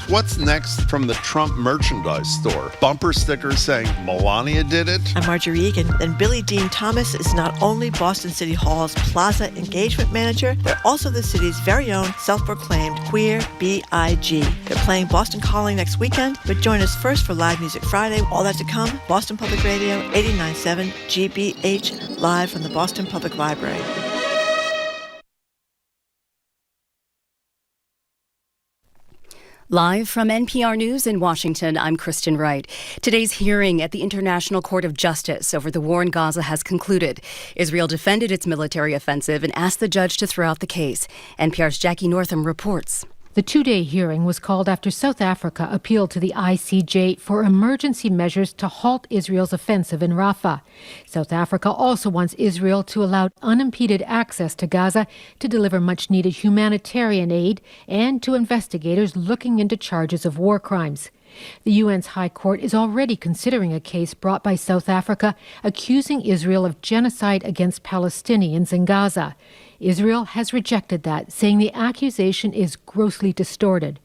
What's next from the Trump merchandise store? Bumper stickers saying Melania did it? I'm Marjorie Egan. And Billie Dean Thomas is not only Boston City Hall's Plaza Engagement Manager, they're also the city's very own self-proclaimed queer B.I.G. They're playing Boston Calling next weekend, but join us first for Live Music Friday. All that to come, Boston Public Radio, 89.7 GBH, live from the Boston Public Library. Live from NPR News in Washington, I'm Kristen Wright. Today's hearing at the International Court of Justice over the war in Gaza has concluded. Israel defended its military offensive and asked the judge to throw out the case. NPR's Jackie Northam reports. The two-day hearing was called after South Africa appealed to the ICJ for emergency measures to halt Israel's offensive in Rafah. South Africa also wants Israel to allow unimpeded access to Gaza to deliver much-needed humanitarian aid and to investigators looking into charges of war crimes. The UN's High Court is already considering a case brought by South Africa accusing Israel of genocide against Palestinians in Gaza. Israel has rejected that, saying the accusation is grossly distorted.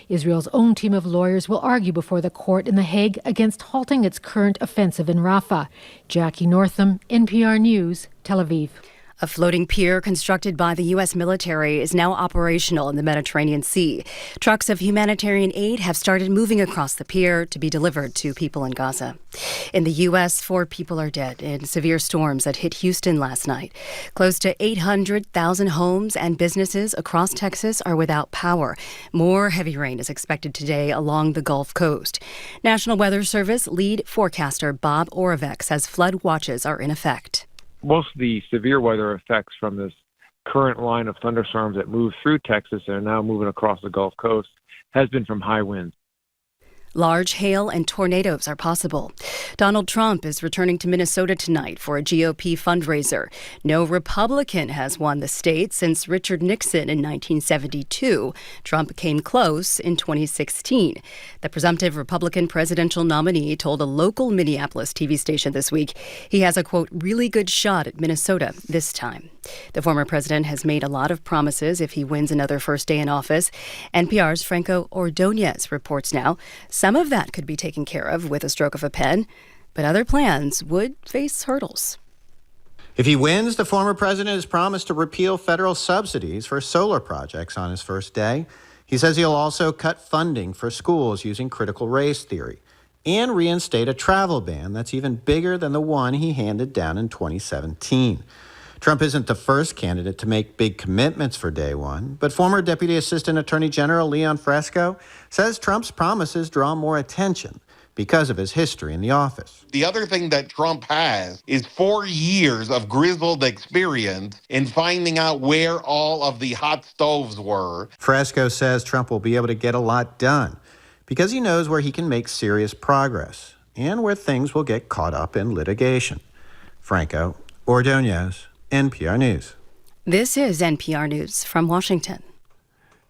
Israel's own team of lawyers will argue before the court in The Hague against halting its current offensive in Rafah. Jackie Northam, NPR News, Tel Aviv. A floating pier constructed by the U.S. military is now operational in the Mediterranean Sea. Trucks of humanitarian aid have started moving across the pier to be delivered to people in Gaza. In the U.S., 4 people are dead in severe storms that hit Houston last night. Close to 800,000 homes and businesses across Texas are without power. More heavy rain is expected today along the Gulf Coast. National Weather Service lead forecaster Bob Oravec says flood watches are in effect. Most of the severe weather effects from this current line of thunderstorms that move through Texas and are now moving across the Gulf Coast has been from high winds. Large hail and tornadoes are possible. Donald Trump is returning to Minnesota tonight for a GOP fundraiser. No Republican has won the state since Richard Nixon in 1972. Trump came close in 2016. The presumptive Republican presidential nominee told a local Minneapolis TV station this week he has a, quote, really good shot at Minnesota this time. The former president has made a lot of promises if he wins another first day in office. NPR's Franco Ordonez reports now some of that could be taken care of with a stroke of a pen, but other plans would face hurdles. If he wins, the former president has promised to repeal federal subsidies for solar projects on his first day. He says he'll also cut funding for schools using critical race theory and reinstate a travel ban that's even bigger than the one he handed down in 2017. Trump isn't the first candidate to make big commitments for day one, but former Deputy Assistant Attorney General Leon Fresco says Trump's promises draw more attention because of his history in the office. The other thing that Trump has is 4 years of grizzled experience in finding out where all of the hot stoves were. Fresco says Trump will be able to get a lot done because he knows where he can make serious progress and where things will get caught up in litigation. Franco Ordonez, NPR News. This is NPR News from Washington.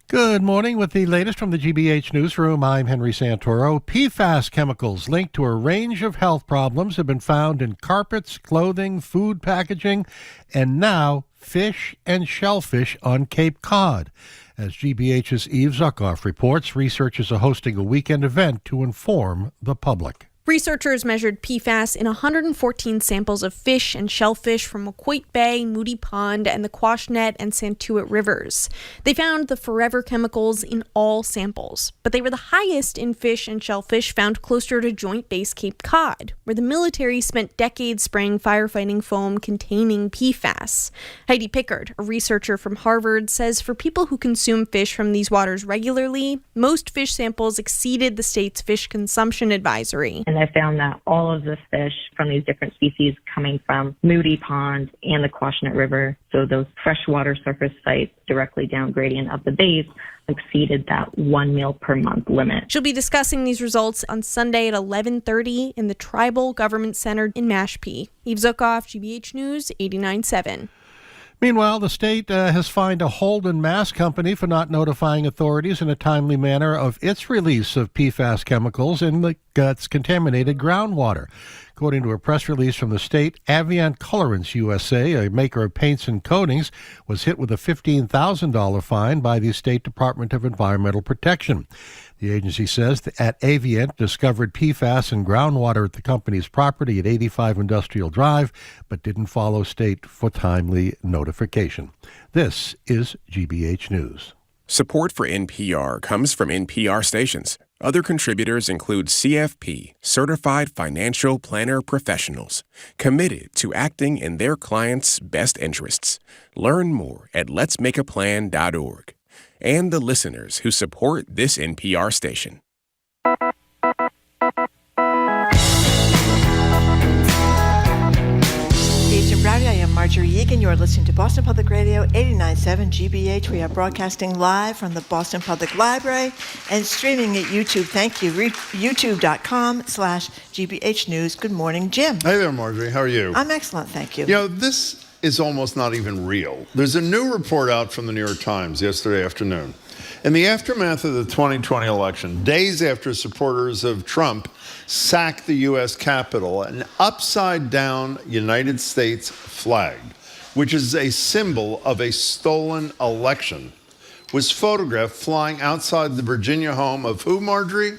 Good morning. With the latest from the GBH Newsroom, I'm Henry Santoro. PFAS chemicals linked to a range of health problems have been found in carpets, clothing, food packaging, and now fish and shellfish on Cape Cod. As GBH's Eve Zuckoff reports, researchers are hosting a weekend event to inform the public. Researchers measured PFAS in 114 samples of fish and shellfish from Waquoit Bay, Moody Pond, and the Quashnet and Santuit rivers. They found the forever chemicals in all samples, but they were the highest in fish and shellfish found closer to Joint Base Cape Cod, where the military spent decades spraying firefighting foam containing PFAS. Heidi Pickard, a researcher from Harvard, says for people who consume fish from these waters regularly, most fish samples exceeded the state's fish consumption advisory. And I found that all of the fish from these different species coming from Moody Pond and the Quashnet River, so those freshwater surface sites directly down gradient of the base, exceeded that 1 meal per month limit. She'll be discussing these results on Sunday at 11:30 in the Tribal Government Center in Mashpee. Eve Zuckoff, GBH News, 89.7. Meanwhile, the state has fined a Holden Mass company for not notifying authorities in a timely manner of its release of PFAS chemicals in the contaminated groundwater. According to a press release from the state, Avient Colorants USA, a maker of paints and coatings, was hit with a $15,000 fine by the State Department of Environmental Protection. The agency says that Avient discovered PFAS in groundwater at the company's property at 85 Industrial Drive, but didn't follow state for timely notification. This is GBH News. Support for NPR comes from NPR stations. Other contributors include CFP, Certified Financial Planner Professionals, committed to acting in their clients' best interests. Learn more at letsmakeaplan.org. And the listeners who support this NPR station. Rowdy, I am Marjorie Egan. You are listening to Boston Public Radio 89.7 GBH. We are broadcasting live from the Boston Public Library and streaming at YouTube. Thank you. YouTube.com/GBH News. Good morning, Jim. Hey there, Marjorie. How are you? I'm excellent, thank you. You know, this is almost not even real. There's a new report out from the New York Times yesterday afternoon. In the aftermath of the 2020 election, days after supporters of Trump sacked the U.S. Capitol, an upside-down United States flag, which is a symbol of a stolen election, was photographed flying outside the Virginia home of who, Marjorie?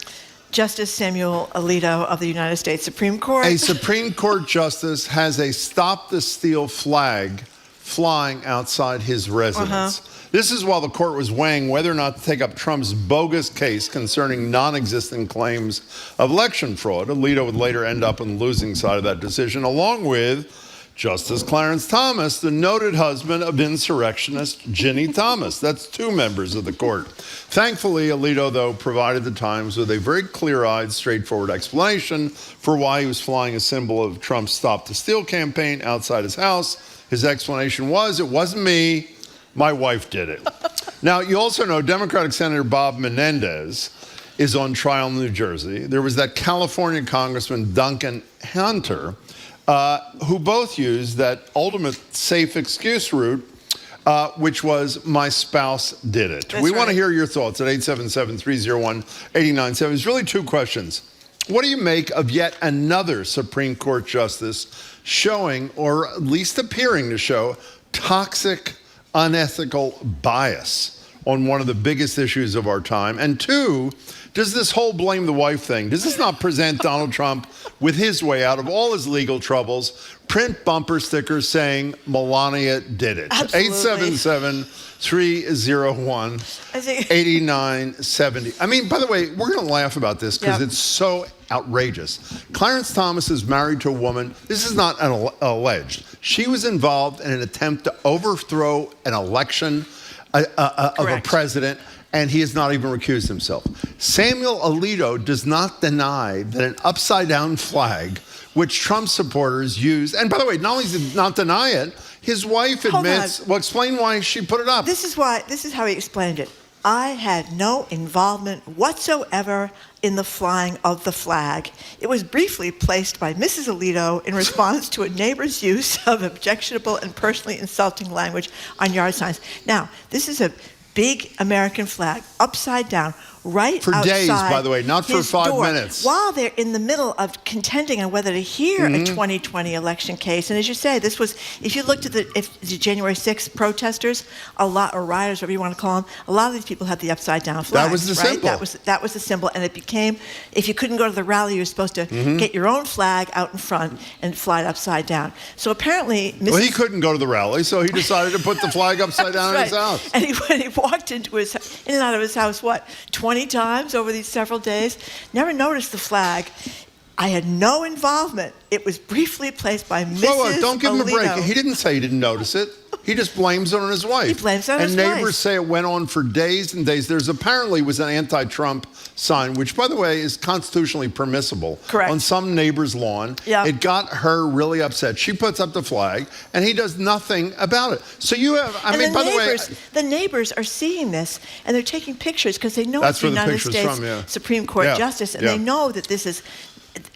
Justice Samuel Alito of the United States Supreme Court. A Supreme Court justice has a Stop the Steal flag flying outside his residence. This is while the court was weighing whether or not to take up Trump's bogus case concerning non-existent claims of election fraud. Alito would later end up on the losing side of that decision, along with Justice Clarence Thomas, the noted husband of insurrectionist Ginny Thomas. That's two members of the court. Thankfully, Alito, though, provided the Times with a very clear-eyed, straightforward explanation for why he was flying a symbol of Trump's Stop the Steal campaign outside his house. His explanation was, it wasn't me. My wife did it. Now, you also know Democratic Senator Bob Menendez is on trial in New Jersey. There was that California Congressman Duncan Hunter, who both used that ultimate safe excuse route, which was, my spouse did it. We want to hear your thoughts at 877-301-8970. There's really two questions. What do you make of yet another Supreme Court justice showing, or at least appearing to show, toxic, unethical bias on one of the biggest issues of our time? And two, does this whole blame the wife thing, does this not present Donald Trump with his way out of all his legal troubles? Print bumper stickers saying Melania did it. 877-301-8970. I mean, by the way, we're going to laugh about this because it's so outrageous. Clarence Thomas is married to a woman. This is not alleged. She was involved in an attempt to overthrow an election of a president, and he has not even recused himself. Samuel Alito does not deny that an upside-down flag, which Trump supporters used, and by the way, not only did not deny it, his wife admits, well, explain why she put it up. This is how he explained it. I had no involvement whatsoever in the flying of the flag. It was briefly placed by Mrs. Alito in response to a neighbor's use of objectionable and personally insulting language on yard signs. Now, this is a big American flag, upside down, right for outside days, by the way, not for 5 door, minutes. While they're in the middle of contending on whether to hear a 2020 election case. And as you say, this was, if you looked at the January 6th protesters, or rioters, whatever you want to call them, a lot of these people had the upside down flag. That was the symbol. That was the symbol. And it became, if you couldn't go to the rally, you were supposed to get your own flag out in front and fly it upside down. So apparently, well, he couldn't go to the rally, so he decided to put the flag upside down in his house. And when he walked in and out of his house, 20 times over these several days, never noticed the flag. I had no involvement. It was briefly placed by Mrs. Whoa, don't give him a break. Alito. He didn't say he didn't notice it. He just blames it on his wife. He blames it on his wife. And neighbors say it went on for days and days. There's apparently was an anti-Trump sign, which, by the way, is constitutionally permissible. Correct. On some neighbor's lawn. Yeah. It got her really upset. She puts up the flag, and he does nothing about it. So you have, the neighbors are seeing this, and they're taking pictures because they know That's it's the where the United picture's States from, Supreme Court justice, and they know that this is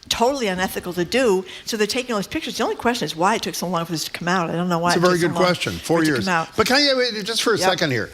totally unethical to do, so they're taking all these pictures. The only question is why it took so long for this to come out. I don't know why. It's a very good question. 4 years. But can I wait just for a second here?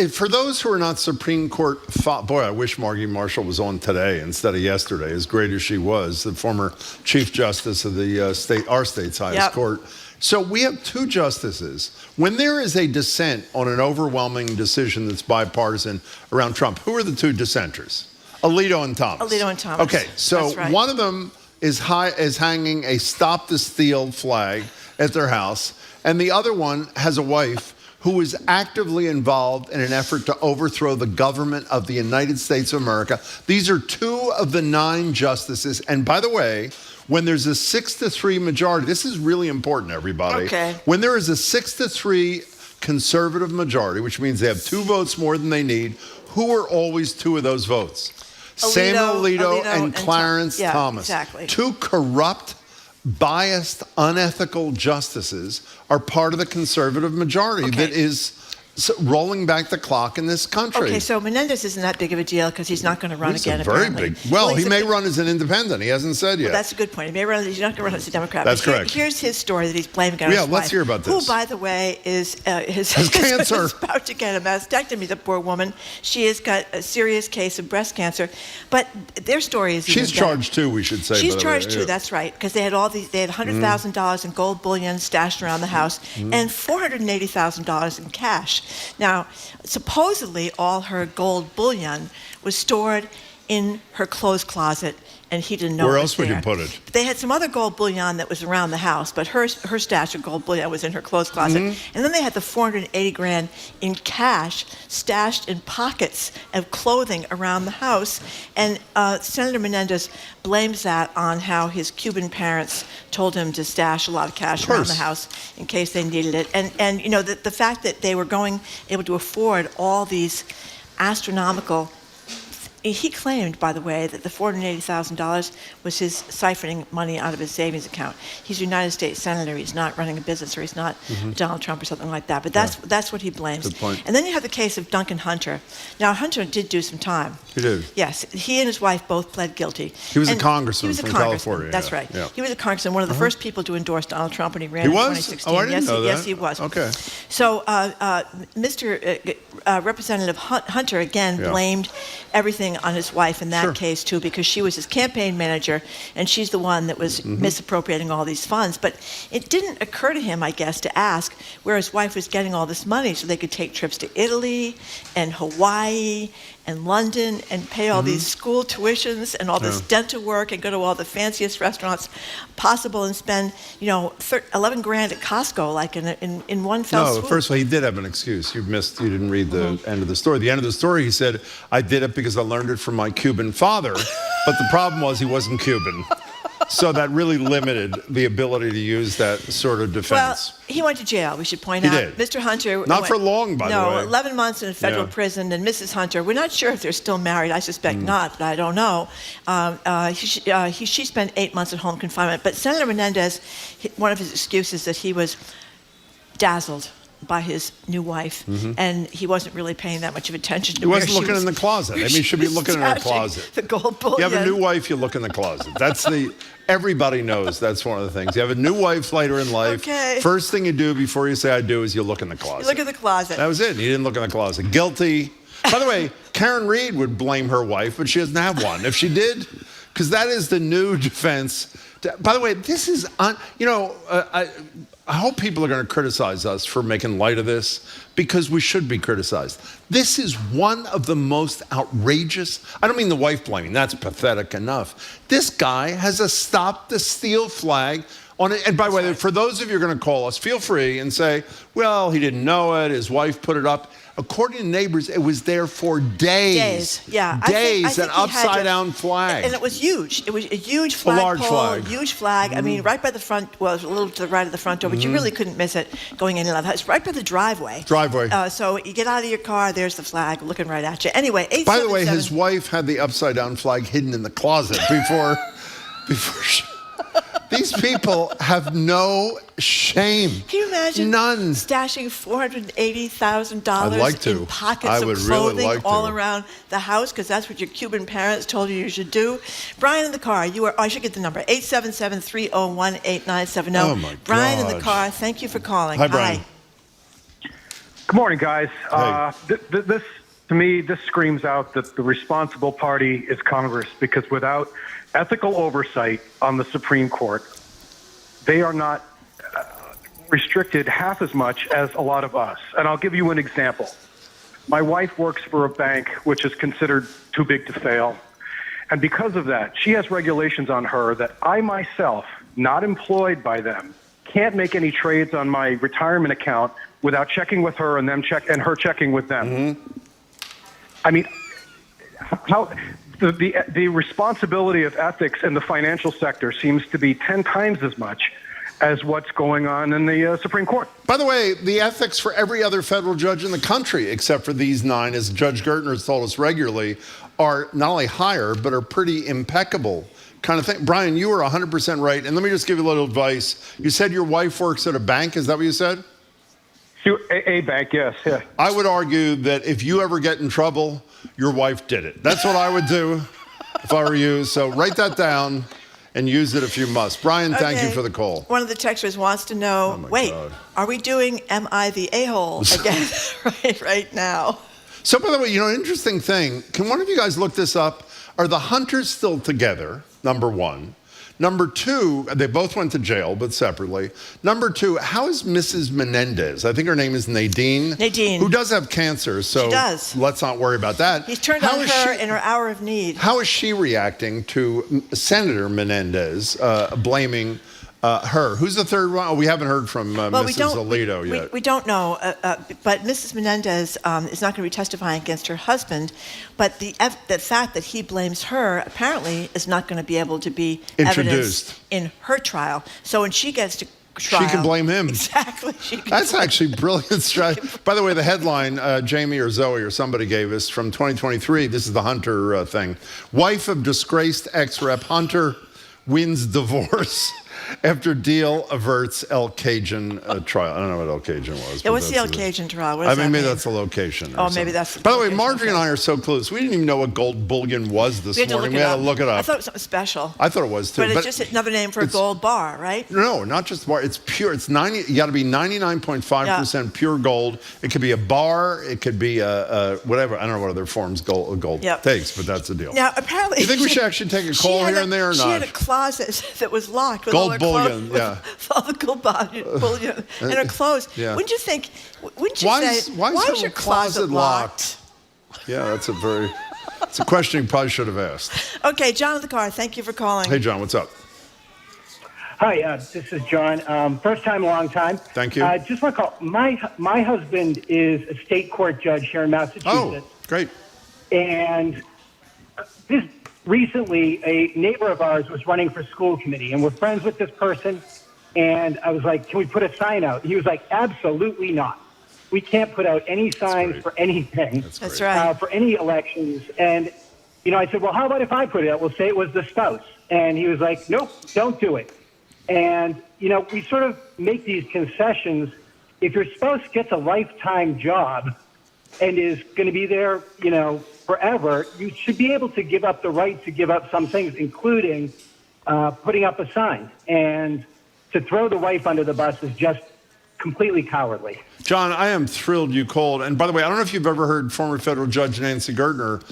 For those who are not Supreme Court, boy, I wish Margie Marshall was on today instead of yesterday, as great as she was, the former Chief Justice of the our state's highest court. So we have two justices. When there is a dissent on an overwhelming decision that's bipartisan around Trump, who are the two dissenters? Alito and Thomas. Alito and Thomas. Okay, so That's right. one of them is hanging a Stop the Steal flag at their house, and the other one has a wife who is actively involved in an effort to overthrow the government of the United States of America. These are 2 of the 9 justices. And by the way, when there's a 6-3 majority, this is really important, everybody. Okay. When there is a 6-3 conservative majority, which means they have 2 votes more than they need, who are always 2 of those votes? Samuel Alito and Clarence Thomas. Exactly. 2 corrupt, biased, unethical justices are part of the conservative majority that is rolling back the clock in this country. Okay, so Menendez isn't that big of a deal because he's not going to run again, very apparently. big. Well, he may run as an independent. He hasn't said yet. Well, that's a good point. He may run. He's not going to run as a Democrat. That's but correct. Here's his story that he's blaming on his wife. Let's hear about this. Who, by the way, is cancer. is about to get a mastectomy. The poor woman. She has got a serious case of breast cancer. But their story is she's charged too. We should say. She's charged too. That's right. Because they had They had $100,000 in gold bullion stashed around the house and $480,000 in cash. Now, supposedly, all her gold bullion was stored in her clothes closet, and he didn't know Where it else was would there. you put it? They had some other gold bullion that was around the house, but her stash of gold bullion was in her clothes closet. And then they had the $480,000 in cash stashed in pockets of clothing around the house. And Senator Menendez blames that on how his Cuban parents told him to stash a lot of cash around the house in case they needed it. And you know, the fact that they were able to afford all these astronomical. He claimed, by the way, that the $480,000 was his siphoning money out of his savings account. He's a United States senator. He's not running a business, or he's not Donald Trump or something like that. But that's what he blames. Good point. And then you have the case of Duncan Hunter. Now, Hunter did do some time. He did. Yes. He and his wife both pled guilty. He was a congressman from California. That's right. Yeah. He was a congressman, one of the first people to endorse Donald Trump when he ran in was? 2016. Oh, I didn't know that. Yes, he was. Okay. So Mr. Representative Hunter, again, blamed everything on his wife in that case, too, because she was his campaign manager, and she's the one that was misappropriating all these funds. But it didn't occur to him, I guess, to ask where his wife was getting all this money so they could take trips to Italy and Hawaii and London and pay all these school tuitions and all this dental work and go to all the fanciest restaurants possible and spend, $11,000 at Costco, like in one fell swoop. No, first of all, he did have an excuse. You didn't read the end of the story. The end of the story, he said, I did it because I learned it from my Cuban father. But the problem was he wasn't Cuban. So that really limited the ability to use that sort of defense. Well, he went to jail, we should point out. He did. Mr. Hunter. Not for long, by the way. No, 11 months in a federal prison. And Mrs. Hunter, we're not sure if they're still married. I suspect not, but I don't know. She spent 8 months in home confinement. But Senator Menendez, one of his excuses that he was dazzled by his new wife, and he wasn't really paying that much of attention to where she was. He wasn't looking in the closet. I mean, he should be looking in her closet. The gold bullion. You have a new wife, you look in the closet. Everybody knows that's one of the things. You have a new wife later in life. Okay. First thing you do before you say I do is you look in the closet. You look in the closet. That was it. He didn't look in the closet. Guilty. By the way, Karen Reed would blame her wife, but she doesn't have one. If she did, because that is the new defense. By the way, this is, I hope people are going to criticize us for making light of this, because we should be criticized. This is one of the most outrageous. I don't mean the wife blaming. That's pathetic enough. This guy has a Stop the Steal flag on it. And by the way, for those of you who are going to call us, feel free and say, well, he didn't know it. His wife put it up. According to neighbors, it was there for days. Yeah. Days, an upside-down flag. And it was huge. It was a huge flag. A large flag. Huge flag. I mean, right by the front, well, it was a little to the right of the front door, but you really couldn't miss it going in and out of the house. It's right by the driveway. So you get out of your car, there's the flag looking right at you. Anyway, 877. By the way, his wife had the upside-down flag hidden in the closet before she... These people have no shame. Can you imagine none stashing $480,000 like to. in pockets I of would clothing really like all to. around the house because that's what your Cuban parents told you should do? Brian in the car, I should get the number, 877-301-8970. Oh, my God. Brian in the car, thank you for calling. Hi, Brian. Good morning, guys. Hey. This, to me, this screams out that the responsible party is Congress, because without ethical oversight on the Supreme Court, they are not restricted half as much as a lot of us. And I'll give you an example. My wife works for a bank which is considered too big to fail. And because of that, she has regulations on her that I myself, not employed by them, can't make any trades on my retirement account without checking with her and her checking with them. Mm-hmm. I mean, how the responsibility of ethics in the financial sector seems to be 10 times as much as what's going on in the Supreme Court. By the way, the ethics for every other federal judge in the country, except for these 9, as Judge Gertner has told us regularly, are not only higher, but are pretty impeccable kind of thing. Brian, you were 100% right. And let me just give you a little advice. You said your wife works at a bank. Is that what you said? A bank, yes. Yeah. I would argue that if you ever get in trouble, your wife did it. That's what I would do if I were you. So write that down and use it if you must. Brian, thank you for the call. One of the texters wants to know, God. Are we doing Am I the A-hole again right now? So, by the way, interesting thing. Can one of you guys look this up? Are the Hunters still together, number one? Number two, they both went to jail, but separately. Number two, how is Mrs. Menendez? I think her name is Nadine. Nadine. Who does have cancer, so she does. Let's not worry about that. He's turned on her in her hour of need. How is she reacting to Senator Menendez blaming her? Who's the third one? Oh, we haven't heard from Mrs. Alito yet. We don't know, but Mrs. Menendez is not going to be testifying against her husband, but the fact that he blames her apparently is not going to be able to be introduced in her trial. So when she gets to trial, she can blame him. Exactly. That's actually brilliant strategy. By the way, the headline Jamie or Zoe or somebody gave us from 2023, this is the Hunter thing. Wife of disgraced ex-rep Hunter wins divorce after deal averts El Cajun trial. I don't know what El Cajun was. Yeah, what's the El Cajun trial? What does that maybe mean? that's the location. Oh, maybe that's the By the way, Marjorie and I are so close. We didn't even know what gold bullion was this morning. We had to look it up. I thought it was something special. I thought it was too. But it's just another name for a gold bar, right? No, not just bar. It's pure. It's 90. You got to be 99.5% pure gold. It could be a bar. It could be a whatever. I don't know what other forms gold takes, but that's the deal. Now, apparently, you think we should actually take a call here and there or not? She had a closet that was locked with gold all her bullion. clothes, all the gold bullion in her clothes. Yeah. Wouldn't you think? Wouldn't you say? Why is your closet locked? Yeah, it's a question you probably should have asked. Okay, John in the car. Thank you for calling. Hey, John, what's up? Hi, this is John. First time, long time. Thank you. Just want to call. My husband is a state court judge here in Massachusetts. Oh, great. And recently, a neighbor of ours was running for school committee, and we're friends with this person. And I was like, can we put a sign out? He was like, absolutely not. We can't put out any signs for anything. That's right. For any elections. And, I said, well, how about if I put it out? We'll say it was the spouse. And he was like, nope, don't do it. And, we sort of make these concessions. If your spouse gets a lifetime job and is going to be there, forever, you should be able to give up the right to give up some things, including putting up a sign. And to throw the wife under the bus is just completely cowardly. John, I am thrilled you called. And by the way, I don't know if you've ever heard former federal judge Nancy Gertner.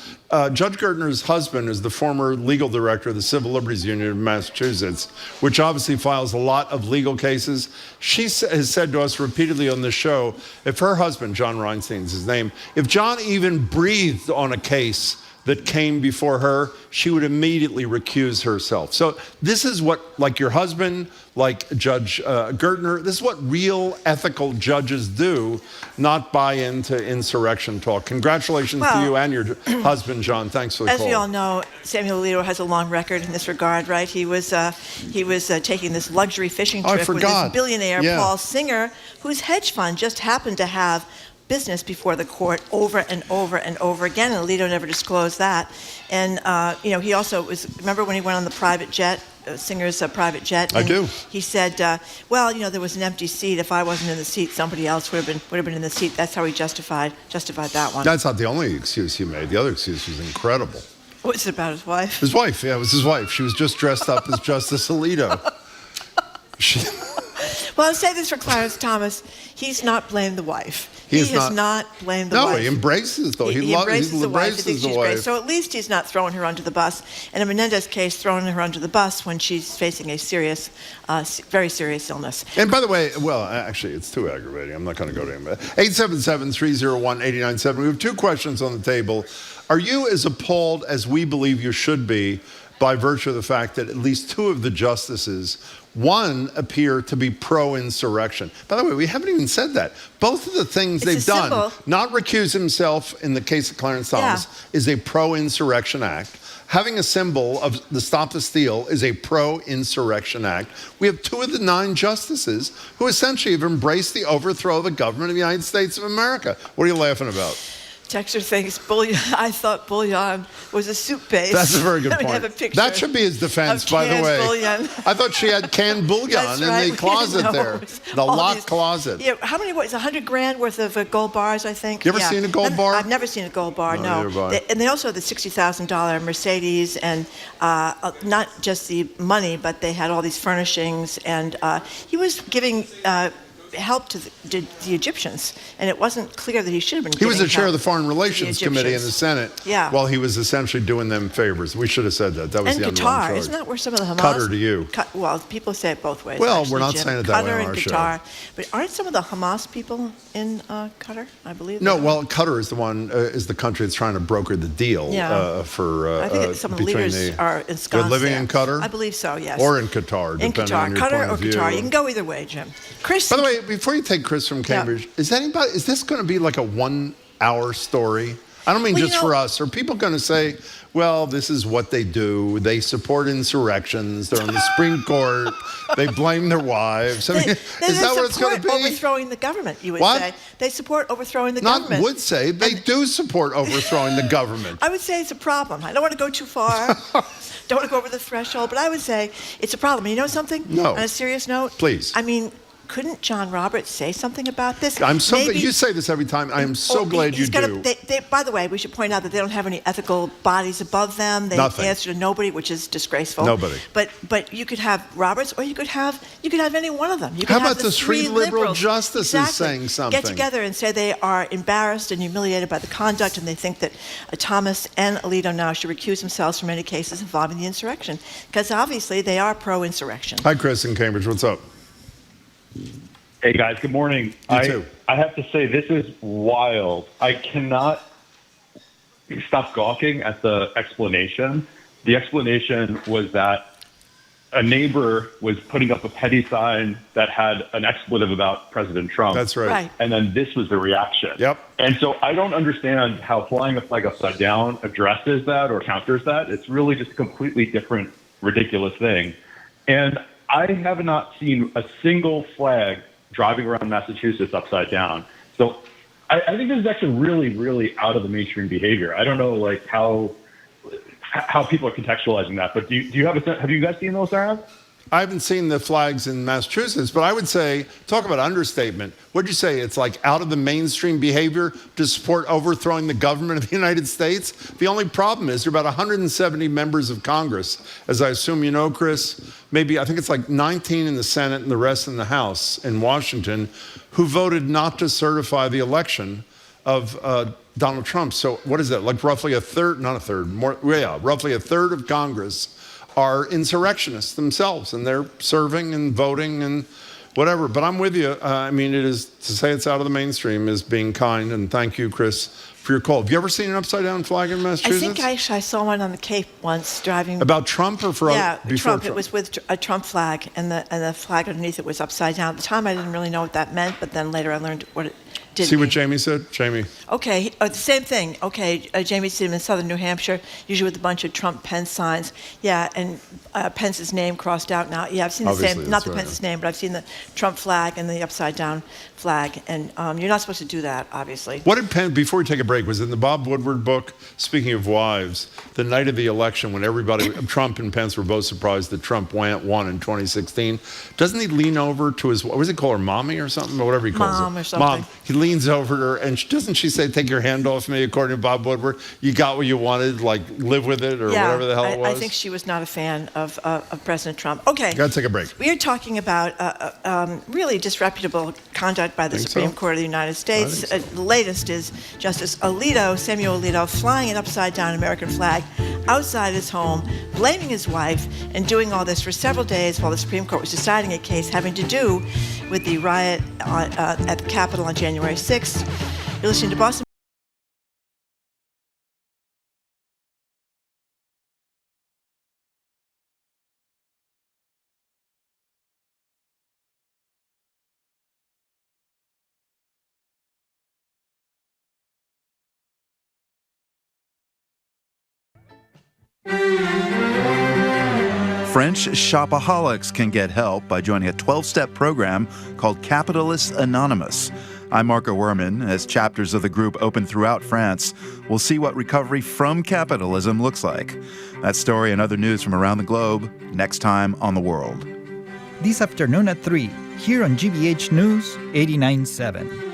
Judge Gertner's husband is the former legal director of the Civil Liberties Union of Massachusetts, which obviously files a lot of legal cases. She has said to us repeatedly on this show, if her husband, John Reinstein's his name, if John even breathed on a case that came before her, she would immediately recuse herself. So this is what, like your husband, like Judge Gertner, this is what real ethical judges do, not buy into insurrection talk. Congratulations to you and your husband, John. Thanks for the call. As we all know, Samuel Alito has a long record in this regard, right? He was taking this luxury fishing trip with this billionaire, Paul Singer, whose hedge fund just happened to have business before the court over and over and over again, and Alito never disclosed that. And he also remember when he went on the private jet, Singer's private jet? I do. He said, there was an empty seat. If I wasn't in the seat, somebody else would have been in the seat. That's how he justified that one. That's not the only excuse he made. The other excuse was incredible. What was it about his wife? His wife, yeah, it was his wife. She was just dressed up as Justice Alito. Well, I'll say this for Clarence Thomas. He's not blamed the wife. He has not blamed the wife. No, he embraces though. He embraces the wife. He thinks she's great. So at least he's not throwing her under the bus. And in Menendez's case, throwing her under the bus when she's facing a serious, very serious illness. And by the way, actually, it's too aggravating. I'm not going to go to him. 877-301-8970. We have two questions on the table. Are you as appalled as we believe you should be by virtue of the fact that at least two of the justices, one appear to be pro-insurrection? By the way, we haven't even said that. Both of the things they've done, not recuse himself in the case of Clarence Thomas, is a pro-insurrection act. Having a symbol of the Stop the Steal is a pro-insurrection act. We have two of the 9 justices who essentially have embraced the overthrow of the government of the United States of America. What are you laughing about? Texter thinks bouillon. I thought bouillon was a soup base. That's a very good Let me point. have a picture That should be his defense, of by the way. bouillon. I thought she had canned bouillon in the closet there, the locked closet. Yeah, how many? What is $100,000 worth of gold bars? I think. You ever seen a gold bar? I've never seen a gold bar. No. And they also had the $60,000 Mercedes, and not just the money, but they had all these furnishings, and he was giving. Help to the Egyptians, and it wasn't clear that he should have been. He was the chair of the Foreign Relations Committee in the Senate. Yeah. While he was essentially doing them favors. We should have said that. That was the underlying charge. Isn't that where some of the Hamas? Qatar to you. Well, people say it both ways. Well, actually, we're not Jim. saying it that way on Qatar our and show. Qatar, but aren't some of the Hamas people in Qatar? I believe. No, well, Qatar is the one is the country that's trying to broker the deal for. I think some of the leaders are ensconced. They're living there. in Qatar. I believe so. Yes. Or in Qatar, in depending Qatar, on your Qatar point or of view. Qatar. You can go either way, Jim. Chris. By the way, before you take Chris from Cambridge, is this going to be like a 1-hour story? I don't mean just for us. Are people going to say, well, this is what they do. They support insurrections. They're on the Supreme Court. They blame their wives. I mean, is that what it's going to be? Overthrowing the government, you would say. They support overthrowing the government. government. Not would say. They do support overthrowing the government. I would say it's a problem. I don't want to go too far. Don't want to go over the threshold, but I would say it's a problem. You know something? No. On a serious note? Please. I mean, couldn't John Roberts say something about this? I'm so glad you say this every time. I am so glad you do. By the way, we should point out that they don't have any ethical bodies above them. They answer to nobody, which is disgraceful. Nobody. But you could have Roberts, or you could have any one of them. You could How have about the 3 liberal justices saying something? Get together and say they are embarrassed and humiliated by the conduct, and they think that Thomas and Alito now should recuse themselves from any cases involving the insurrection, because obviously they are pro-insurrection. Hi, Chris in Cambridge. What's up? Hey, guys. Good morning. I have to say, this is wild. I cannot stop gawking at the explanation. The explanation was that a neighbor was putting up a petty sign that had an expletive about President Trump. That's right. And then this was the reaction. Yep. And so I don't understand how flying a flag upside down addresses that or counters that. It's really just a completely different, ridiculous thing. And I have not seen a single flag driving around Massachusetts upside down. So I think this is actually really, really out of the mainstream behavior. I don't know like how people are contextualizing that, but do you have you guys seen those, Sarah? I haven't seen the flags in Massachusetts, but I would say, talk about understatement. What'd you say? It's like out of the mainstream behavior to support overthrowing the government of the United States? The only problem is there are about 170 members of Congress, as I assume you know, Chris. Maybe, I think it's like 19 in the Senate and the rest in the House in Washington, who voted not to certify the election of Donald Trump. So what is that? Like roughly a third, not a third, more, yeah, roughly a third of Congress are insurrectionists themselves, and they're serving and voting and whatever. But I'm with you. I mean, it is, to say it's out of the mainstream is being kind, and thank you, Chris, for your call. Have you ever seen an upside-down flag in Massachusetts? I think I saw one on the Cape once driving. About Trump or for before Trump. It was with a Trump flag, and the flag underneath it was upside down. At the time, I didn't really know what that meant, but then later I learned what it did. See what Jamie said? Jamie. Okay, the same thing. Okay, Jamie said in southern New Hampshire, usually with a bunch of Trump-Pence signs. Yeah, and Pence's name crossed out now. Yeah, I've seen the same, not the Pence's name, but I've seen the Trump flag and the upside-down flag. And you're not supposed to do that, obviously. What did Pence, before we take a break, was in the Bob Woodward book, speaking of wives, the night of the election when everybody, Trump and Pence were both surprised that Trump won in 2016. Doesn't he lean over to his, what does he call her, mommy or something, or whatever he calls her? Mom or something. Mom. He leans over to her, and doesn't she say, take your hand off me, according to Bob Woodward? You got what you wanted, like live with it, or whatever the hell it was? I think she was not a fan of President Trump. Okay. Got to take a break. We are talking about really disreputable conduct by the Supreme Court of the United States. The latest is Justice Alito, Samuel Alito, flying an upside-down American flag outside his home, blaming his wife, and doing all this for several days while the Supreme Court was deciding a case having to do with the riot at the Capitol on January 6th. You're listening to Boston French shopaholics can get help by joining a 12-step program called Capitalists Anonymous. I'm Marco Werman. As chapters of the group open throughout France, we'll see what recovery from capitalism looks like. That story and other news from around the globe next time on The World. This afternoon at 3, here on GBH News 89.7.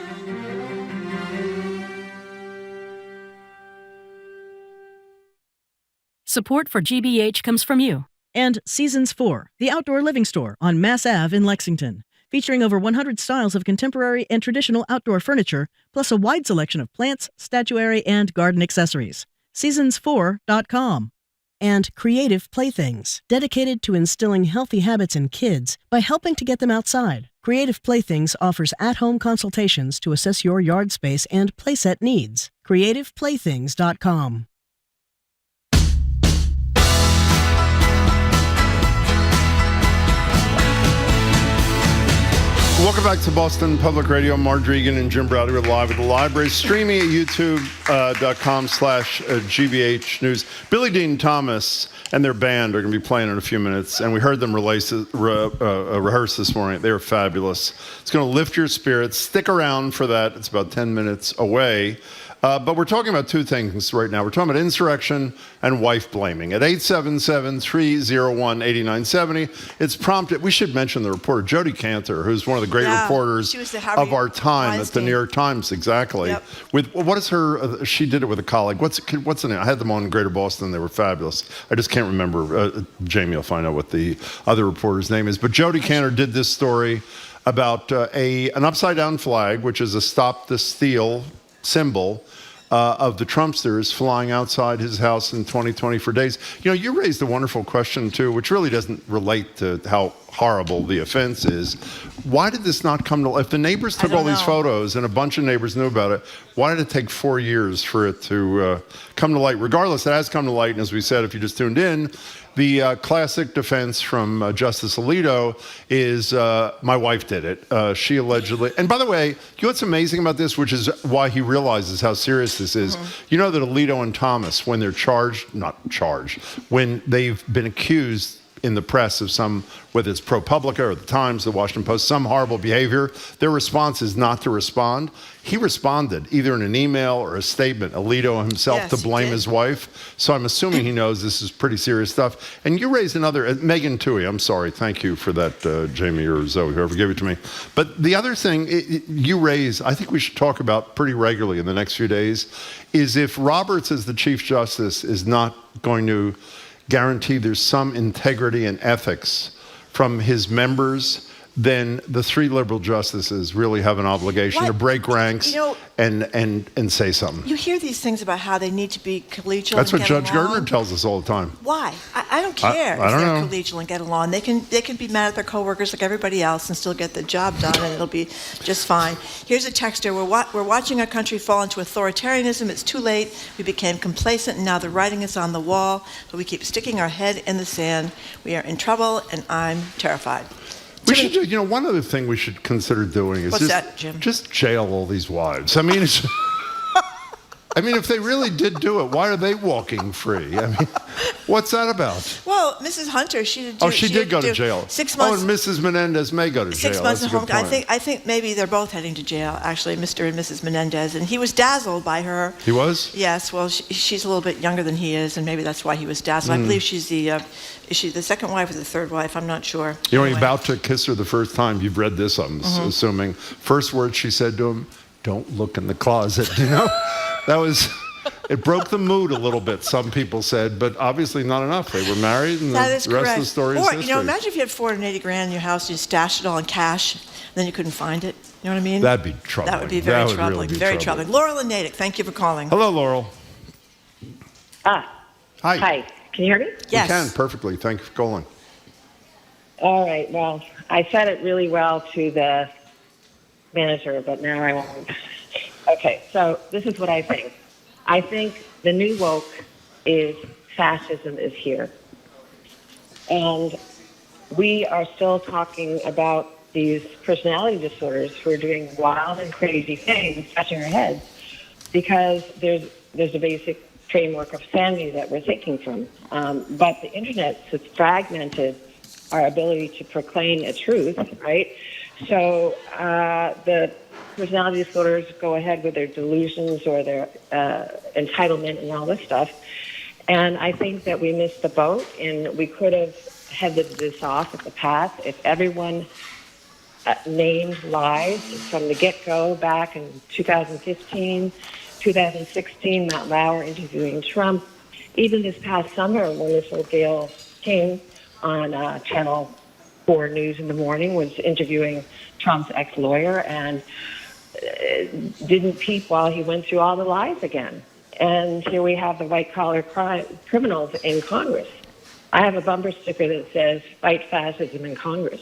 Support for GBH comes from you. And Seasons 4, the outdoor living store on Mass Ave in Lexington, featuring over 100 styles of contemporary and traditional outdoor furniture, plus a wide selection of plants, statuary, and garden accessories. Seasons4.com. And Creative Playthings, dedicated to instilling healthy habits in kids by helping to get them outside. Creative Playthings offers at-home consultations to assess your yard space and playset needs. CreativePlaythings.com. Welcome back to Boston Public Radio. Marge Regan and Jim Browder are live at the library, streaming at youtube.com/GBH News. Billy Dean Thomas and their band are going to be playing in a few minutes, and we heard them rehearse this morning. They were fabulous. It's going to lift your spirits. Stick around for that. It's about 10 minutes away. But we're talking about two things right now. We're talking about insurrection and wife blaming. At 877-301-8970, it's prompted. We should mention the reporter, Jody Cantor, who's one of the great reporters of our time at the New York Times. Exactly. Yep. With what is her? She did it with a colleague. What's the name? I had them on in Greater Boston. They were fabulous. I just can't remember. Jamie will find out what the other reporter's name is. But Jody Cantor did this story about an upside down flag, which is a Stop the Steal symbol of the Trumpsters flying outside his house in 2020 for days. You know, you raised a wonderful question, too, which really doesn't relate to how horrible the offense is. Why did this not come to light? If the neighbors took all these photos and a bunch of neighbors knew about it, why did it take 4 years for it to come to light? Regardless, it has come to light, and as we said, if you just tuned in, the classic defense from Justice Alito is, my wife did it. She allegedly, and by the way, you know what's amazing about this, which is why he realizes how serious this is? You know that Alito and Thomas, when they're when they've been accused in the press of some, whether it's ProPublica or the Times, the Washington Post, some horrible behavior, their response is not to respond. He responded either in an email or a statement, Alito himself, to blame his wife. So I'm assuming he knows this is pretty serious stuff. And you raised another, Megan Toohey, I'm sorry, thank you for that, Jamie or Zoe, whoever gave it to me. But the other thing you raise, I think we should talk about pretty regularly in the next few days, is if Roberts as the Chief Justice is not going to guarantee there's some integrity and ethics from his members, then the three liberal justices really have an obligation to break ranks and say something. You hear these things about how they need to be collegial. That's and what get Judge along. Gardner tells us all the time. Why? I don't care I don't if they're know. collegial and get along. They can be mad at their coworkers like everybody else and still get the job done, and it'll be just fine. Here's a texter. We're watching our country fall into authoritarianism. It's too late. We became complacent, and now the writing is on the wall. So we keep sticking our head in the sand. We are in trouble, and I'm terrified. We should, one other thing we should consider doing is just jail all these wives. I mean, if they really did do it, why are they walking free? I mean, what's that about? Well, Mrs. Hunter, she did go to jail. 6 months. Oh, and Mrs. Menendez may go to jail. 6 months in home. I think maybe they're both heading to jail. Actually, Mr. and Mrs. Menendez, and he was dazzled by her. He was? Yes. Well, she's a little bit younger than he is, and maybe that's why he was dazzled. I believe she's is she the second wife or the third wife? I'm not sure. You know, about to kiss her the first time. You've read this, I'm assuming. First word she said to him, "Don't look in the closet." You know, that was. It broke the mood a little bit, some people said, but obviously not enough. They were married, and the rest of the story is history. Imagine if you had $480,000 in your house, you stashed it all in cash, and then you couldn't find it. You know what I mean? That'd be troubling. That would be very troubling. Really be very troubling. Laurel and Natick, thank you for calling. Hello, Laurel. Hi. Hi. Can you hear me? Yes. We can, perfectly. Thank you for calling. All right. Well, I said it really well to the manager, but now I won't. Okay, so this is what I think. I think the new woke is fascism is here. And we are still talking about these personality disorders who are doing wild and crazy things, touching our heads, because there's a basic framework of sanity that we're thinking from. But the internet has fragmented our ability to proclaim a truth, right? So the personality disorders go ahead with their delusions or their entitlement and all this stuff. And I think that we missed the boat, and we could have headed this off at the pass if everyone named lies from the get-go back in 2015, 2016, Matt Lauer interviewing Trump. Even this past summer when this ordeal came on Channel 4 News in the morning, was interviewing Trump's ex-lawyer and didn't peep while he went through all the lies again. And here we have the white-collar criminals in Congress. I have a bumper sticker that says, "Fight fascism in Congress."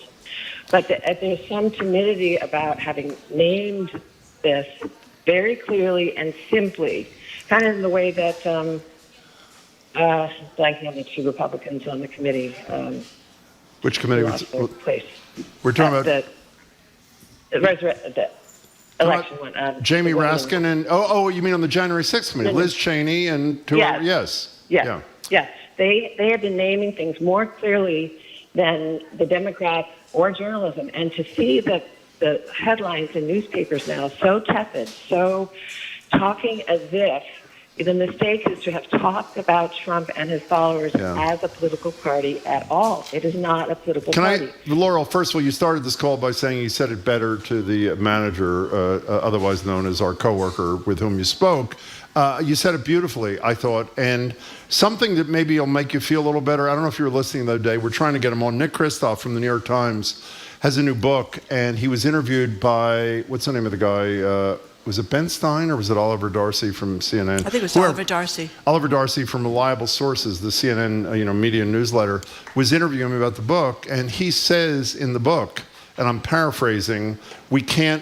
But there's some timidity about having named this very clearly and simply, kind of in the way that, blanking on the two Republicans on the committee. Which committee? Place. We're talking about the election one. Jamie Raskin and you mean on the January 6th committee? Liz Cheney and whoever. Yes. Yeah. They have been naming things more clearly than the Democrats or journalism, and to see that the headlines in newspapers now so tepid, so talking as if the mistake is to have talked about Trump and his followers as a political party at all. It is not a political party. Laurel, first of all, you started this call by saying you said it better to the manager, otherwise known as our coworker with whom you spoke. You said it beautifully, I thought, and something that maybe will make you feel a little better. I don't know if you were listening the other day. We're trying to get him on. Nick Kristof from the New York Times has a new book, and he was interviewed by, what's the name of the guy? Was it Ben Stein or was it Oliver Darcy from CNN? I think it was Oliver Darcy. Oliver Darcy from Reliable Sources, the CNN media newsletter, was interviewing him about the book, and he says in the book, and I'm paraphrasing, we can't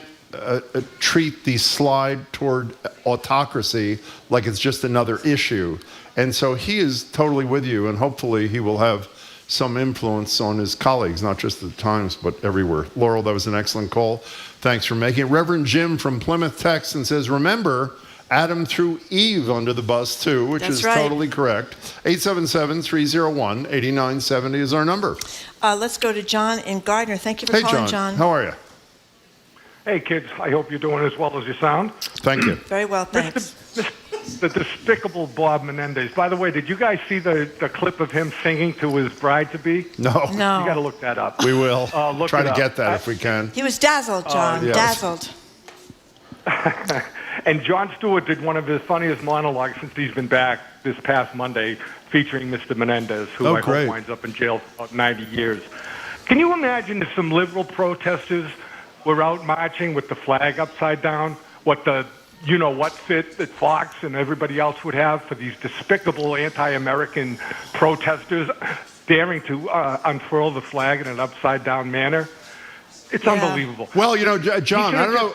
treat the slide toward autocracy like it's just another issue. And so he is totally with you, and hopefully he will have some influence on his colleagues, not just at the Times, but everywhere. Laurel, that was an excellent call. Thanks for making it. Reverend Jim from Plymouth texts and says, remember, Adam threw Eve under the bus too, which is totally correct. 877-301-8970 is our number. Let's go to John in Gardner. Thank you for calling, John. How are you? Hey, kids. I hope you're doing as well as you sound. Thank you. Very well, thanks. The despicable Bob Menendez. By the way, did you guys see the clip of him singing to his bride-to-be? No. You got to look that up. We will. Try to up. get that if we can. He was dazzled, John. Dazzled. And Jon Stewart did one of his funniest monologues since he's been back this past Monday, featuring Mr. Menendez, who I hope winds up in jail for about 90 years. Can you imagine if some liberal protesters were out marching with the flag upside down, what the what fit that Fox and everybody else would have for these despicable anti-American protesters daring to unfurl the flag in an upside-down manner? It's unbelievable. Well, John, I don't know,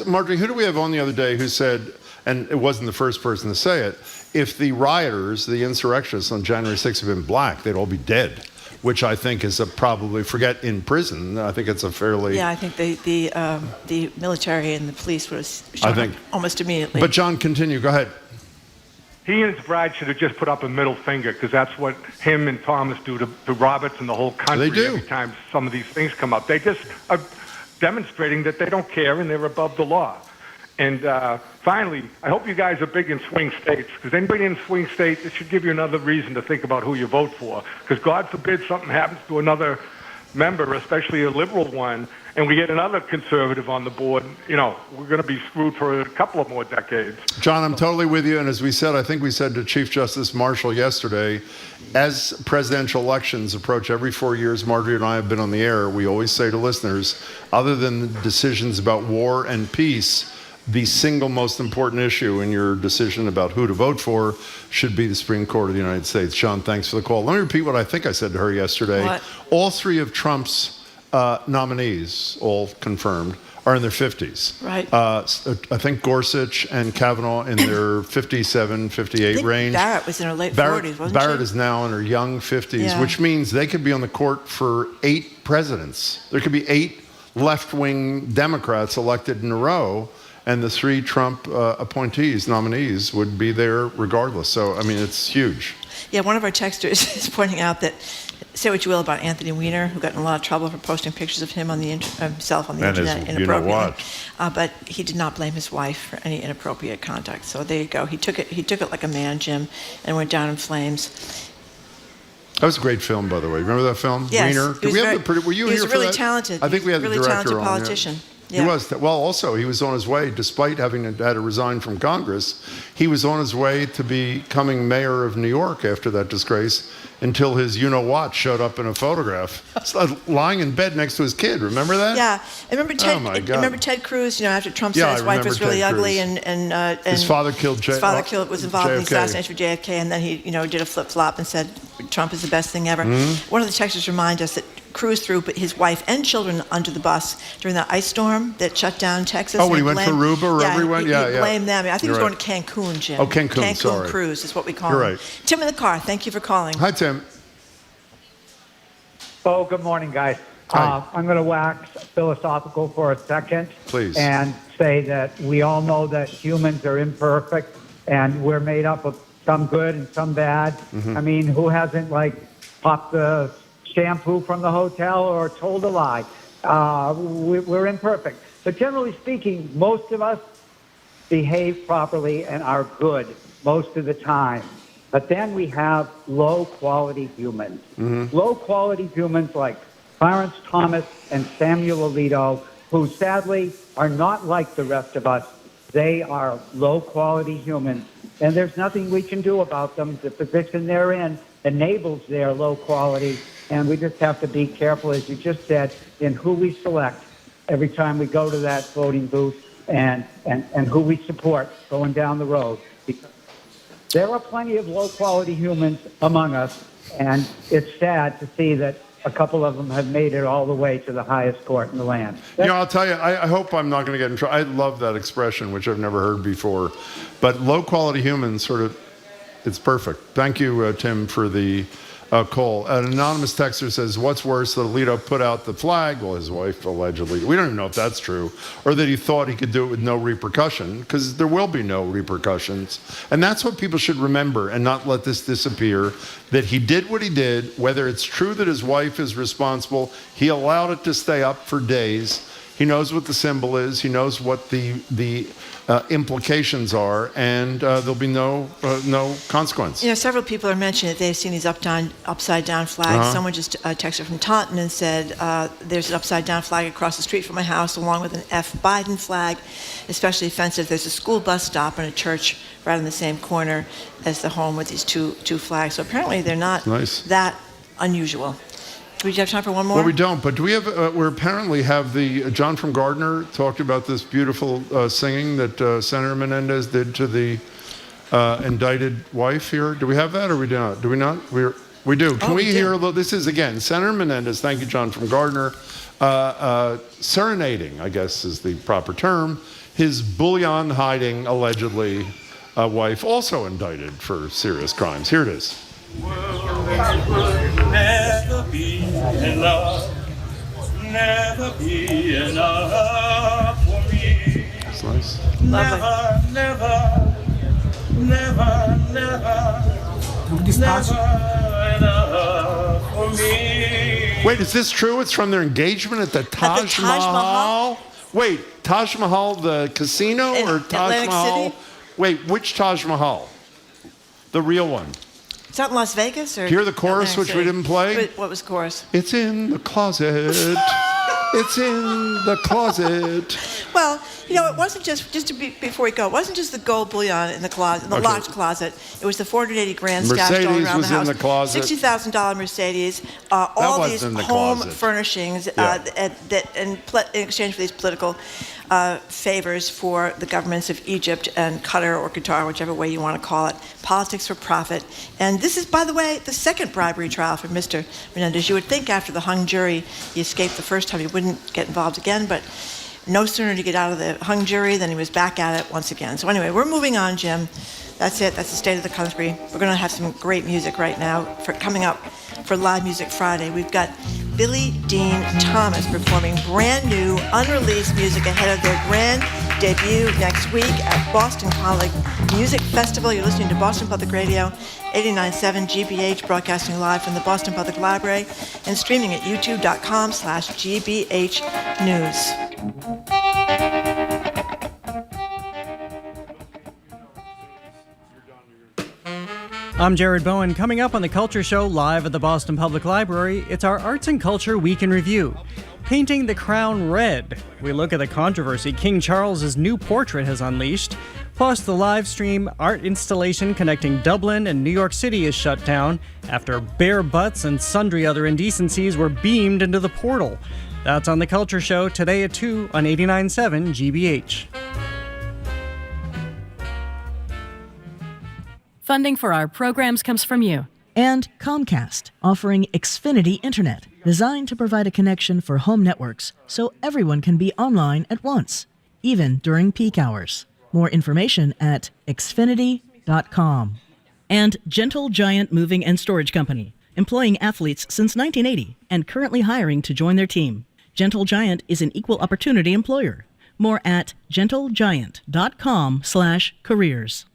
Marjorie, who did we have on the other day who said, and it wasn't the first person to say it, if the rioters, the insurrectionists on January 6th had been black, they'd all be dead, which I think is probably, forget in prison, I think it's a fairly... Yeah, I think the military and the police would have shown up almost immediately. But John, continue. Go ahead. He and his bride should have just put up a middle finger, because that's what him and Thomas do to Roberts and the whole country every time some of these things come up. They just are demonstrating that they don't care and they're above the law. And finally, I hope you guys are big in swing states, because anybody in swing states, it should give you another reason to think about who you vote for. Because God forbid something happens to another member, especially a liberal one, and we get another conservative on the board, we're going to be screwed for a couple of more decades. John, I'm totally with you. And as we said, I think we said to Chief Justice Marshall yesterday, as presidential elections approach every 4 years, Marjorie and I have been on the air, we always say to listeners, other than the decisions about war and peace, the single most important issue in your decision about who to vote for should be the Supreme Court of the United States. John, thanks for the call. Let me repeat what I think I said to her yesterday. What? All three of Trump's nominees, all confirmed, are in their 50s. Right. I think Gorsuch and Kavanaugh in their 57, 58 range. Barrett was in her late 40s, wasn't Barrett she? is now in her young 50s, which means they could be on the court for 8 presidents. There could be 8 left-wing Democrats elected in a row. and the 3 Trump nominees would be there regardless. So, I mean, it's huge. Yeah, one of our texters is pointing out that, say what you will about Anthony Weiner, who got in a lot of trouble for posting pictures of him on the himself on the internet inappropriately. But he did not blame his wife for any inappropriate conduct. So there you go. He took it like a man, Jim, and went down in flames. That was a great film, by the way. Remember that film? Yes. Weiner? Were you here for that? He was really talented. I think we had the director on. Really talented politician. Yeah. He was. Well, also, he was on his way, despite having had to resign from Congress, he was on his way to becoming mayor of New York after that disgrace until his you-know-what showed up in a photograph. Lying in bed next to his kid. Remember that? Yeah. I remember Ted, oh, my God. Remember Ted Cruz, after Trump said his wife was really ugly and his father killed His father was involved in the JFK. assassination of JFK, and then he, did a flip-flop and said Trump is the best thing ever. Mm-hmm. One of the texters remind us that Cruz threw his wife and children under the bus during the ice storm that shut down Texas. Oh, when he went for Aruba or everyone? He blamed them. I think he was going to Cancun, Jim. Oh, Cancun, sorry. Cruz is what we call You're him. right. Tim in the car, thank you for calling. Hi, Tim. Oh, good morning, guys. I'm going to wax philosophical for a second. Please. And say that we all know that humans are imperfect and we're made up of some good and some bad. Mm-hmm. I mean, who hasn't, popped the shampoo from the hotel or told a lie? We're imperfect. But generally speaking, most of us behave properly and are good most of the time. But then we have low-quality humans. Mm-hmm. Low-quality humans like Clarence Thomas and Samuel Alito, who sadly are not like the rest of us. They are low-quality humans, and there's nothing we can do about them. The position they're in enables their low quality, and we just have to be careful, as you just said, in who we select every time we go to that voting booth and who we support going down the road. Because there are plenty of low-quality humans among us, and it's sad to see that a couple of them have made it all the way to the highest court in the land. I'll tell you, I hope I'm not going to get in trouble. I love that expression, which I've never heard before. But low-quality humans, it's perfect. Thank you, Tim, for the call. An anonymous texter says, what's worse, that Alito put out the flag? Well, his wife allegedly. We don't even know if that's true. Or that he thought he could do it with no repercussion, because there will be no repercussions. And that's what people should remember and not let this disappear, that he did what he did. Whether it's true that his wife is responsible, he allowed it to stay up for days. He knows what the symbol is. He knows what the implications are, and there'll be no consequence. Several people are mentioning that they've seen these upside down flags. Uh-huh. Someone just texted from Taunton and said, there's an upside down flag across the street from my house, along with an F. Biden flag. Especially offensive, there's a school bus stop and a church right in the same corner as the home with these two flags. So apparently they're not that unusual. Do we have time for one more? Well, we don't, but do we have, we apparently have the, John from Gardner talked about this beautiful singing that Senator Menendez did to the indicted wife here. Do we have that, or we do not? Do we not? We do. Can we hear a little, this is, again, Senator Menendez, thank you, John from Gardner, serenading, I guess is the proper term, his bullion hiding, allegedly, wife, also indicted for serious crimes. Here it is. Never be enough, never be enough for me. That's nice. Never, never, never, never enough for me. Wait, is this true? It's from their engagement at the Taj Mahal? Wait, Taj Mahal, the casino, or Taj Atlantic Mahal? City? Wait, which Taj Mahal? The real one. Is that in Las Vegas? Or Hear the chorus, Atlantic which City? we didn't play? What was the chorus? It's in the closet. It's in the closet. Well, it wasn't just to be, before we go, it wasn't just the gold bullion in the closet, in the locked closet. It was the $480,000 stashed all around the house. Mercedes was in the closet. $60,000 Mercedes. All these home furnishings in exchange for these political favors for the governments of Egypt and Qatar or Qatar, whichever way you want to call it. Politics for profit. And this is, by the way, the second bribery trial for Mr. Menendez. You would think after the hung jury, he escaped the first time, he wouldn't get involved again, but no sooner did he get out of the hung jury than he was back at it once again. So anyway, we're moving on, Jim. That's it. That's the state of the country. We're going to have some great music right now coming up for Live Music Friday. We've got Billy Dean Thomas performing brand new, unreleased music ahead of their grand debut next week at Boston College Music Festival. You're listening to Boston Public Radio, 89.7 GBH, broadcasting live from the Boston Public Library and streaming at youtube.com/GBH News. I'm Jared Bowen. Coming up on the Culture Show live at the Boston Public Library, it's our Arts and Culture Week in Review. Painting the Crown red. We look at the controversy King Charles's new portrait has unleashed. Plus, the live stream art installation connecting Dublin and New York City is shut down after bare butts and sundry other indecencies were beamed into the portal. That's on the Culture Show today at 2 on 89.7 GBH. Funding for our programs comes from you. And Comcast, offering Xfinity Internet, designed to provide a connection for home networks so everyone can be online at once, even during peak hours. More information at xfinity.com. And Gentle Giant Moving and Storage Company, employing athletes since 1980 and currently hiring to join their team. Gentle Giant is an equal opportunity employer. More at gentlegiant.com/careers.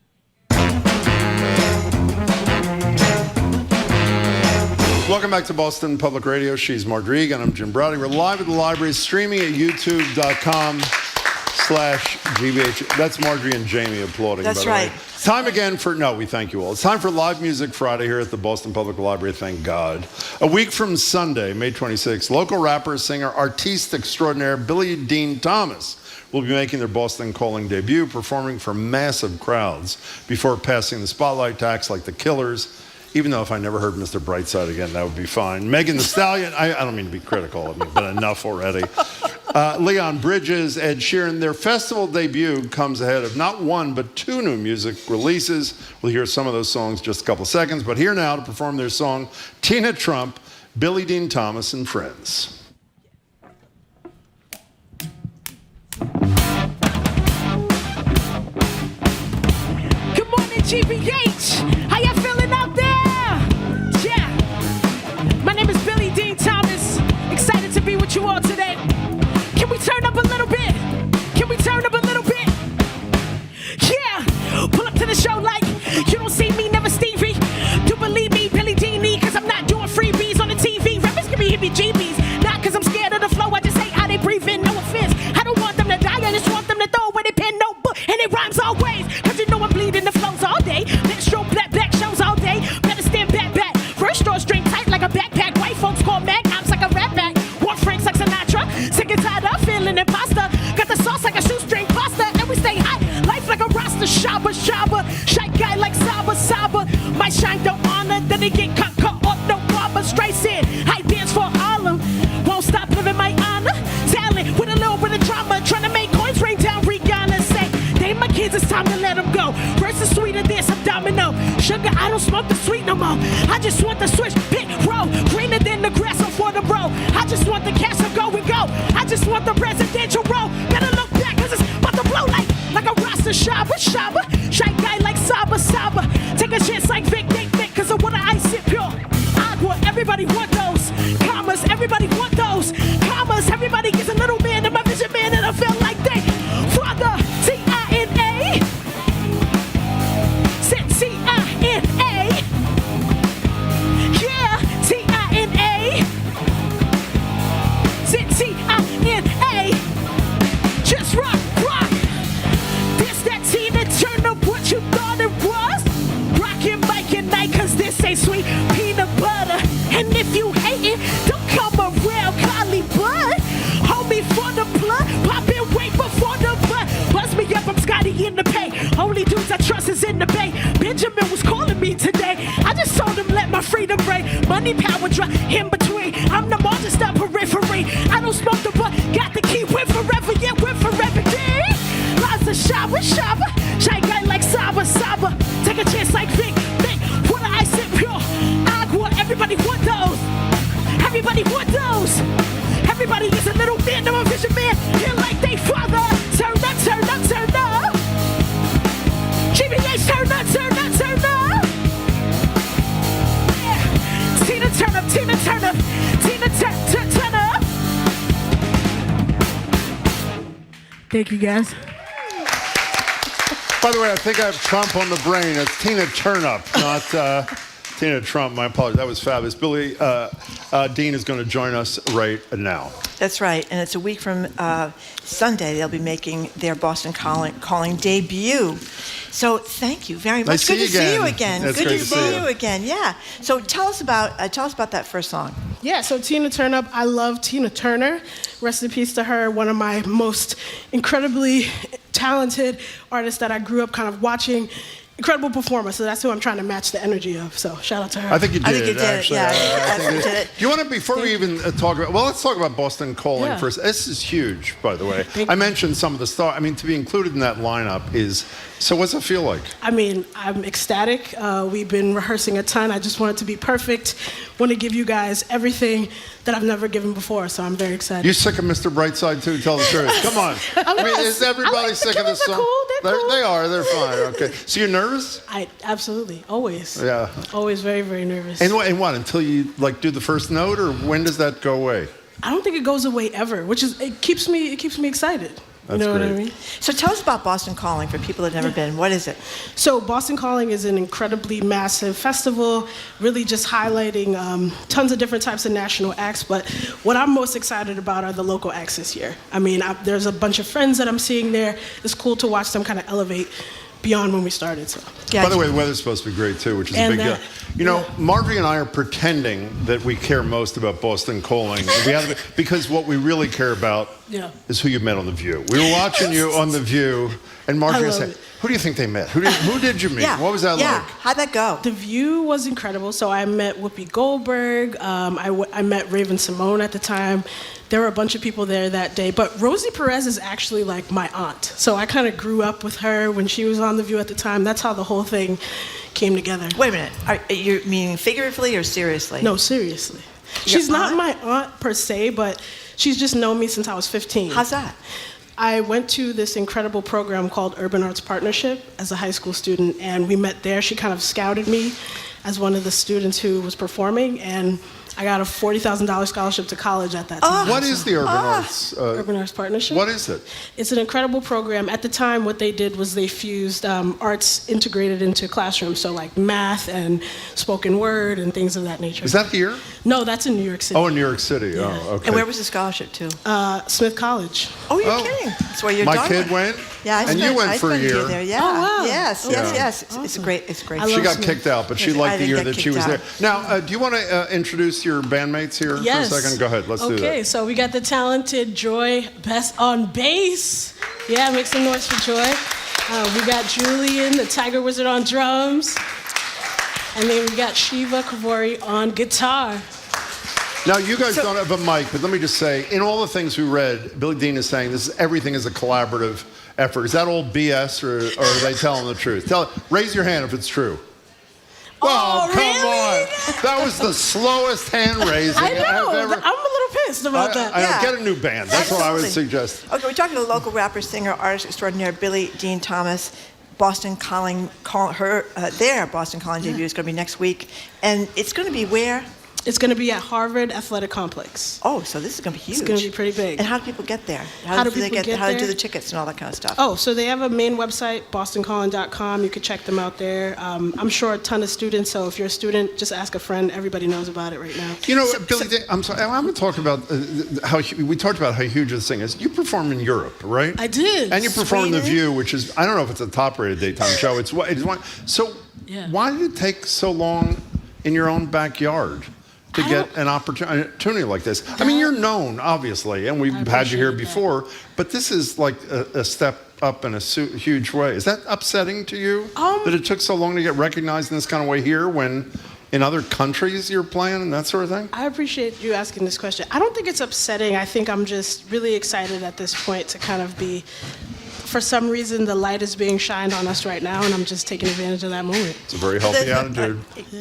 Welcome back to Boston Public Radio. She's Marjorie and I'm Jim Browning. We're live at the library, streaming at youtube.com/GBH. That's Marjorie and Jamie applauding. That's by the right. way. It's time again for, no, we thank you all. It's time for Live Music Friday here at the Boston Public Library, thank God. A week from Sunday, May 26th, local rapper, singer, artiste extraordinaire Billie Dean Thomas will be making their Boston Calling debut, performing for massive crowds before passing the spotlight to acts like The Killers. Even though if I never heard Mr. Brightside again, that would be fine. Megan Thee Stallion, I don't mean to be critical of me, but enough already. Leon Bridges, Ed Sheeran. Their festival debut comes ahead of not one, but two new music releases. We'll hear some of those songs in just a couple of seconds. But here now to perform their song, Tina Trump, Billie Dean Thomas and Friends. Good morning, GBH. How y'all feeling out there? Yeah. My name is Billie Dean Thomas. Excited to be with you all today. Can we turn up a little bit? Can we turn up a little bit? Yeah. Pull up to the show like you don't see me, never Stevie. Do believe me, Billie Dean, cause I'm not doing freebies on the TV. Rappers give me heebie-jeebies. Not cause I'm scared of the flow, I just hate how they breathe in, no offense. I don't want them to die, I just want them to throw away their pen, notebook, and it rhymes always. Cause you know I'm bleeding the flows all day. Minstrel, black shows all day. Better stand back. First straw string tight like a backpack. White folks call mag, I'm like a rap back. War Franks like Sinatra. Sick and tired of feeling imposter. Got the sauce like a shoestring pasta. And we stay hot, life like a roster. Shabba. Shy guy like Saba. My shine don't honor, then they get caught up, no Barbara Streisand. I dance for Harlem. Won't stop living my honor. Talent with a little bit of drama. Trying to make coins rain down. Rihanna say, they my kids, it's time to let them go. Versus sweeter than some domino. Sugar, I don't smoke the sweet no more. I just want the switch, pick, roll. Greener than the grass on for the road. I just want the cash to go and go. I just want the residential road. Better look back, cause it's about to blow like a roster. Shabba. Shy guy like Saba. Take a chance like Vic, cause of what I sip pure. Agua, everybody want those. Commas, everybody want those. Commas, everybody gets a little man in my vision, man, and I feel like they. Father, T-I-N-A. Said T-I-N-A. Yeah, T-I-N-A. Said T-I-N-A. Just rock. This that Tina Turner, what you thought it was? Rockin' Mike and night, cause this ain't sweet peanut butter. And if you hate it, don't come around, Hollywood. Hold me for the blood, pop in, wait before the blood. Buzz me up, I'm Scotty in the pay. Only dudes I trust is in the bay. Benjamin was calling me today. I just told him let my freedom ring. Money, power, drop in between. I'm the largest up periphery. I don't smoke the butt, got the key, win forever, yeah, win forever, yeah. Lots of shabba. Shy guy like Saba. Take a chance like Vic. Water ice and pure. Agua, everybody want those. Everybody want those. Everybody is a little man, no vision man. Feel like they father. Turn up. GBH, turn up. Yeah. Tina turn up. Turn up. Thank you guys. By the way, I think I have Trump on the brain. It's Tina Turnup, not Tina Trump. My apologies. That was fabulous. Billy Dean is going to join us right now. That's right, and it's a week from Sunday. They'll be making their Boston Calling debut. So thank you very much. Good to see you again. It's Good great to see you again. Yeah. So tell us about that first song. Yeah, so Tina Turnup, I love Tina Turner. Rest in peace to her, one of my most incredibly talented artists that I grew up kind of watching. Incredible performer, so that's who I'm trying to match the energy of. So shout out to her. I think you did. I think you did actually. it. Yeah, I I think you did it. Do you want to, before we even talk about, well, let's talk about Boston Calling Yeah. first. This is huge, by the way. Thank I you. mentioned some of the stuff. I mean, to be included in that lineup is, so what's it feel like? I mean, I'm ecstatic. We've been rehearsing a ton. I just want it to be perfect. Want to give you guys everything that I've never given before, so I'm very excited. You sick of Mr. Brightside too? Tell the truth. Come on. I mean, is everybody sick of this song? They're cool. They are. They're fine. Okay. So you're nervous? Absolutely, always. Yeah. Always very, very nervous. And what? Until you like do the first note, or when does that go away? I don't think it goes away ever, which is it keeps me excited. That's you know great. what I mean? So tell us about Boston Calling for people that have never been. What is it? So Boston Calling is an incredibly massive festival, really just highlighting tons of different types of national acts. But what I'm most excited about are the local acts this year. I mean, there's a bunch of friends that I'm seeing there. It's cool to watch them kind of elevate beyond when we started. So. Yeah. By the way, the weather's supposed to be great too, which is And a big deal. You know, Marvy and I are pretending that we care most about Boston Calling. We have, because what we really care about is who you met on The View. We were watching you on The View, and Marvy was saying, who do you think they met? Who did you meet? Yeah. What was that like? How'd that go? The View was incredible. So I met Whoopi Goldberg. I met Raven Simone at the time. There were a bunch of people there that day. But Rosie Perez is actually like my aunt. So I kind of grew up with her when she was on The View at the time. That's how the whole thing came together. Wait a minute. Are you meaning figuratively or seriously? No, seriously. She's not my aunt per se, but she's just known me since I was 15. How's that? I went to this incredible program called Urban Arts Partnership as a high school student, and we met there. She kind of scouted me as one of the students who was performing, and I got a $40,000 scholarship to college at that time. What is the Urban Arts? Urban Arts Partnership? What is it? It's an incredible program. At the time, what they did was they fused arts integrated into classrooms, so like math and spoken word and things of that nature. Is that here? No, that's in New York City. Oh, in New York City. Oh, okay. And where was the scholarship to? Smith College. Oh, you're kidding. That's where your My daughter kid went? Yeah, And you went I for a spent year. there. Yeah. Oh, wow. Yes. Awesome. It's great. It's great. She got kicked out, but she Yes, liked I the didn't year get that she kicked was out. there. Now, do you want to introduce your bandmates here Yes. for a second? Go ahead. Let's do that. Okay, so we got the talented Joy Best on bass. Yeah, make some noise for Joy. We got Julian, the Tiger Wizard, on drums. And then we got Shiva Kavori on guitar. Now, you guys don't have a mic, but let me just say, in all the things we read, Billy Dean is saying everything is a collaborative effort. Is that all BS, or are they telling the truth? Raise your hand if it's true. Oh, come on. That was the slowest hand raising I know. I've ever. I'm a little pissed about that. Get a new band. That's what I would suggest. Okay, we're talking to local rapper, singer, artist extraordinaire Billy Dean Thomas. Boston Calling, their Boston Calling debut is going to be next week, and it's going to be where? It's going to be at Harvard Athletic Complex. Oh, so this is going to be huge. It's going to be pretty big. And how do people get there? How do they people get How to there? do the tickets and all that kind of stuff? Oh, so they have a main website, bostoncalling.com. You could check them out there. I'm sure a ton of students, so if you're a student, just ask a friend. Everybody knows about it right now. You know, Billy, I'm sorry. I'm going to talk about we talked about how huge this thing is. You perform in Europe, right? I did. And you perform in The View, which is, I don't know if it's a top-rated daytime show. It's one. So why did it take so long in your own backyard to get an opportunity like this? I mean, you're known, obviously, and we've had you here before, but this is like a step up in a huge way. Is that upsetting to you that it took so long to get recognized in this kind of way here when in other countries you're playing and that sort of thing? I appreciate you asking this question. I don't think it's upsetting. I think I'm just really excited at this point to kind of be, for some reason, the light is being shined on us right now, and I'm just taking advantage of that moment. It's a very healthy attitude.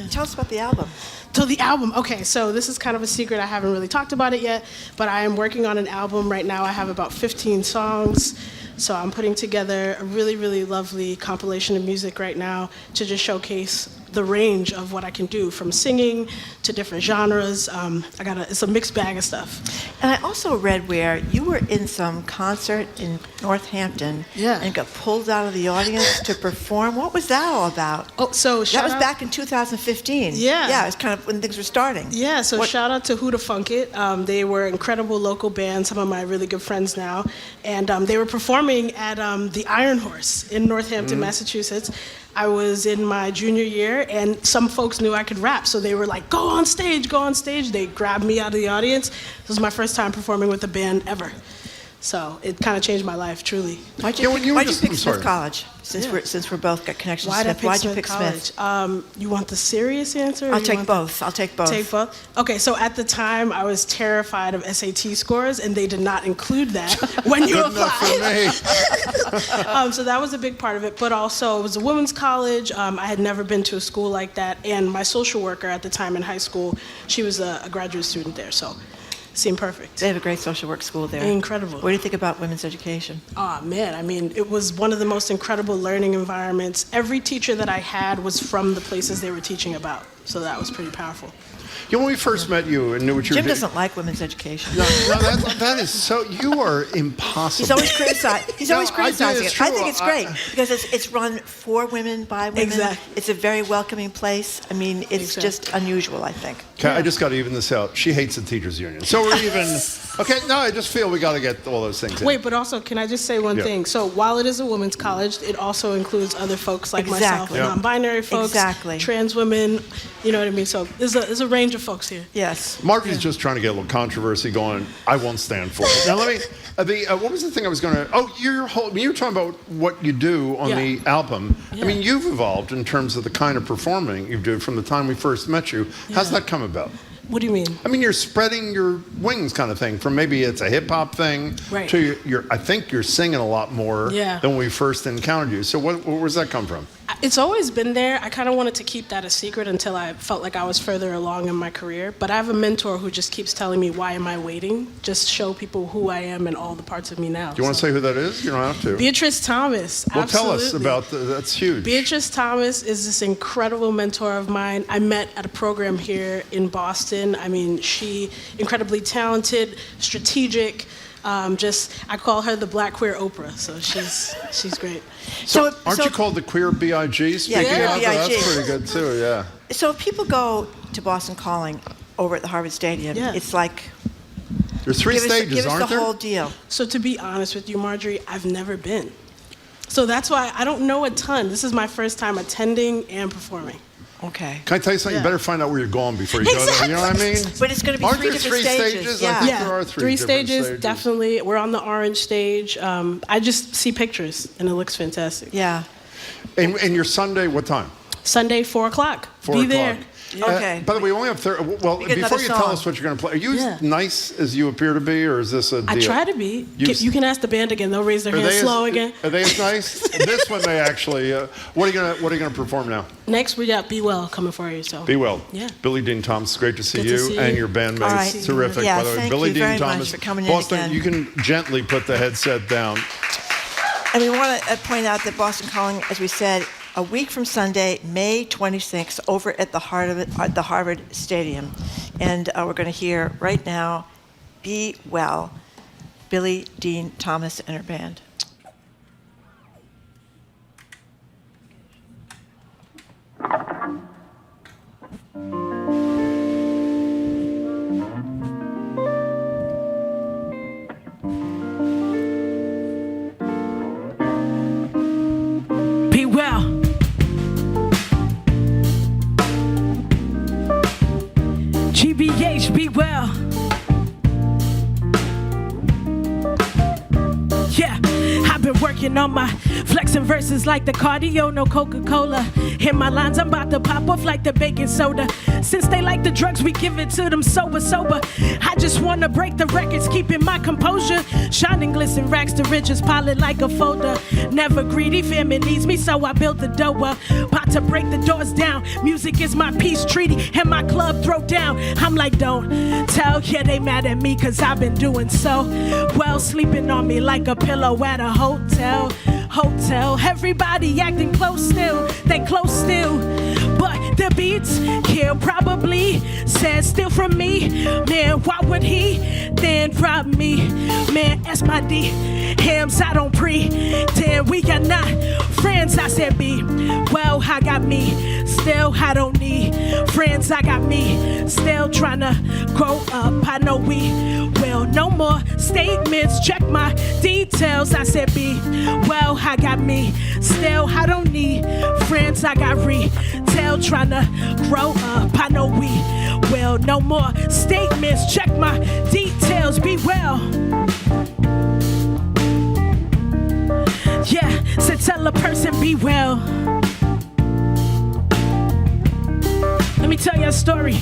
Tell us about the album. So the album, okay, so this is kind of a secret. I haven't really talked about it yet, but I am working on an album right now. I have about 15 songs. So I'm putting together a really, really lovely compilation of music right now to just showcase the range of what I can do, from singing to different genres. It's a mixed bag of stuff. And I also read where you were in some concert in Northampton and got pulled out of the audience to perform. What was that all about? Oh, so that was back in 2015. Yeah, it was kind of when things were starting. Yeah, so shout out to Who to Funk It. They were an incredible local band, some of my really good friends now. And they were performing at the Iron Horse in Northampton, Massachusetts. I was in my junior year, and some folks knew I could rap, so they were like, go on stage, go on stage. They grabbed me out of the audience. This was my first time performing with a band ever. So it kind of changed my life, truly. Why'd you pick Smith College? Since we're both got connections to Smith, why'd you pick Smith? You want the serious answer? I'll take both. Take both. Okay, so at the time, I was terrified of SAT scores, and they did not include that when you apply. So that was a big part of it. But also, it was a women's college. I had never been to a school like that, and my social worker at the time in high school, she was a graduate student there, so seemed perfect. They have a great social work school there. Incredible. What do you think about women's education? Oh, man, I mean, it was one of the most incredible learning environments. Every teacher that I had was from the places they were teaching about, so that was pretty powerful. When we first met you and knew what you were Jim doing. doesn't like women's education. No, that is so. You are impossible. He's always criticizing. I think it's great because it's run for women, by women. Exactly. It's a very welcoming place. I mean, it's just unusual, I think. Okay, I just got to even this out. She hates the teachers union, so we're even. Okay, no, I just feel we got to get all those things in. Wait, but also, can I just say one thing? So while it is a women's college, it also includes other folks like myself, non-binary folks, trans women. You know what I mean? So there's a range of folks here. Yes. Marty's just trying to get a little controversy going. I won't stand for it. Now let me. What was the thing I was going to? Oh, you were talking about what you do on the album. I mean, you've evolved in terms of the kind of performing you do from the time we first met you. How's that come about? What do you mean? I mean, you're spreading your wings kind of thing. From maybe it's a hip hop thing to I think you're singing a lot more than when we first encountered you. So where does that come from? It's always been there. I kind of wanted to keep that a secret until I felt like I was further along in my career. But I have a mentor who just keeps telling me, why am I waiting? Just show people who I am and all the parts of me now. Do you want to say who that is? You don't have to. Beatrice Thomas. Well, absolutely. Tell us about that's huge. Beatrice Thomas is this incredible mentor of mine. I met at a program here in Boston. I mean, she incredibly talented, strategic. I call her the Black queer Oprah, so she's great. So aren't you called the queer B.I.G.? Yeah, queer B.I.G. That's pretty good too, yeah. So if people go to Boston Calling over at the Harvard Stadium, it's like... There's three stages, aren't there? Give us the whole deal. So to be honest with you, Marjorie, I've never been. So that's why I don't know a ton. This is my first time attending and performing. Okay. Can I tell you something? You better find out where you're going before you go there. You know what I mean? But it's going to be three different stages. Yeah, I think there are three stages, definitely. We're on the orange stage. I just see pictures, and it looks fantastic. Yeah. And your Sunday, what time? Sunday, 4 o'clock. 4 Be o'clock. there. Okay. By the way, we only have well, before you tell us what you're going to play, are you as nice as you appear to be, or is this a deal? I try to be. You can ask the band again. They'll raise their hands slow again. Are they as nice? This one may actually. What are you going to perform now? Next, we got Be Well coming for you. So. Be Well. Yeah. Billie Dean Thomas, great to see Good to see and you. your bandmates. All right. Terrific. Yeah, by the way, thank Billie you Dean very Thomas. much for coming Boston, in again. you can gently put the headset down. And we want to point out that Boston Calling, as we said, a week from Sunday, May 26th, over at the Harvard Stadium. And we're going to hear right now, Be Well, Billie Dean Thomas and her band. Be well. GBH, be well. Yeah, I've been working on my flexing verses like the cardio, no Coca-Cola. Hit my lines, I'm about to pop off like the baking soda. Since they like the drugs, we give it to them sober. I just wanna break the records, keeping my composure. Shining glisten racks to riches, pile it like a folder. Never greedy, family needs me, so I built the dough up. About to break the doors down. Music is my peace treaty, and my club throw down. I'm like, don't tell, yeah, they mad at me, cause I've been doing so well. Sleeping on me like a pillow at a hotel. Everybody acting close still, they close still. But the beats he'll probably said steal from me. Man, why would he then rob me? Man, that's my D. Hams, I don't pretend we are not friends. I said B. Well, I got me. Still, I don't need friends. I got me. Still trying to grow up. I know we will. No more statements. Check my details. I said B. Well, I got me. Still, I don't need friends. I got retail. Trying to grow up. I know we will. No more statements. Check my details. Be well. Yeah, so tell a person be well. Let me tell you a story.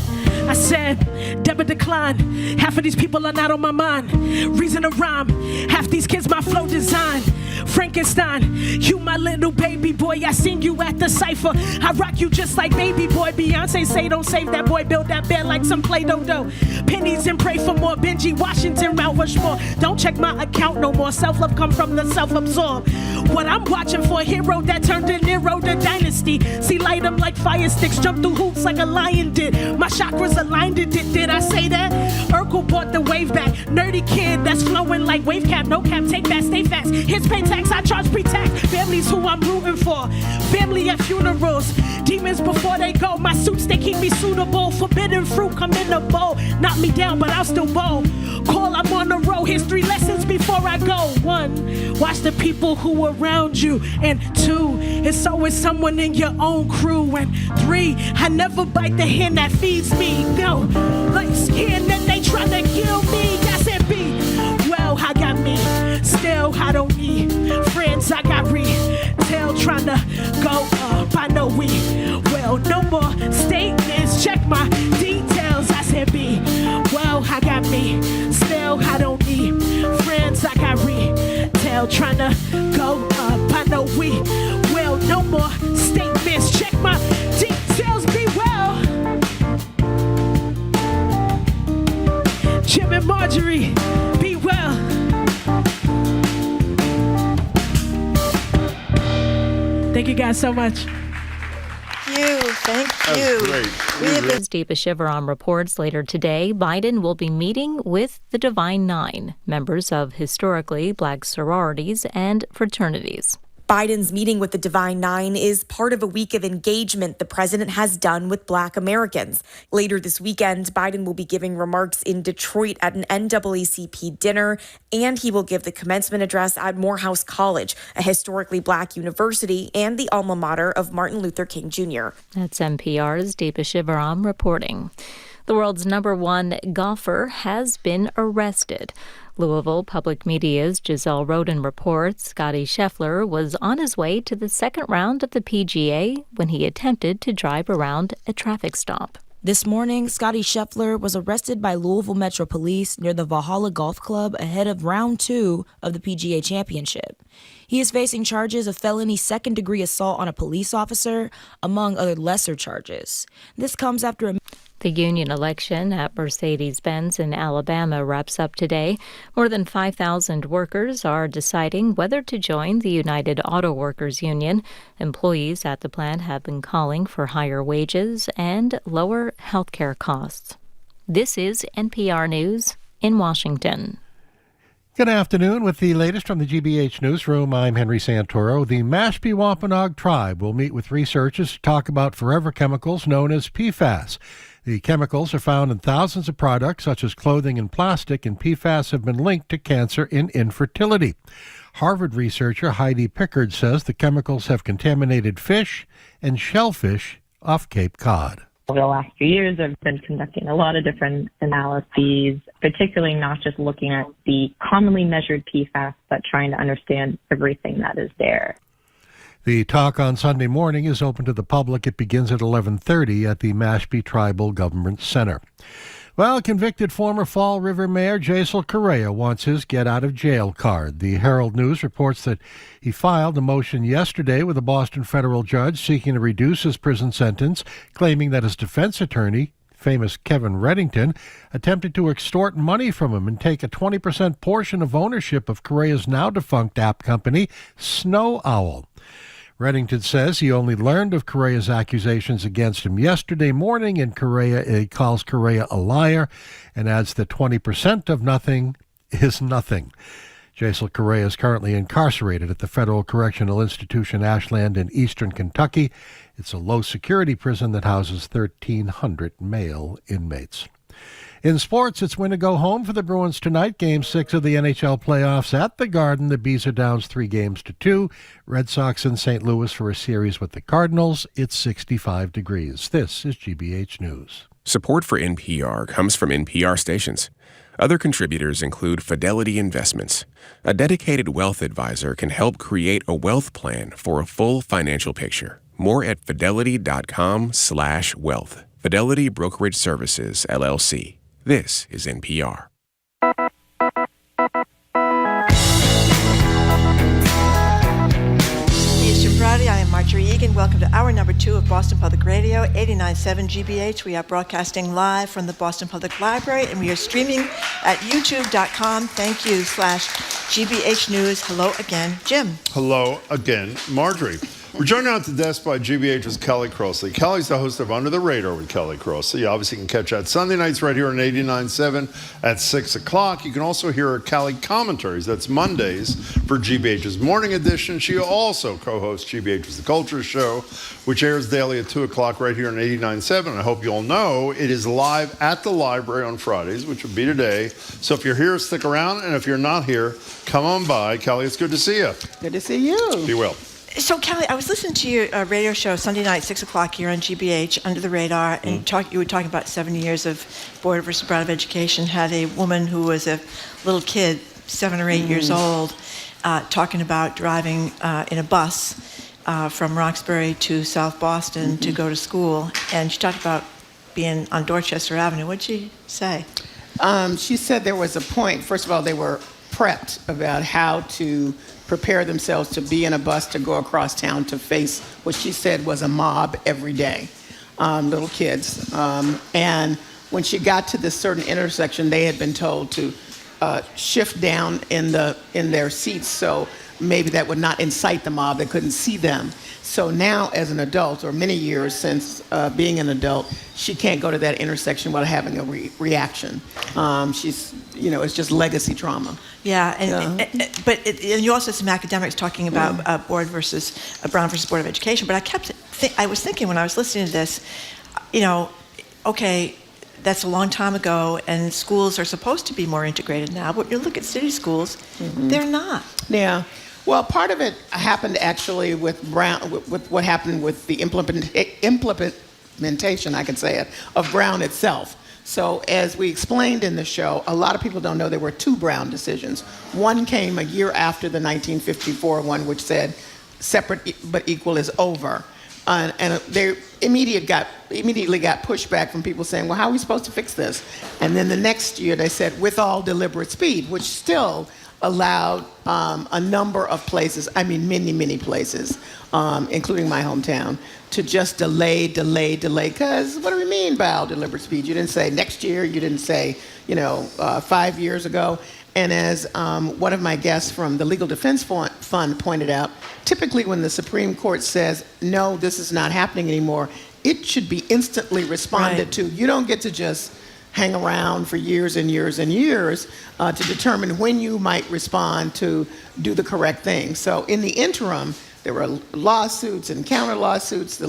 I said, debit decline. Half of these people are not on my mind. Reason to rhyme. Half these kids my flow design. Frankenstein, you my little baby boy. I seen you at the cypher. I rock you just like baby boy. Beyonce say don't save that boy. Build that bed like some Play-Doh dough. Pennies and pray for more. Benji Washington, Mount Rushmore. Don't check my account no more. Self-love come from the self-absorbed. What I'm watching for, a hero that turned De Niro to dynasty. See light them like fire sticks. Jump through hoops like a lion did. My chakras aligned. Did I say that? Urkel bought the wave back. Nerdy kid that's flowing like wave cap. No cap, take that, stay fast. Hits pay tax, I charge pre-tax. Family's who I'm rooting for. Family at funerals. Demons before they go. My suits, they keep me suitable. Forbidden fruit come in a bowl. Knock me down, but I'll still bowl. Call, I'm on the road. Here's 3 lessons before I go. 1, watch the people who around you. And 2, it's always someone in your own crew. And 3, I never bite the hand that feeds me. No, like skin and they try to kill me. I said B. Well, I got me. Still, I don't need friends. I got retail trying to go up. I know we will. No more statements. Check my details. I said B. Well, I got me. Still, I don't need friends. I got retail trying to go up. I know we will. No more statements. Check my details. Be well. Jim and Marjorie, be well. Thank you guys so much. Thank you. As Deepa Shivaram reports later today, Biden will be meeting with the Divine Nine, members of historically black sororities and fraternities. Biden's meeting with the Divine Nine is part of a week of engagement the president has done with Black Americans. Later this weekend, Biden will be giving remarks in Detroit at an NAACP dinner, and he will give the commencement address at Morehouse College, a historically black university and the alma mater of Martin Luther King Jr. That's NPR's Deepa Shivaram reporting. The world's #1 golfer has been arrested. Louisville Public Media's Giselle Roden reports Scottie Scheffler was on his way to the second round of the PGA when he attempted to drive around a traffic stop. This morning, Scottie Scheffler was arrested by Louisville Metro Police near the Valhalla Golf Club ahead of round 2 of the PGA Championship. He is facing charges of felony second-degree assault on a police officer, among other lesser charges. This comes after The union election at Mercedes-Benz in Alabama wraps up today. More than 5,000 workers are deciding whether to join the United Auto Workers Union. Employees at the plant have been calling for higher wages and lower health care costs. This is NPR News in Washington. Good afternoon. With the latest from the GBH Newsroom, I'm Henry Santoro. The Mashpee Wampanoag tribe will meet with researchers to talk about forever chemicals known as PFAS. The chemicals are found in thousands of products, such as clothing and plastic, and PFAS have been linked to cancer and infertility. Harvard researcher Heidi Pickard says the chemicals have contaminated fish and shellfish off Cape Cod. Over the last few years, I've been conducting a lot of different analyses, particularly not just looking at the commonly measured PFAS, but trying to understand everything that is there. The talk on Sunday morning is open to the public. It begins at 11:30 at the Mashpee Tribal Government Center. Well, convicted former Fall River Mayor Jaisal Correa wants his get-out-of-jail card. The Herald News reports that he filed a motion yesterday with a Boston federal judge seeking to reduce his prison sentence, claiming that his defense attorney, famous Kevin Reddington, attempted to extort money from him and take a 20% portion of ownership of Correa's now-defunct app company, Snow Owl. Reddington says he only learned of Correa's accusations against him yesterday morning, and he calls Correa a liar and adds that 20% of nothing is nothing. Jaisal Correa is currently incarcerated at the Federal Correctional Institution Ashland in eastern Kentucky. It's a low-security prison that houses 1,300 male inmates. In sports, it's win to go home for the Bruins tonight. Game 6 of the NHL playoffs at the Garden. The Bees are down 3-2. Red Sox in St. Louis for a series with the Cardinals. It's 65 degrees. This is GBH News. Support for NPR comes from NPR stations. Other contributors include Fidelity Investments. A dedicated wealth advisor can help create a wealth plan for a full financial picture. More at fidelity.com/wealth. Fidelity Brokerage Services, LLC. This is NPR. It's Jim Brady. I am Marjorie Egan. Welcome to hour number 2 of Boston Public Radio, 89.7 GBH. We are broadcasting live from the Boston Public Library, and we are streaming at youtube.com/GBH News. Hello again, Jim. Hello again, Marjorie. We're joined out at the desk by GBH's Kelly Crossley. Kelly's the host of Under the Radar with Kelly Crossley. You obviously can catch that Sunday nights right here on 89.7 at 6 o'clock. You can also hear her Kelly commentaries. That's Mondays for GBH's Morning Edition. She also co-hosts GBH's The Culture Show, which airs daily at 2 o'clock right here on 89.7. I hope you all know it is live at the library on Fridays, which will be today. So if you're here, stick around. And if you're not here, come on by. Kelly, it's good to see you. Good to see you. Be well. So, Kelly, I was listening to your radio show Sunday night, 6 o'clock here on GBH, Under the Radar, and you were talking about 70 years of Board versus Brown of Education. Had a woman who was a little kid, 7 or 8 years old, talking about driving in a bus from Roxbury to South Boston to go to school. And she talked about being on Dorchester Avenue. What'd she say? She said there was a point. First of all, they were prepped about how to prepare themselves to be in a bus to go across town to face what she said was a mob every day, little kids. And when she got to this certain intersection, they had been told to shift down in their seats so maybe that would not incite the mob. They couldn't see them. So now as an adult, or many years since being an adult, she can't go to that intersection without having a reaction. She's, it's just legacy trauma. Yeah, but you also had some academics talking about Brown versus Board of Education. But I was thinking when I was listening to this, okay, that's a long time ago, and schools are supposed to be more integrated now. But you look at city schools, they're not. Yeah. Well, part of it happened actually with Brown, with what happened with the implementation, I can say it, of Brown itself. So as we explained in the show, a lot of people don't know there were 2 Brown decisions. One came a year after the 1954 one, which said separate but equal is over. And they immediately got pushback from people saying, well, how are we supposed to fix this? And then the next year they said, with all deliberate speed, which still allowed a number of places, many, many places, including my hometown, to just delay, because what do we mean by all deliberate speed? You didn't say next year, you didn't say, 5 years ago. And as one of my guests from the Legal Defense Fund pointed out, typically when the Supreme Court says, no, this is not happening anymore, it should be instantly responded to. You don't get to just hang around for years and years and years to determine when you might respond to do the correct thing. So in the interim, there were lawsuits and counter lawsuits that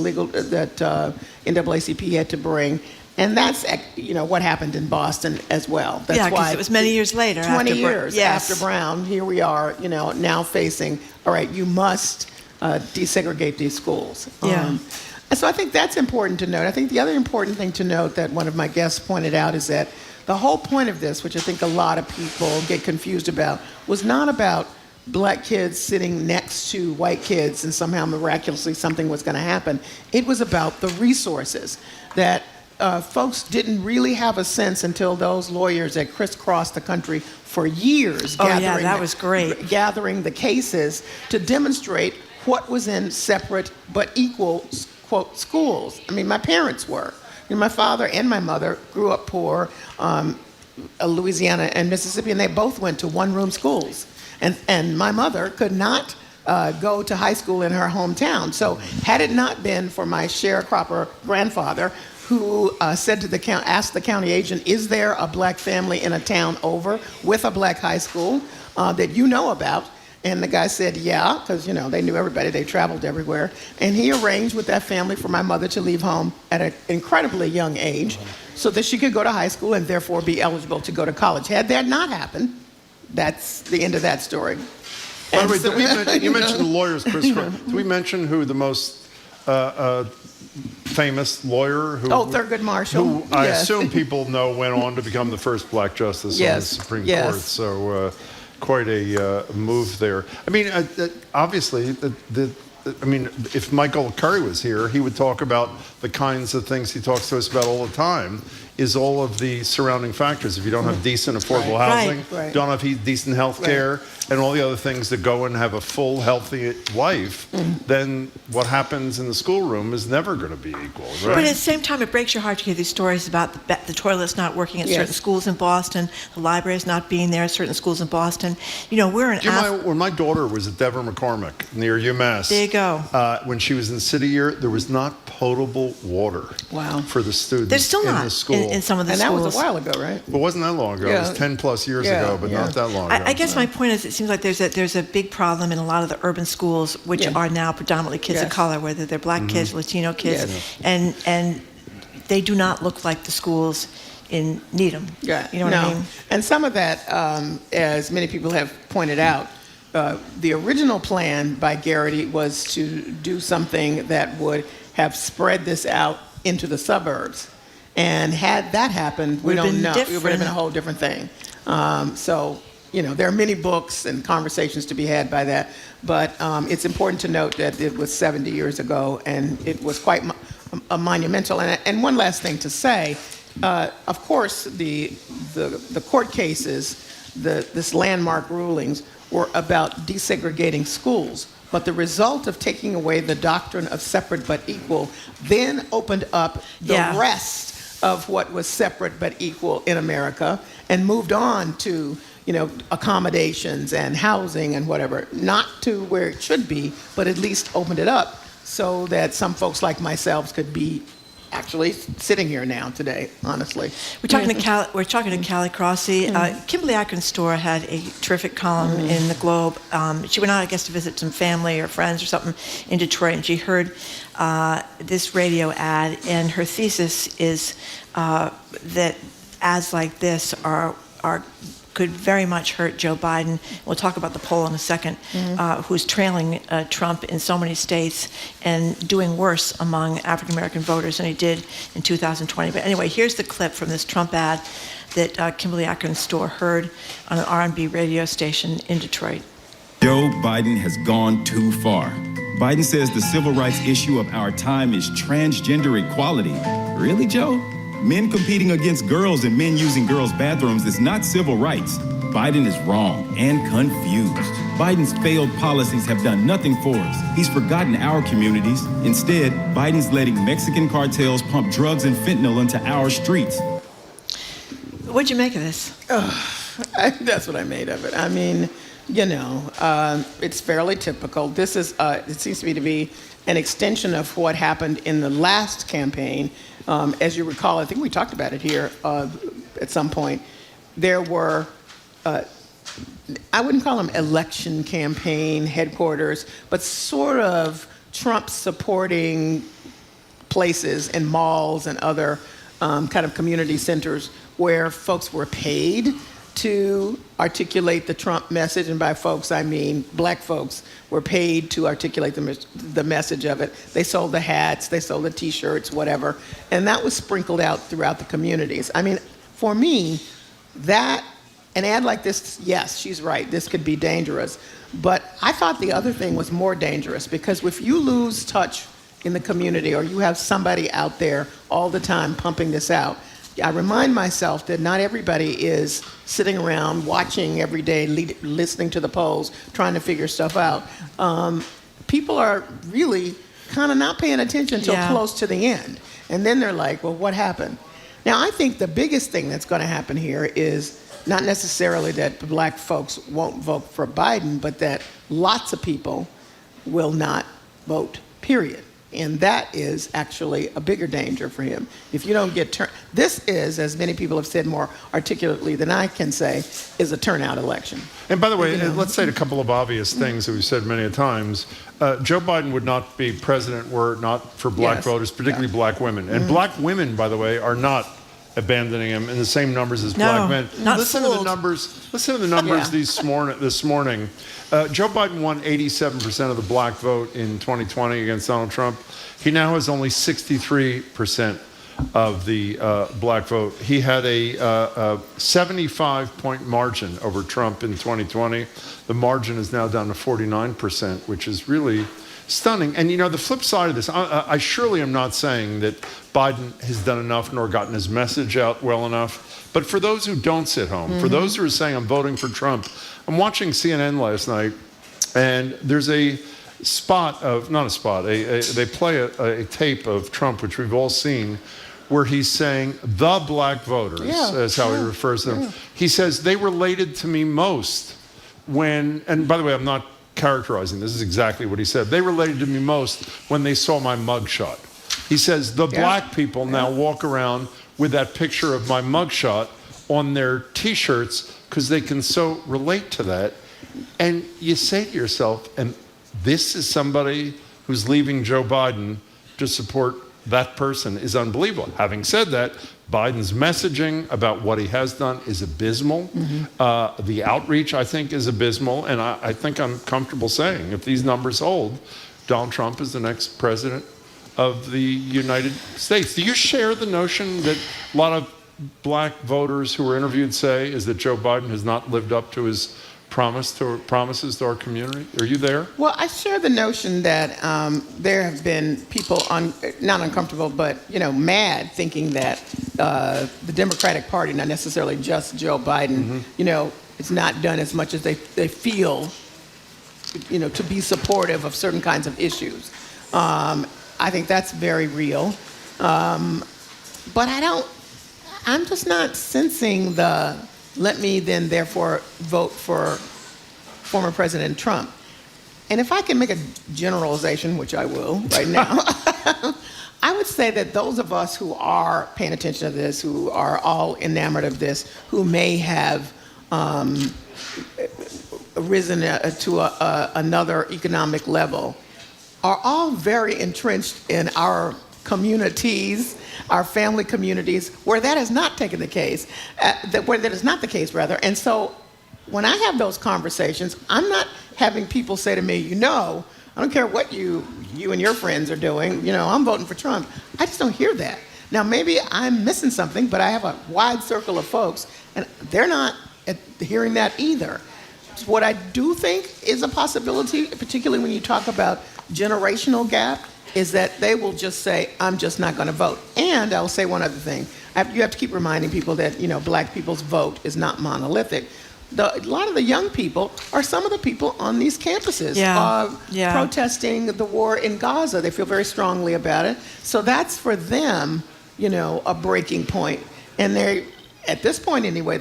NAACP had to bring. And that's, what happened in Boston as well. That's because it was many years later. 20 years after Brown, here we are, now facing, all right, you must desegregate these schools. Yeah. So I think that's important to note. I think the other important thing to note that one of my guests pointed out is that the whole point of this, which I think a lot of people get confused about, was not about black kids sitting next to white kids and somehow miraculously something was going to happen. It was about the resources that folks didn't really have a sense until those lawyers that crisscrossed the country for years gathering the cases to demonstrate what was in separate but equal, quote, schools. My parents were. My father and my mother grew up poor, Louisiana and Mississippi, and they both went to one-room schools. And my mother could not go to high school in her hometown. So had it not been for my sharecropper grandfather, who said to the county, asked the county agent, is there a black family in a town over with a black high school that you know about? And the guy said, yeah, because, you know, they knew everybody. They traveled everywhere. And he arranged with that family for my mother to leave home at an incredibly young age so that she could go to high school and therefore be eligible to go to college. Had that not happened, that's the end of that story. By the way, you mentioned the lawyers, Chris. Did we mention who the most famous lawyer? Thurgood Marshall. Who I assume people know went on to become the first black justice on the Supreme Court. So quite a move there. I mean, obviously, if Michael Curry was here, he would talk about the kinds of things he talks to us about all the time, is all of the surrounding factors. If you don't have decent, affordable housing, don't have decent health care, and all the other things that go and have a full, healthy life, then what happens in the schoolroom is never going to be equal, right? But at the same time, it breaks your heart to hear these stories about the toilets not working at certain schools in Boston, the libraries not being there at certain schools in Boston. You know, we're in... when my daughter was at Dever McCormick near UMass... There you go. When she was in city year, there was not potable water for the students. There's still in not the school. In some of the schools. And that was a while ago, right? It wasn't that long ago. It was 10 plus years ago, but not that long ago. I guess my point is, it seems like there's a big problem in a lot of the urban schools, which are now predominantly kids of color, whether they're black kids, Latino kids, and they do not look like the schools in Needham. Yeah, you know what I mean? And some of that, as many people have pointed out, the original plan by Garrity was to do something that would have spread this out into the suburbs. And had that happened, we don't know. It would have been a whole different thing. So, you know, there are many books and conversations to be had by that. But it's important to note that it was 70 years ago, and it was quite monumental. And one last thing to say, of course, the court cases, this landmark rulings, were about desegregating schools. But the result of taking away the doctrine of separate but equal then opened up the rest of what was separate but equal in America and moved on to, you know, accommodations and housing and whatever. Not to where it should be, but at least opened it up so that some folks like myself could be actually sitting here now today, honestly. We're talking to Callie Crossy. Kimberly Akron's store had a terrific column in the Globe. She went out, I guess, to visit some family or friends or something in Detroit, and she heard this radio ad, and her thesis is that ads like this could very much hurt Joe Biden. We'll talk about the poll in a second, who's trailing Trump in so many states and doing worse among African-American voters than he did in 2020. But anyway, here's the clip from this Trump ad that Kimberly Akron's store heard on an R&B radio station in Detroit. Joe Biden has gone too far. Biden says the civil rights issue of our time is transgender equality. Really, Joe? Men competing against girls and men using girls' bathrooms is not civil rights. Biden is wrong and confused. Biden's failed policies have done nothing for us. He's forgotten our communities. Instead, Biden's letting Mexican cartels pump drugs and fentanyl into our streets. What'd you make of this? That's what I made of it. I mean, you know, it's fairly typical. This is, it seems to be an extension of what happened in the last campaign. As you recall, I think we talked about it here at some point. There were, I wouldn't call them election campaign headquarters, but sort of Trump supporting places and malls and other kind of community centers where folks were paid to articulate the Trump message, and by folks I mean black folks were paid to articulate the message of it. They sold the hats, they sold the t-shirts, whatever, and that was sprinkled out throughout the communities. I mean, for me, that, an ad like this, yes, she's right, this could be dangerous, but I thought the other thing was more dangerous, because if you lose touch in the community or you have somebody out there all the time pumping this out, I remind myself that not everybody is sitting around watching every day, listening to the polls, trying to figure stuff out. People are really kind of not paying attention until close to the end. And then they're like, well, what happened? Now, I think the biggest thing that's going to happen here is not necessarily that black folks won't vote for Biden, but that lots of people, will not vote, period. And that is actually a bigger danger for him. If you don't get this is, as many people have said more articulately than I can say, is a turnout election. And by the way, let's say a couple of obvious things that we've said many a times. Joe Biden would not be president were it not for black voters, particularly black women. And black women, by the way, are not abandoning him in the same numbers as black men. Listen to the numbers. Listen to the numbers this morning. Joe Biden won 87% of the black vote in 2020 against Donald Trump. He now has only 63% of the black vote. He had a 75-point margin over Trump in 2020. The margin is now down to 49%, which is really stunning. And, the flip side of this, I surely am not saying that Biden has done enough nor gotten his message out well enough. But for those who don't sit home, for those who are saying, I'm voting for Trump, I'm watching CNN last night, and there's a spot of, not a spot, they play a tape of Trump, which we've all seen, where he's saying, the black voters, is how he refers to them. Yeah. He says, they related to me most when, and by the way, I'm not characterizing, this is exactly what he said. They related to me most when they saw my mugshot. He says, the black people now walk around with that picture of my mugshot on their T-shirts because they can so relate to that. And you say to yourself, and this is somebody who's leaving Joe Biden to support that person is unbelievable. Having said that, Biden's messaging about what he has done is abysmal. The outreach, I think, is abysmal. And I think I'm comfortable saying, if these numbers hold, Donald Trump is the next president of the United States. Do you share the notion that a lot of black voters who were interviewed say is that Joe Biden has not lived up to his promises to our community? Are you there? Well, I share the notion that there have been people not uncomfortable, but mad, thinking that the Democratic Party, not necessarily just Joe Biden, it's not done as much as they feel, to be supportive of certain kinds of issues. I think that's very real, but I'm just not sensing let me then therefore vote for former President Trump. And if I can make a generalization, which I will right now, I would say that those of us who are paying attention to this, who are all enamored of this, who may have risen to another economic level, are all very entrenched in our communities, our family communities, where that is not taken the case, where that is not the case, rather. And so when I have those conversations, I'm not having people say to me, I don't care what you and your friends are doing, I'm voting for Trump. I just don't hear that. Now, maybe I'm missing something, but I have a wide circle of folks, and they're not hearing that either. What I do think is a possibility, particularly when you talk about generational gap, is that they will just say, I'm just not going to vote. And I'll say one other thing. You have to keep reminding people that, black people's vote is not monolithic. A lot of the young people are some of the people on these campuses protesting the war in Gaza. They feel very strongly about it. So that's for them, a breaking point. And they, at this point anyway,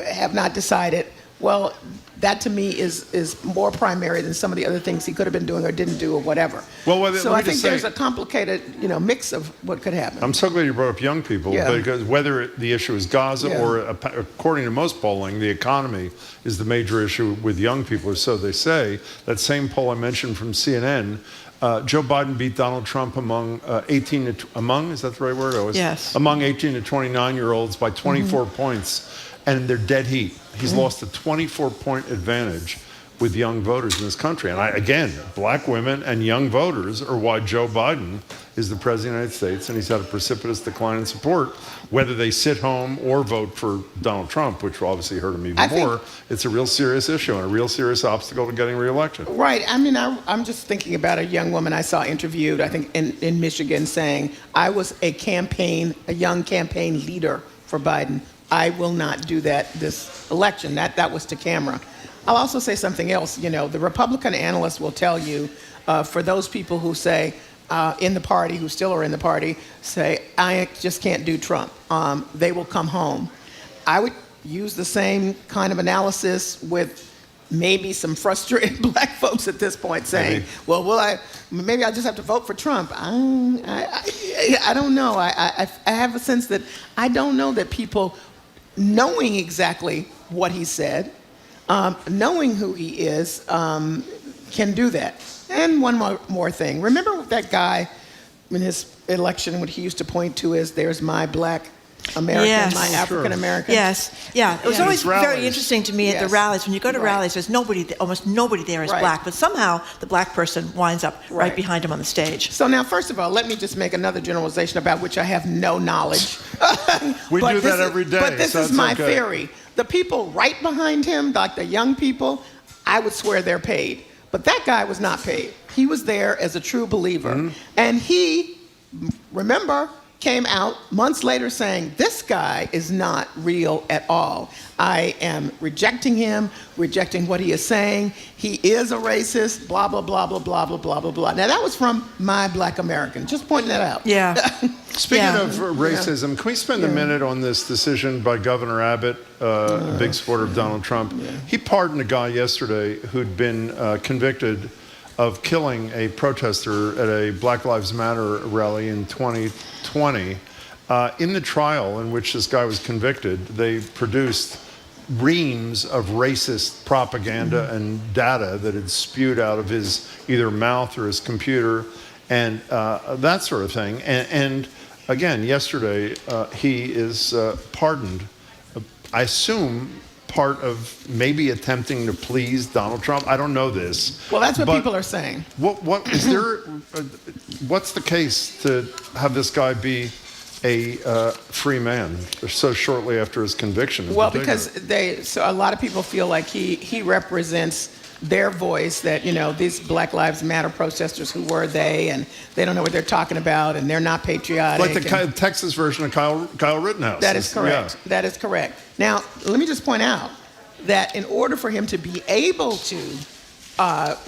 have not decided, well, that to me is more primary than some of the other things he could have been doing or didn't do or whatever. Well, so I think there's a complicated, mix of what could happen. I'm so glad you brought up young people, because whether the issue is Gaza or, according to most polling, the economy is the major issue with young people, or so they say. That same poll I mentioned from CNN, Joe Biden beat Donald Trump among 18 to among, is that the right word? Yes. Among 18 to 29-year-olds by 24 points, and they're dead heat. He's lost a 24-point advantage with young voters in this country. And again, black women and young voters are why Joe Biden is the president of the United States, and he's had a precipitous decline in support, whether they sit home or vote for Donald Trump, which will obviously hurt him even more. It's a real serious issue and a real serious obstacle to getting reelected. Right. I mean, I'm just thinking about a young woman I saw interviewed, I think, in Michigan, saying, I was a young campaign leader for Biden. I will not do that this election. That was to camera. I'll also say something else. The Republican analysts will tell you, for those people who say in the party, who still are in the party, say, I just can't do Trump. They will come home. I would use the same kind of analysis with maybe some frustrated black folks at this point saying, well, maybe I just have to vote for Trump. I don't know. I have a sense that I don't know that people knowing exactly what he said, knowing who he is, can do that. And one more thing. Remember that guy in his election, what he used to point to as there's my black American, my African American. Yes, yeah. It was always very interesting to me at the rallies. When you go to rallies, there's almost nobody there is black, but somehow the black person winds up right behind him on the stage. So now, first of all, let me just make another generalization about which I have no knowledge. We do that every day. But this is my theory. The people right behind him, like the young people, I would swear they're paid. But that guy was not paid. He was there as a true believer. And he, remember, came out months later saying, this guy is not real at all. I am rejecting him, rejecting what he is saying. He is a racist, blah, blah, blah, blah, blah, blah, blah, blah, blah. Now, that was from my black American. Just pointing that out. Yeah. Speaking of racism, can we spend a minute on this decision by Governor Abbott, a big supporter of Donald Trump? He pardoned a guy yesterday who'd been convicted of killing a protester at a Black Lives Matter rally in 2020. In the trial in which this guy was convicted, they produced reams of racist propaganda and data that had spewed out of his either mouth or his computer and that sort of thing. And again, yesterday, he is pardoned. I assume part of maybe attempting to please Donald Trump. I don't know this. Well, that's what people are saying. What is there? What's the case to have this guy be a free man so shortly after his conviction? Well, because a lot of people feel like he represents their voice, that, these Black Lives Matter protesters, who were they, and they don't know what they're talking about, and they're not patriotic. Like the Texas version of Kyle Rittenhouse. That is correct. Yeah. That is correct. Now, let me just point out that in order for him to be able to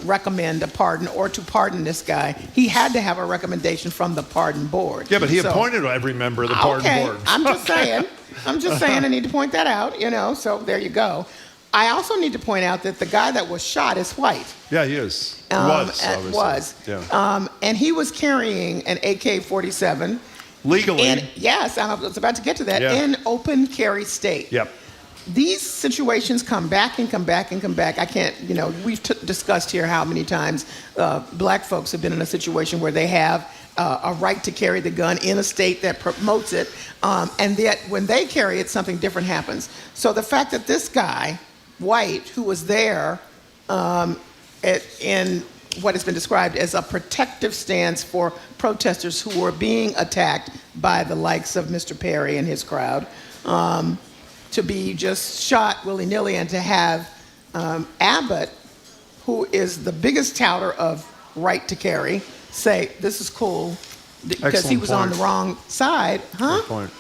recommend a pardon or to pardon this guy, he had to have a recommendation from the pardon board. Yeah, but he appointed every member of the pardon board. I'm just saying. I need to point that out, so there you go. I also need to point out that the guy that was shot is white. Yeah, he is. Was. Yeah. And he was carrying an AK-47. Legally. Yes, I was about to get to that. In open carry state. Yep. These situations come back and come back and come back. I can't, we've discussed here how many times black folks have been in a situation where they have a right to carry the gun in a state that promotes it. And yet when they carry it, something different happens. So the fact that this guy, white, who was there in what has been described as a protective stance for protesters who were being attacked by the likes of Mr. Perry and his crowd, to be just shot willy-nilly, and to have Abbott, who is the biggest touter of right to carry, say, this is cool, because he was on the wrong side. Good point.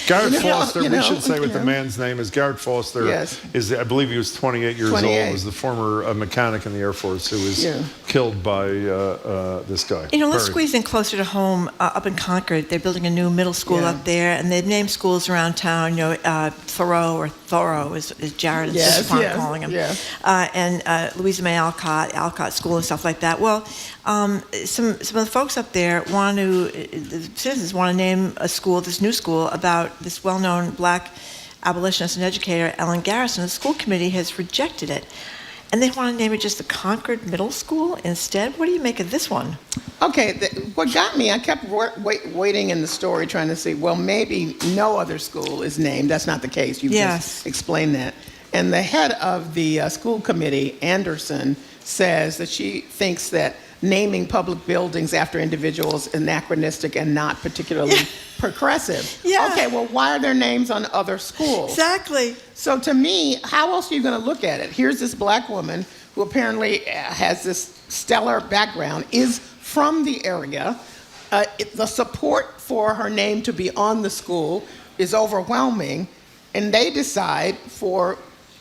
Garrett Foster, we should say what the man's name is. Garrett Foster is, I believe he was 28 years old, was the former mechanic in the Air Force who was killed by this guy. Let's squeeze in closer to home. Up in Concord, they're building a new middle school up there, and they've named schools around town, Thoreau is Jared and calling him. And Louisa May Alcott School and stuff like that. Well, some of the folks up there the citizens want to name a school, this new school, about this well-known black abolitionist and educator, Ellen Garrison. The school committee has rejected it. And they want to name it just the Concord Middle School instead? What do you make of this one? Okay, what got me, I kept waiting in the story trying to see, well, maybe no other school is named. That's not the case. You've just explained that. And the head of the school committee, Anderson, says that she thinks that naming public buildings after individuals is anachronistic and not particularly progressive. Okay, well, why are there names on other schools? Exactly. So to me, how else are you going to look at it? Here's this black woman who apparently has this stellar background, is from the area. The support for her name to be on the school is overwhelming, and they decide for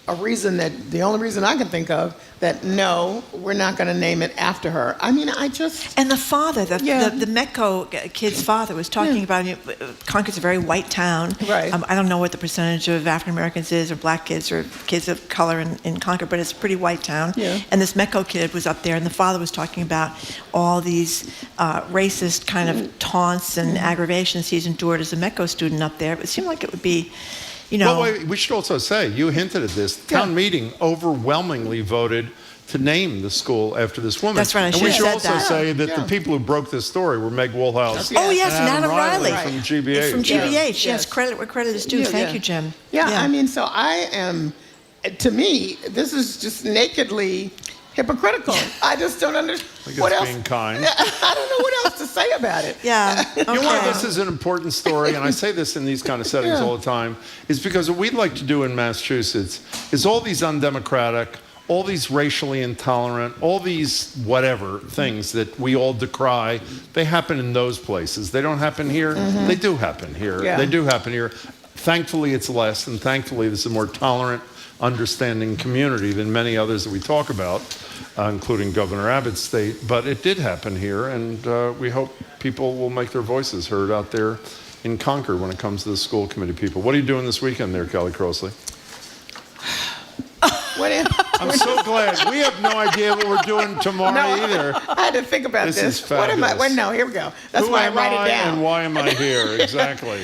the only reason I can think of that no, we're not going to name it after her. I mean, And the father, the Metco kid's father was talking about, Concord's a very white town. Right. I don't know what the percentage of African Americans is, or black kids, or kids of color in Concord, but it's a pretty white town. Yeah. And this Metco kid was up there, and the father was talking about all these racist kind of taunts and aggravations he's endured as a Metco student up there. It seemed like it would be, Well, wait, we should also say, you hinted at this, town meeting overwhelmingly voted to name the school after this woman. That's right, I and should we have should said also that. say that the people who broke this story were Meg Woolhouse Oh, yes, and Adam Riley. from GBH. From GBH, yes. Credit where credit is due. Thank you, Jim. Yeah, I mean, so I am, to me, this is just nakedly hypocritical. I just don't understand. What else? Being kind. I don't know what else to say about it. Yeah. You know why this is an important story, and I say this in these kind of settings all the time, is because what we'd like to do in Massachusetts is all these undemocratic, all these racially intolerant, all these whatever things that we all decry, they happen in those places. They don't happen here. They do happen here. Yeah. They do happen here. Thankfully, it's less, and thankfully, this is a more tolerant, understanding community than many others that we talk about, including Governor Abbott's state. But it did happen here, and we hope people will make their voices heard out there in Concord when it comes to the school committee people. What are you doing this weekend there, Kelly Crossley? I'm so glad. We have no idea what we're doing tomorrow either. I had to think about this. This is What am I? fabulous. Well, no, here we go. That's Who why I am write it down. And why am I here? Exactly.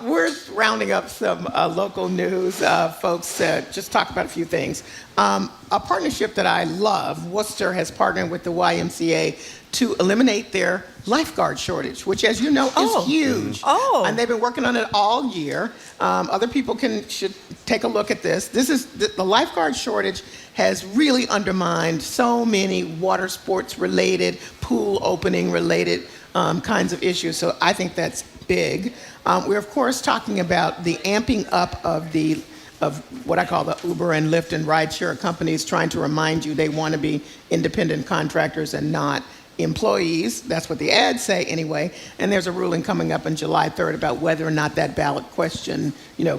We're rounding up some local news, folks. Just talk about a few things. A partnership that I love, Worcester has partnered with the YMCA to eliminate their lifeguard shortage, which, as you know, is huge. And they've been working on it all year. Other people should take a look at this. The lifeguard shortage has really undermined so many water sports related, pool opening related kinds of issues. So I think that's big. We're of course talking about the amping up of what I call the Uber and Lyft and rideshare companies trying to remind you they want to be independent contractors and not employees. That's what the ads say anyway. And there's a ruling coming up on July 3rd about whether or not that ballot question,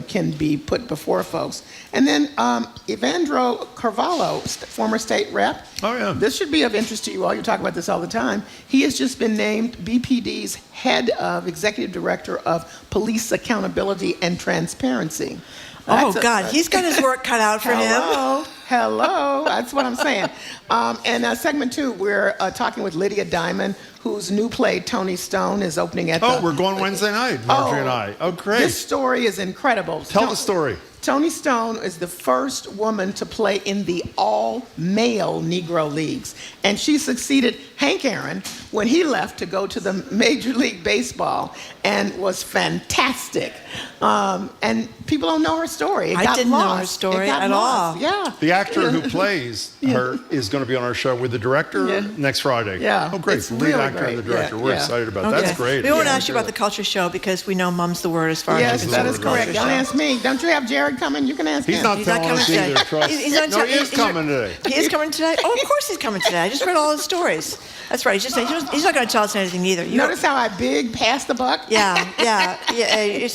can be put before folks. And then Evandro Carvalho, former state rep. Oh, yeah. This should be of interest to you all. You talk about this all the time. He has just been named BPD's head of executive director of police accountability and transparency. God, he's got his work cut out for him. Hello, that's what I'm saying. And segment 2, we're talking with Lydia Diamond, whose new play, Tony Stone, is opening at we're going Wednesday night, Marjorie and I. Oh, great. This story is incredible. Tell the story. Tony Stone is the first woman to play in the all-male Negro Leagues. And she succeeded Hank Aaron when he left to go to the Major League Baseball and was fantastic. And people don't know her story. I didn't know her story at all. Yeah. The actor who plays her is going to be on our show with the director next Friday. Yeah. Oh, great. It's The lead really actor and the great. director. Yeah, We're yeah. excited about that. That's great. We want to ask you about the culture show because we know mum's the word as far as Yes, you're that concerned. is correct. Don't ask me. Don't you have Jared coming? You can ask him. He's not telling us today. either. Trust. He's not No, he is coming today. He is coming today? Oh, of course he's coming today. I just read all his stories. That's right. He's not going to tell us anything either. Notice how I pass the buck? Yeah.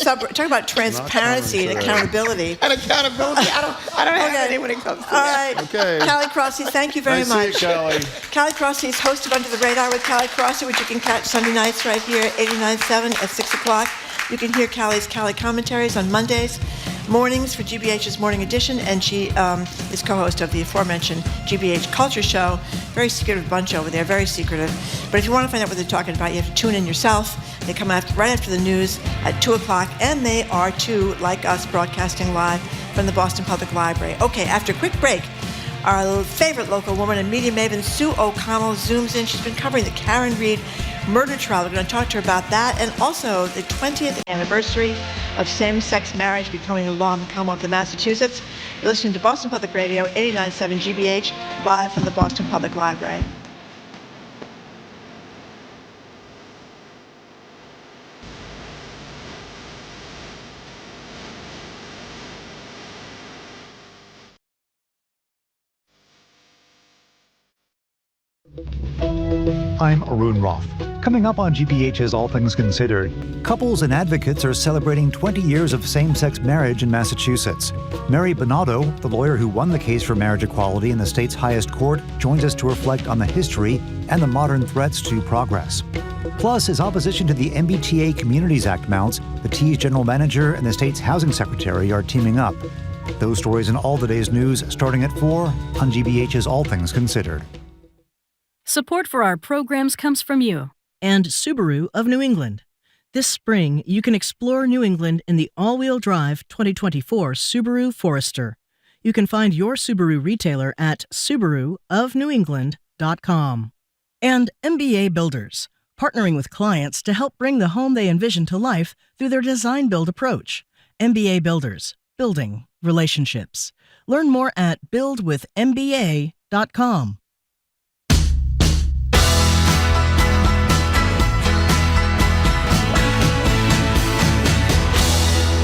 Talk about transparency and accountability. And accountability. I don't have any when it comes to All that. right. Okay. Callie Crossy, thank you very Nice to much. see you, Callie. Callie Crossy is host of Under the Radar with Callie Crossy, which you can catch Sunday nights right here at 89.7 at 6 o'clock. You can hear Callie's Callie commentaries on Mondays mornings for GBH's Morning Edition, and she is co-host of the aforementioned GBH Culture Show. Very secretive bunch over there, very secretive. But if you want to find out what they're talking about, you have to tune in yourself. They come right after the news at 2 o'clock, and they are, too, like us, broadcasting live from the Boston Public Library. Okay, after a quick break, our favorite local woman and media maven, Sue O'Connell, zooms in. She's been covering the Karen Reed murder trial. We're going to talk to her about that, and also the 20th anniversary of same-sex marriage becoming a law in the Commonwealth of Massachusetts. You're listening to Boston Public Radio, 89.7 GBH, live from the Boston Public Library. I'm Arun Roth, Coming up on GBH's All Things Considered, Couples and advocates are celebrating 20 years of same-sex marriage in Massachusetts. Mary Bonato, the lawyer who won the case for marriage equality in the state's highest court, joins us to reflect on the history and the modern threats to progress. Plus, as opposition to the MBTA Communities Act mounts, the T's general manager and the state's housing secretary are teaming up. Those stories and all today's news starting at 4 on GBH's All Things Considered. Support for our programs comes from you and Subaru of New England. This spring, you can explore New England in the all-wheel drive 2024 Subaru Forester. You can find your Subaru retailer at subaruofnewengland.com. And MBA Builders, partnering with clients to help bring the home they envision to life through their design-build approach. MBA Builders, building relationships. Learn more at buildwithmba.com.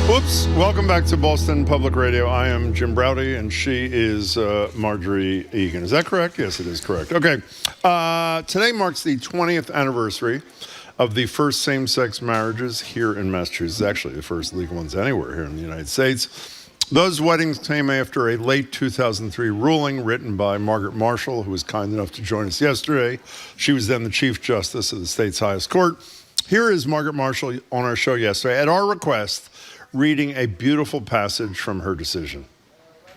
Whoops. Welcome back to Boylston Public Radio. I am Jim Browdy, and she is Marjorie Egan. Is that correct? Yes, it is correct. Okay. Today marks the 20th anniversary of the first same-sex marriages here in Massachusetts. Actually, the first legal ones anywhere here in the United States. Those weddings came after a late 2003 ruling written by Margaret Marshall, who was kind enough to join us yesterday. She was then the Chief Justice of the state's highest court. Here is Margaret Marshall on our show yesterday, at our request, reading a beautiful passage from her decision.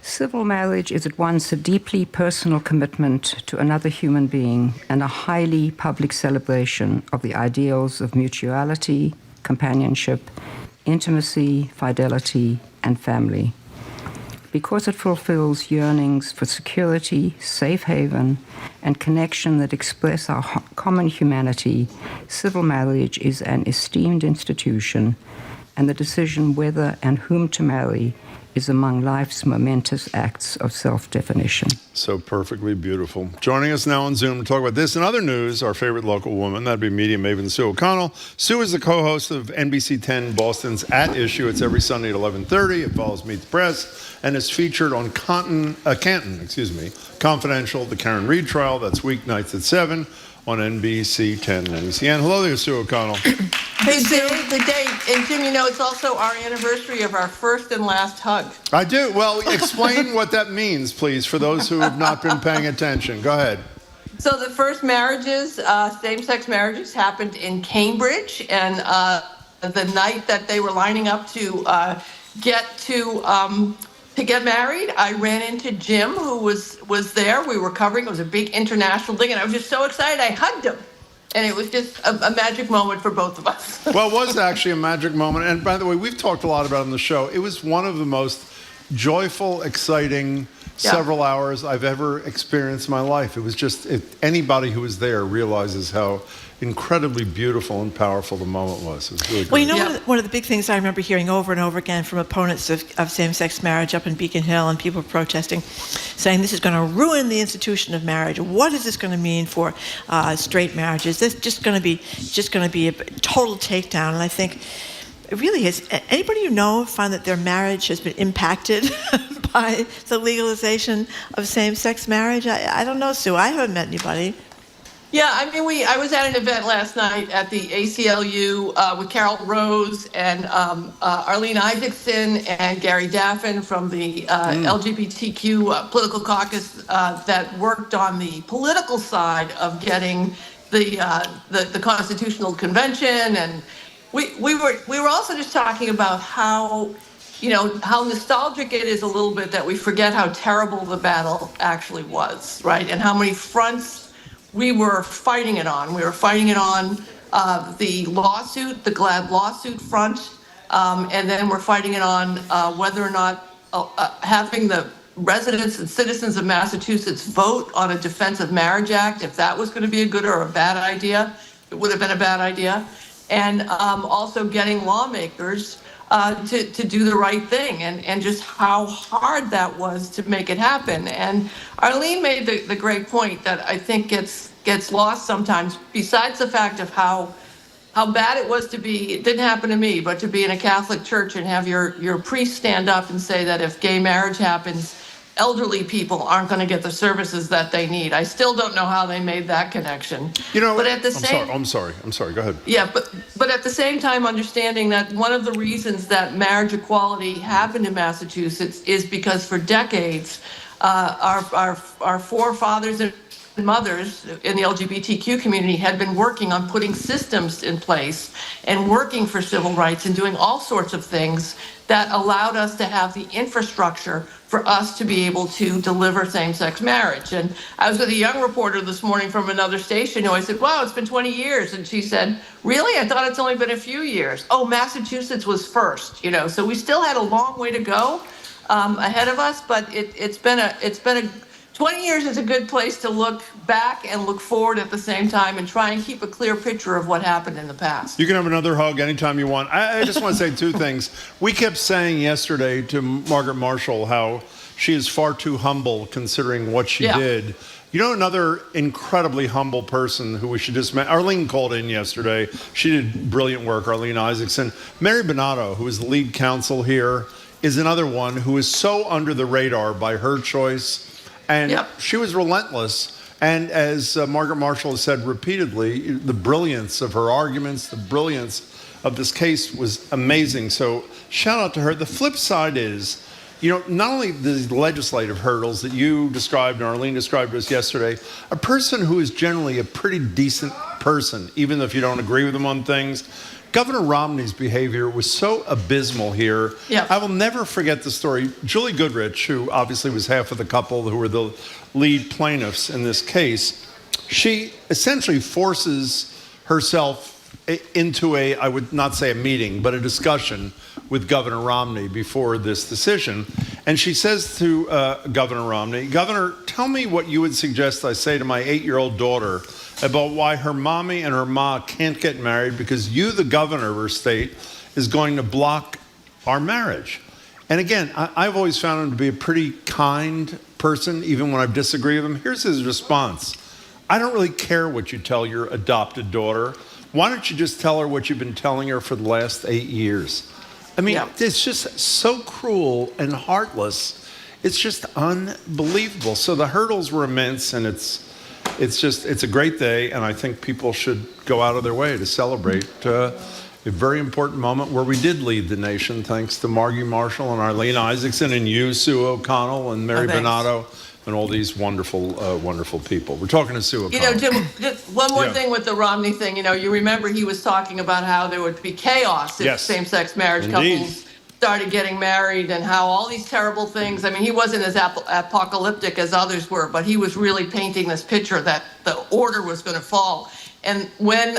Civil marriage is at once a deeply personal commitment to another human being and a highly public celebration of the ideals of mutuality, companionship, intimacy, fidelity, and family. Because it fulfills yearnings for security, safe haven, and connection that express our common humanity, civil marriage is an esteemed institution, and the decision whether and whom to marry is among life's momentous acts of self-definition. So perfectly beautiful. Joining us now on Zoom to talk about this and other news, our favorite local woman, that'd be media maven Sue O'Connell. Sue is the co-host of NBC 10 Boston's At Issue. It's every Sunday at 11:30. It follows Meet the Press and is featured on Canton, Confidential, the Karen Reed Trial. That's weeknights at 7 on NBC 10 and NBCN. Hello there, Sue O'Connell. Hey, Sue, good day. And Jim, you know, it's also our anniversary of our first and last hug. I do. Well, explain what that means, please, for those who have not been paying attention. Go ahead. So the first marriages, same-sex marriages, happened in Cambridge, and the night that they were lining up to get married, I ran into Jim, who was there. We were covering. It was a big international thing, and I was just so excited. I hugged him. And it was just a magic moment for both of us. Well, it was actually a magic moment. And by the way, we've talked a lot about it on the show. It was one of the most joyful, exciting several hours I've ever experienced in my life. It was just, anybody who was there realizes how incredibly beautiful and powerful the moment was. It was really great. Well, you know, one of the big things I remember hearing over and over again from opponents of same-sex marriage up in Beacon Hill, and people protesting, saying this is going to ruin the institution of marriage. What is this going to mean for straight marriages? This is just going to be a total takedown. And I think it really is. Anybody you know find that their marriage has been impacted by the legalization of same-sex marriage? I don't know, Sue. I haven't met anybody. Yeah, I mean, I was at an event last night at the ACLU with Carol Rose and Arlene Isaacson and Gary Daffin from the LGBTQ political caucus that worked on the political side of getting the Constitutional Convention, and we were also just talking about how nostalgic it is a little bit that we forget how terrible the battle actually was, right? And how many fronts we were fighting it on. We were fighting it on the lawsuit, the GLAAD lawsuit front, and then we're fighting it on whether or not having the residents and citizens of Massachusetts vote on a Defense of Marriage Act, if that was going to be a good or a bad idea. It would have been a bad idea. And also getting lawmakers to do the right thing, and just how hard that was to make it happen. And Arlene made the great point that I think gets lost sometimes, besides the fact of how bad it was to be, it didn't happen to me, but to be in a Catholic church and have your priest stand up and say that if gay marriage happens, elderly people aren't going to get the services that they need. I still don't know how they made that connection. But at the I'm sorry. Go ahead. Yeah, but at the same time, understanding that one of the reasons that marriage equality happened in Massachusetts is because for decades, our forefathers and mothers in the LGBTQ community had been working on putting systems in place and working for civil rights and doing all sorts of things that allowed us to have the infrastructure for us to be able to deliver same-sex marriage. And I was with a young reporter this morning from another station who I said, wow, it's been 20 years. And she said, really? I thought it's only been a few years. Oh, Massachusetts was first, so we still had a long way to go ahead of us, but it's been a 20 years is a good place to look back and look forward at the same time and try and keep a clear picture of what happened in the past. You can have another hug anytime you want. I just want to say two things. We kept saying yesterday to Margaret Marshall how she is far too humble considering what she did. Another incredibly humble person who we should just mention, Arlene called in yesterday. She did brilliant work, Arlene Isaacson. Mary Bonato, who is the lead counsel here, is another one who is so under the radar by her choice. And she was relentless. And as Margaret Marshall has said repeatedly, the brilliance of her arguments, the brilliance of this case was amazing. So shout out to her. The flip side is, not only the legislative hurdles that you described and Arlene described to us yesterday, a person who is generally a pretty decent person, even if you don't agree with him on things, Governor Romney's behavior was so abysmal here. I will never forget the story. Julie Goodrich, who obviously was half of the couple who were the lead plaintiffs in this case, she essentially forces herself into I would not say a meeting, but a discussion with Governor Romney before this decision. And she says to Governor Romney, Governor, tell me what you would suggest I say to my 8-year-old daughter about why her mommy and her ma can't get married because you, the governor of her state, is going to block our marriage. And again, I've always found him to be a pretty kind person, even when I disagree with him. Here's his response. I don't really care what you tell your adopted daughter. Why don't you just tell her what you've been telling her for the last 8 years? I mean, it's just so cruel and heartless. It's just unbelievable. So the hurdles were immense, and it's a great day, and I think people should go out of their way to celebrate a very important moment where we did lead the nation, thanks to Margie Marshall and Arlene Isaacson and you, Sue O'Connell, and Mary Bonato, and all these wonderful people. We're talking to Sue O'Connell. Jim, just one more thing with the Romney thing. You remember he was talking about how there would be chaos if same-sex marriage couples started getting married and how all these terrible things. I mean, he wasn't as apocalyptic as others were, but he was really painting this picture that the order was going to fall. And when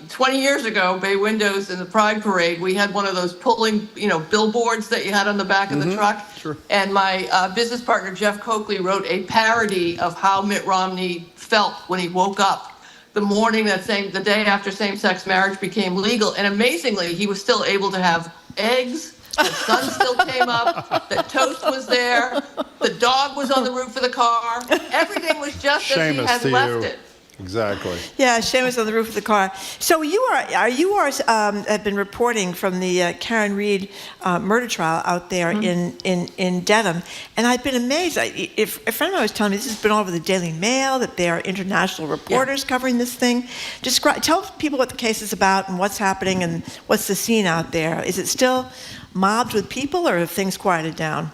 20 years ago, Bay Windows in the Pride Parade, we had one of those pulling, billboards that you had on the back of the truck. Sure. And my business partner, Jeff Copley, wrote a parody of how Mitt Romney felt when he woke up the morning the day after same-sex marriage became legal. And amazingly, he was still able to have eggs. The sun still came up. The toast was there. The dog was on the roof of the car. Everything was just as he had left it. Exactly. Yeah, Seamus on the roof of the car. So you have been reporting from the Karen Reed murder trial out there in Dedham, and I've been amazed. If a friend of mine was telling me this has been all over the Daily Mail, that there are international reporters covering this thing. Tell people what the case is about and what's happening and what's the scene out there. Is it still mobbed with people, or have things quieted down?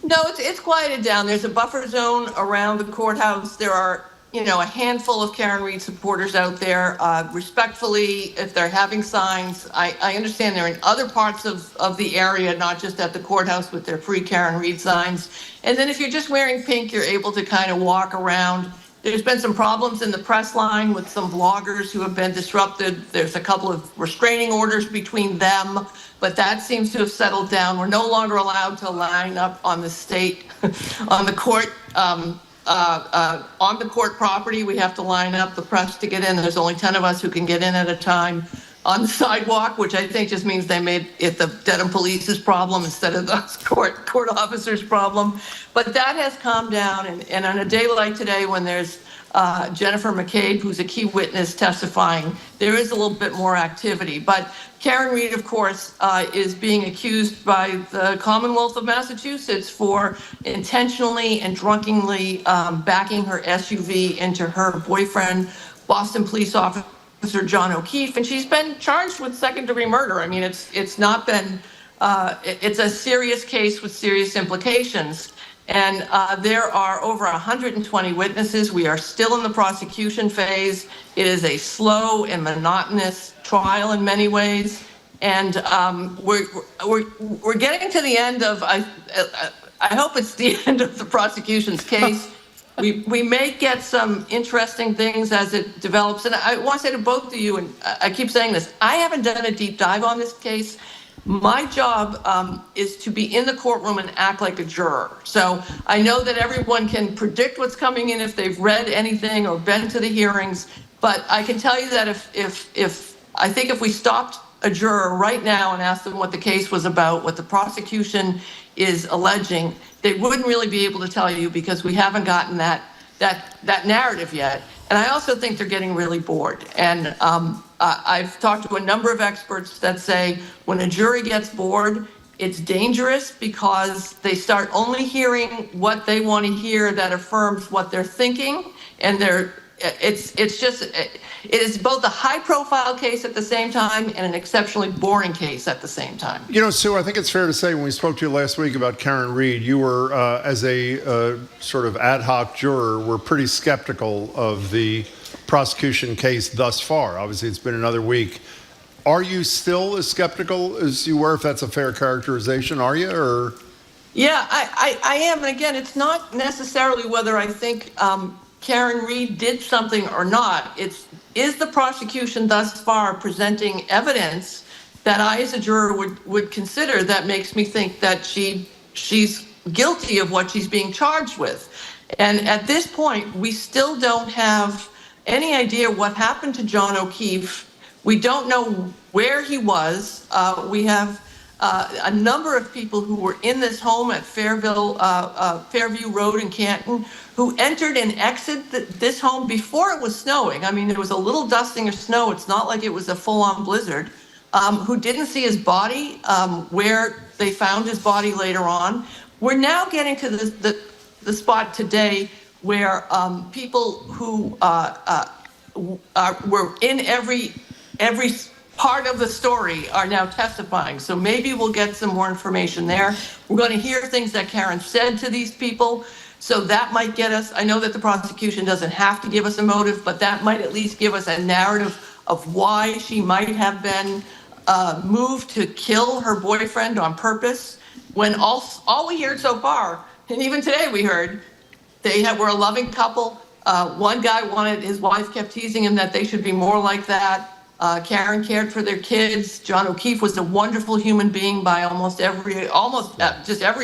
No, it's quieted down. There's a buffer zone around the courthouse. There are a handful of Karen Reed supporters out there. Respectfully, if they're having signs, I understand they're in other parts of the area, not just at the courthouse with their free Karen Reed signs. And then if you're just wearing pink, you're able to kind of walk around. There's been some problems in the press line with some bloggers who have been disrupted. There's a couple of restraining orders between them, but that seems to have settled down. We're no longer allowed to line up on the state, on the court. On the court property, we have to line up the press to get in. There's only 10 of us who can get in at a time. on the sidewalk, which I think just means they made it the Dedham Police's problem instead of the court officer's problem. But that has calmed down, and on a day like today when there's Jennifer McCabe, who's a key witness testifying, there is a little bit more activity. But Karen Reed, of course, is being accused by the Commonwealth of Massachusetts for intentionally and drunkenly backing her SUV into her boyfriend, Boston police officer John O'Keefe, and she's been charged with second-degree murder. I mean, it's not been, it's a serious case with serious implications. And there are over 120 witnesses. We are still in the prosecution phase. It is a slow and monotonous trial in many ways. And we're getting to the end of, I hope it's the end of the prosecution's case. We may get some interesting things as it develops. And I want to say to both of you, and I keep saying this, I haven't done a deep dive on this case. My job is to be in the courtroom and act like a juror. So I know that everyone can predict what's coming in if they've read anything or been to the hearings. But I can tell you that if we stopped a juror right now and asked them what the case was about, what the prosecution is alleging, they wouldn't really be able to tell you because we haven't gotten that narrative yet. And I also think they're getting really bored. And I've talked to a number of experts that say when a jury gets bored, it's dangerous because they start only hearing what they want to hear that affirms what they're thinking. And it is both a high-profile case at the same time and an exceptionally boring case at the same time. You know, Sue, I think it's fair to say when we spoke to you last week about Karen Reed, you were, as a sort of ad hoc juror, were pretty skeptical of the prosecution case thus far. Obviously, it's been another week. Are you still as skeptical as you were, if that's a fair characterization? Are you, or? Yeah, I am. And again, it's not necessarily whether I think Karen Reed did something or not. Is the prosecution thus far presenting evidence that I, as a juror, would consider that makes me think that she's guilty of what she's being charged with? And at this point, we still don't have any idea what happened to John O'Keefe. We don't know where he was. We have a number of people who were in this home at Fairview Road in Canton who entered and exited this home before it was snowing. I mean, there was a little dusting of snow. It's not like it was a full-on blizzard. Who didn't see his body, where they found his body later on. We're now getting to the spot today where people who were in every part of the story are now testifying. So maybe we'll get some more information there. We're going to hear things that Karen said to these people. So that might get us, I know that the prosecution doesn't have to give us a motive, but that might at least give us a narrative of why she might have been moved to kill her boyfriend on purpose. When all we heard so far, and even today we heard, were a loving couple. One guy his wife kept teasing him that they should be more like that. Karen cared for their kids. John O'Keefe was a wonderful human being by almost every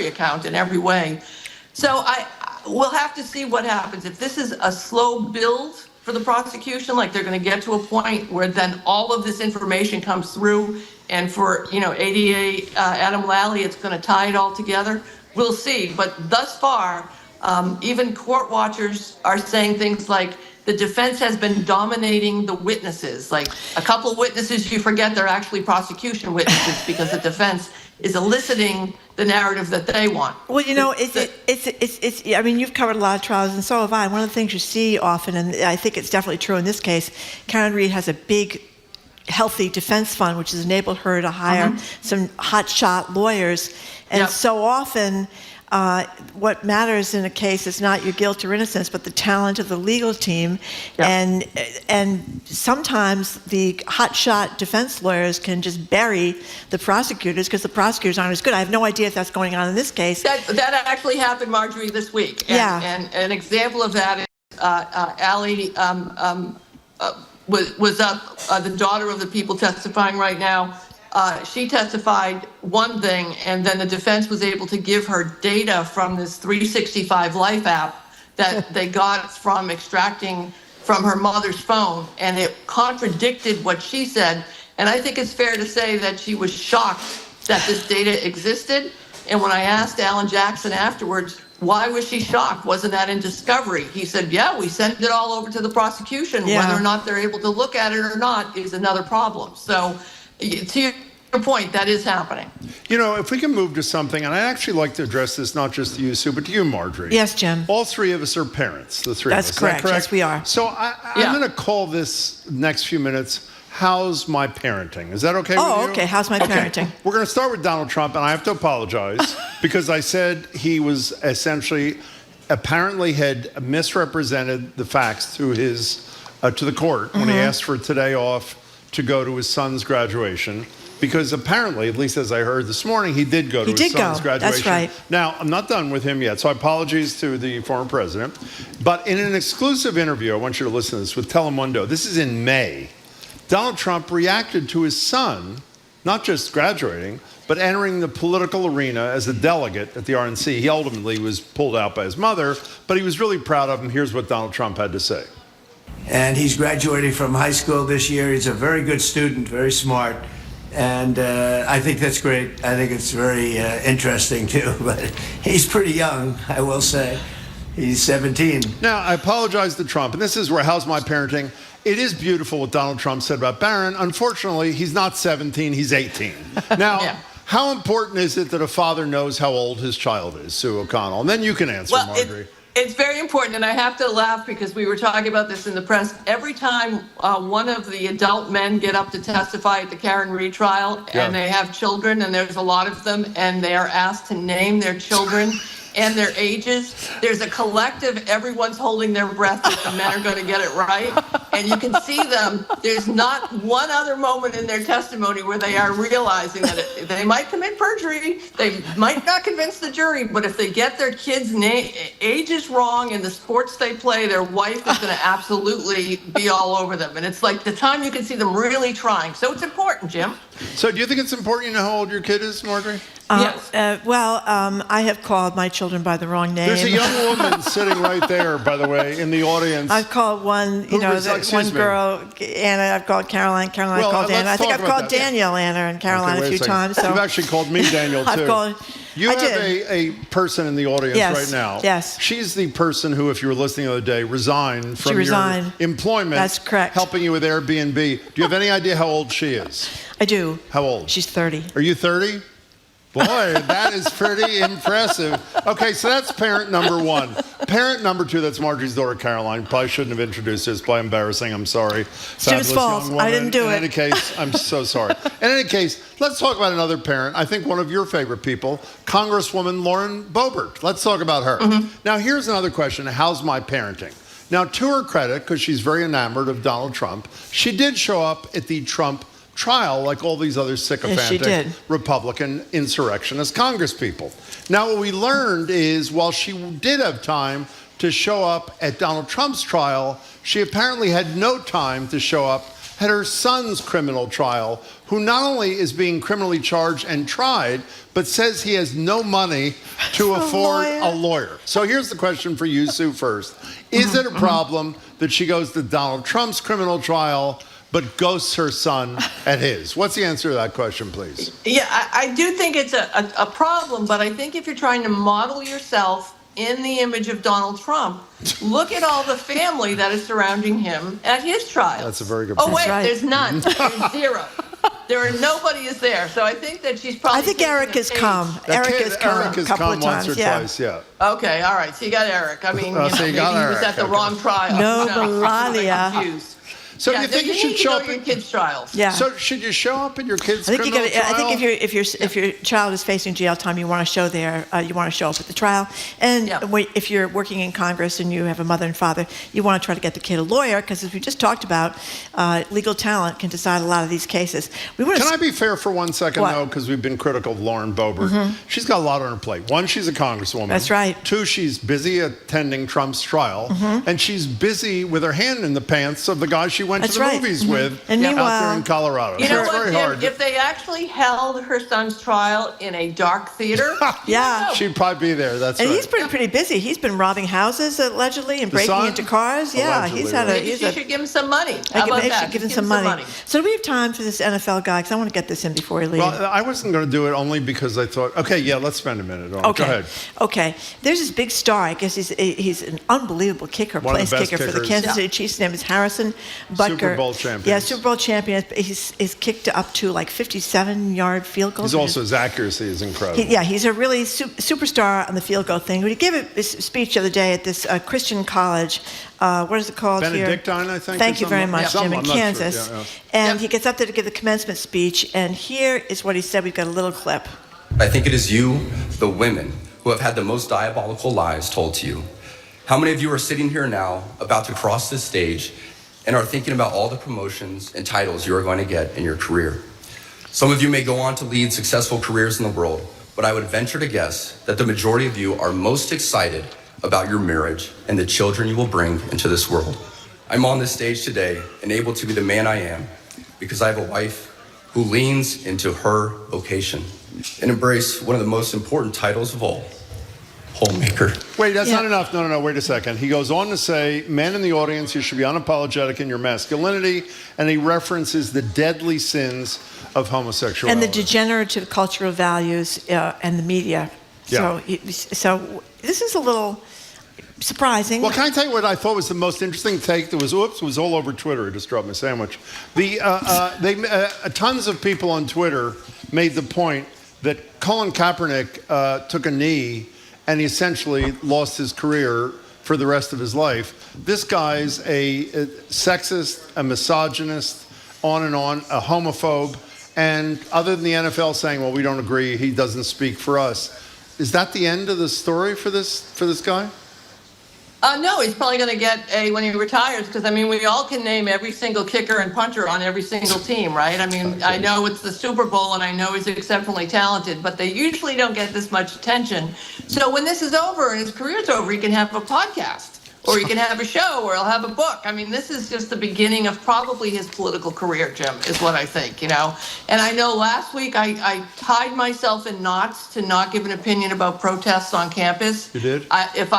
account in every way. So we'll have to see what happens. If this is a slow build for the prosecution, like they're going to get to a point where then all of this information comes through, and for ADA Adam Lally, it's going to tie it all together. We'll see. But thus far, even court watchers are saying things like the defense has been dominating the witnesses. Like a couple of witnesses, you forget they're actually prosecution witnesses because the defense is eliciting the narrative that they want. Well, it's I mean, you've covered a lot of trials, and so have I. One of the things you see often, and I think it's definitely true in this case, Karen Reed has a big, healthy defense fund, which has enabled her to hire some hotshot lawyers. And so often, what matters in a case is not your guilt or innocence, but the talent of the legal team. And sometimes the hotshot defense lawyers can just bury the prosecutors because the prosecutors aren't as good. I have no idea if that's going on in this case. That actually happened, Marjorie, this week. And an example of that is Allie was up, the daughter of the people testifying right now. She testified one thing, and then the defense was able to give her data from this 365 Life app that they got from extracting from her mother's phone, and it contradicted what she said. And I think it's fair to say that she was shocked that this data existed. And when I asked Alan Jackson afterwards, why was she shocked? Wasn't that in discovery? He said, yeah, we sent it all over to the prosecution. Yeah. Whether or not they're able to look at it or not is another problem. So to your point, that is happening. You know, if we can move to something, and I'd actually like to address this not just to you, Sue, but to you, Marjorie. Yes, Jim. All three of us are parents, the three of us. That's correct. Is that correct? Yes, we are. So I'm going to call this next few minutes, How's My Parenting? Is that okay with you? Oh, okay. How's my parenting? We're going to start with Donald Trump, and I have to apologize because I said he was essentially, apparently had misrepresented the facts to his, to the court when he asked for today off to go to his son's graduation. Because apparently, at least as I heard this morning, he did go to his son's graduation. That's right. Now, I'm not done with him yet, so apologies to the former president. But in an exclusive interview, I want you to listen to this, with Telemundo, this is in May, Donald Trump reacted to his son, not just graduating, but entering the political arena as a delegate at the RNC. He ultimately was pulled out by his mother, but he was really proud of him. Here's what Donald Trump had to say. And he's graduating from high school this year. He's a very good student, very smart. And I think that's great. I think it's very interesting, too. But he's pretty young, I will say. He's 17. Now, I apologize to Trump, and this is where How's My Parenting? It is beautiful what Donald Trump said about Barron. Unfortunately, he's not 17, he's 18. Now, how important is it that a father knows how old his child is, Sue O'Connell? And then you can answer, Marjorie. It's very important, and I have to laugh because we were talking about this in the press. Every time one of the adult men get up to testify at the Karen Reed trial, and they have children, and there's a lot of them, and they are asked to name their children and their ages, there's a collective, everyone's holding their breath that the men are going to get it right. And you can see them, there's not one other moment in their testimony where they are realizing that they might commit perjury, they might not convince the jury, but if they get their kids' ages wrong in the sports they play, their wife is going to absolutely be all over them. And it's like the time you can see them really trying. So it's important, Jim. So do you think it's important you know how old your kid is, Marjorie? Yes. I have called my children by the wrong name. There's a young woman sitting right there, by the way, in the audience. I've called one, one girl, Anna. I've called Caroline. Caroline called Anna. I think I've called Danielle, Anna, and Caroline a few times. So you've actually called me Daniel, too. You have a person in the audience right now. Yes. She's the person who, if you were listening the other day, resigned from your employment. That's correct. Helping you with Airbnb. Do you have any idea how old she is? I do. How old? She's 30. Are you 30? Boy, that is pretty impressive. Okay, so that's parent number one. Parent number two, that's Marjorie's daughter, Caroline. Probably shouldn't have introduced her. It's probably embarrassing. I'm sorry. It's Jim's fault. I didn't do it. In any case, I'm so sorry. In any case, let's talk about another parent. I think one of your favorite people, Congresswoman Lauren Boebert. Let's talk about her. Now, here's another question. How's my parenting? Now, to her credit, because she's very enamored of Donald Trump, she did show up at the Trump trial like all these other sycophantic Republican insurrectionist congresspeople. Now, what we learned is while she did have time to show up at Donald Trump's trial, she apparently had no time to show up at her son's criminal trial, who not only is being criminally charged and tried, but says he has no money to afford a lawyer. So here's the question for you, Sue, first. Is it a problem that she goes to Donald Trump's criminal trial but ghosts her son at his? What's the answer to that question, please? Yeah, I do think it's a problem, but I think if you're trying to model yourself in the image of Donald Trump, look at all the family that is surrounding him at his trial. That's a very good point. Oh, wait, there's none. There's zero. Nobody is there. So I think that she's probably. I think Eric has come. Eric has come a couple of times. Once or twice, yeah. Okay, all right. So you got Eric. I mean, so maybe he was at the wrong trial. No, Melania. So you think you should show up at your kids' trials? Yeah. So should you show up at your kids' trial? I think if your child is facing jail time, you want to show you want to show up at the trial. And if you're working in Congress and you have a mother and father, you want to try to get the kid a lawyer because, as we just talked about, legal talent can decide a lot of these cases. Can I be fair for 1 second, though, because we've been critical of Lauren Boebert. She's got a lot on her plate. One, she's a congresswoman. That's right. Two, she's busy attending Trump's trial, and she's busy with her hand in the pants of the guy she she went That's to the right. movies with And out meanwhile, there in Colorado. You So know it's what, very Jim? hard. If they actually held her son's trial in a dark theater, yeah, she'd probably be there. That's and right. he's been pretty busy. He's been robbing houses allegedly and The breaking son? into cars. Yeah, Allegedly, he's had a. maybe He's she a should give him some money. How about maybe that? should give him Just some money. So do we have time for this NFL guy? Because I want to get this in before he leaves. Well, I wasn't going to do it only because I thought, okay, yeah, let's spend a minute on it. Okay. Go ahead. Okay. There's this big star. I guess he's an unbelievable kicker, One of the place best kicker for the kickers. Kansas City Chiefs. His name is Harrison Butker. Super Bowl champion. Yeah, Super Bowl champion. He's kicked up to like 57-yard field goals. His accuracy is incredible. He's a really superstar on the field goal thing. But he gave a speech the other day at this Christian college. What is it called Benedictine, here? I think. Thank you very much, Jim, in I'm not sure. Kansas. Yeah. And he gets up there to give the commencement speech. And here is what he said. We've got a little clip. I think it is you, the women, who have had the most diabolical lies told to you. How many of you are sitting here now about to cross this stage and are thinking about all the promotions and titles you are going to get in your career? Some of you may go on to lead successful careers in the world, but I would venture to guess that the majority of you are most excited about your marriage and the children you will bring into this world. I'm on this stage today and able to be the man I am because I have a wife who leans into her vocation and embrace one of the most important titles of all, homemaker. Wait, that's not enough. No, wait a second. He goes on to say, men in the audience, you should be unapologetic in your masculinity, and he references the deadly sins of homosexuality. And the degenerative cultural values and the media. Yeah. So this is a little surprising. Well, can I tell you what I thought was the most interesting take? That was all over Twitter. I just dropped my sandwich. Tons of people on Twitter made the point that Colin Kaepernick took a knee and he essentially lost his career for the rest of his life. This guy's a sexist, a misogynist, on and on, a homophobe. And other than the NFL saying, well, we don't agree, he doesn't speak for us. Is that the end of the story for this guy? No, he's probably going to get a when he retires, because I mean, we all can name every single kicker and punter on every single team, right? I mean, I know it's the Super Bowl and I know he's exceptionally talented, but they usually don't get this much attention. So when this is over and his career's over, he can have a podcast, or he can have a show, or he'll have a book. I mean, this is just the beginning of probably his political career, Jim, is what I think, you know? And I know last week I tied myself in knots to not give an opinion about protests on campus. You did? If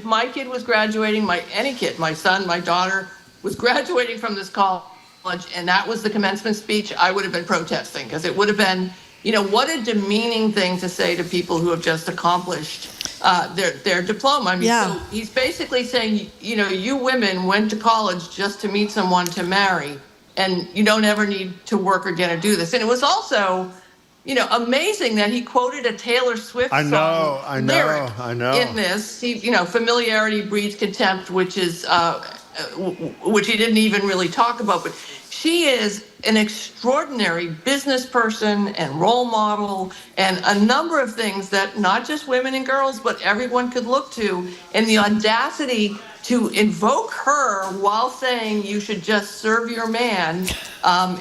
my kid was graduating, any kid, my son, my daughter, was graduating from this college, and that was the commencement speech, I would have been protesting, because it would have been, you know, what a demeaning thing to say to people who have just accomplished their diploma. I mean, so he's basically saying, you know, you women went to college just to meet someone to marry, and you don't ever need to work again to do this. And it was also, you know, amazing that he quoted a Taylor Swift song lyric in this. You know, familiarity breeds contempt, which is which he didn't even really talk about, but she is an extraordinary business person and role model and a number of things that not just women and girls, but everyone could look to. And the audacity to invoke her while saying you should just serve your man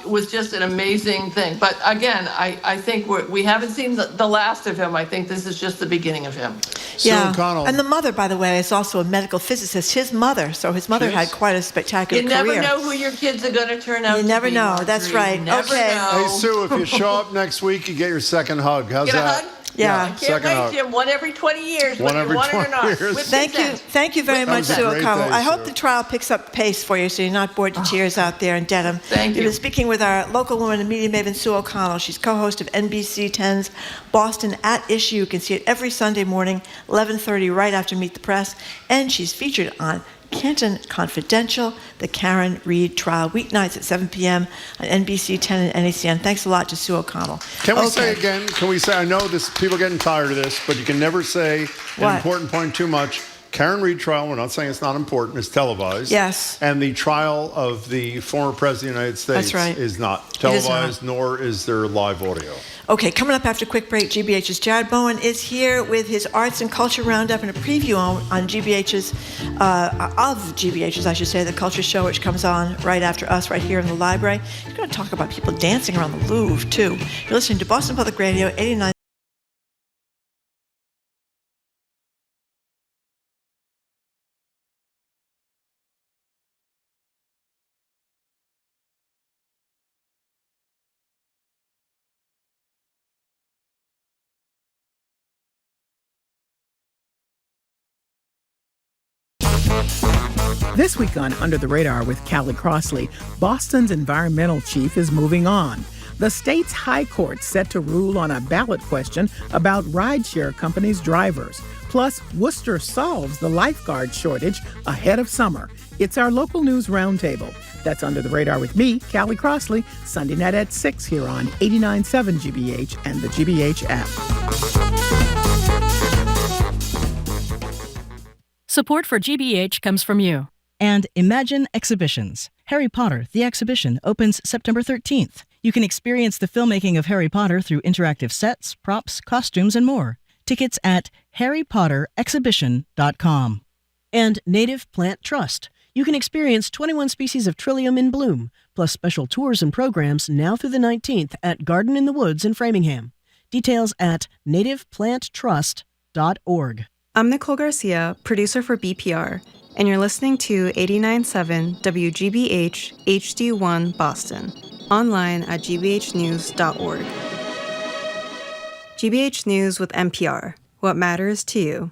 was just an amazing thing. But again, I think we haven't seen the last of him. I think this is just the beginning of him. Yeah, and the mother, by the way, is also a medical physicist. His mother, so his mother had quite a spectacular career. You never know who your kids are going to turn out to be. You never know. Marjorie. That's right. You never know. Hey, Sue, if you show up next week, you get your second hug. How's Get a that? hug? Yeah. I can't wait, Jim. One every 20 years. One every 20 years. Thank you very much, Sue O'Connell. I hope the trial picks up pace for you so you're not bored to tears out there in Dedham. Thank you. We've been speaking with our local woman and media maven, Sue O'Connell. She's co-host of NBC 10's Boston at Issue. You can see it every Sunday morning, 11:30, right after Meet the Press. And she's featured on Canton Confidential, the Karen Reed trial, weeknights at 7 p.m. on NBC 10 and NACN. Thanks a lot to Sue O'Connell. Can we say again, I know this, people are getting tired of this, but you can never say an important point too much. Karen Reed trial, we're not saying it's not important, it's televised. Yes. And the trial of the former President of the United States is not televised, nor is there live audio. Okay, coming up after a quick break, GBH's Jared Bowen is here with his Arts and Culture Roundup and a preview on GBH's, I should say, the Culture Show, which comes on right after us, right here in the library. He's going to talk about people dancing around the Louvre, too. You're listening to Boston Public Radio, 89. This week on Under the Radar with Callie Crossley, Boston's environmental chief is moving on. The state's high court set to rule on a ballot question about rideshare companies' drivers. Plus, Worcester solves the lifeguard shortage ahead of summer. It's our local news roundtable. That's Under the Radar with me, Callie Crossley, Sunday night at 6 here on 89.7 GBH and the GBH app. Support for GBH comes from you. And Imagine Exhibitions. Harry Potter, the exhibition, opens September 13th. You can experience the filmmaking of Harry Potter through interactive sets, props, costumes, and more. Tickets at harrypotterexhibition.com. And Native Plant Trust. You can experience 21 species of Trillium in bloom, plus special tours and programs now through the 19th at Garden in the Woods in Framingham. Details at nativeplanttrust.org. I'm Nicole Garcia, producer for BPR, and you're listening to 89.7 WGBH HD1 Boston, online at gbhnews.org. GBH News with NPR, what matters to you.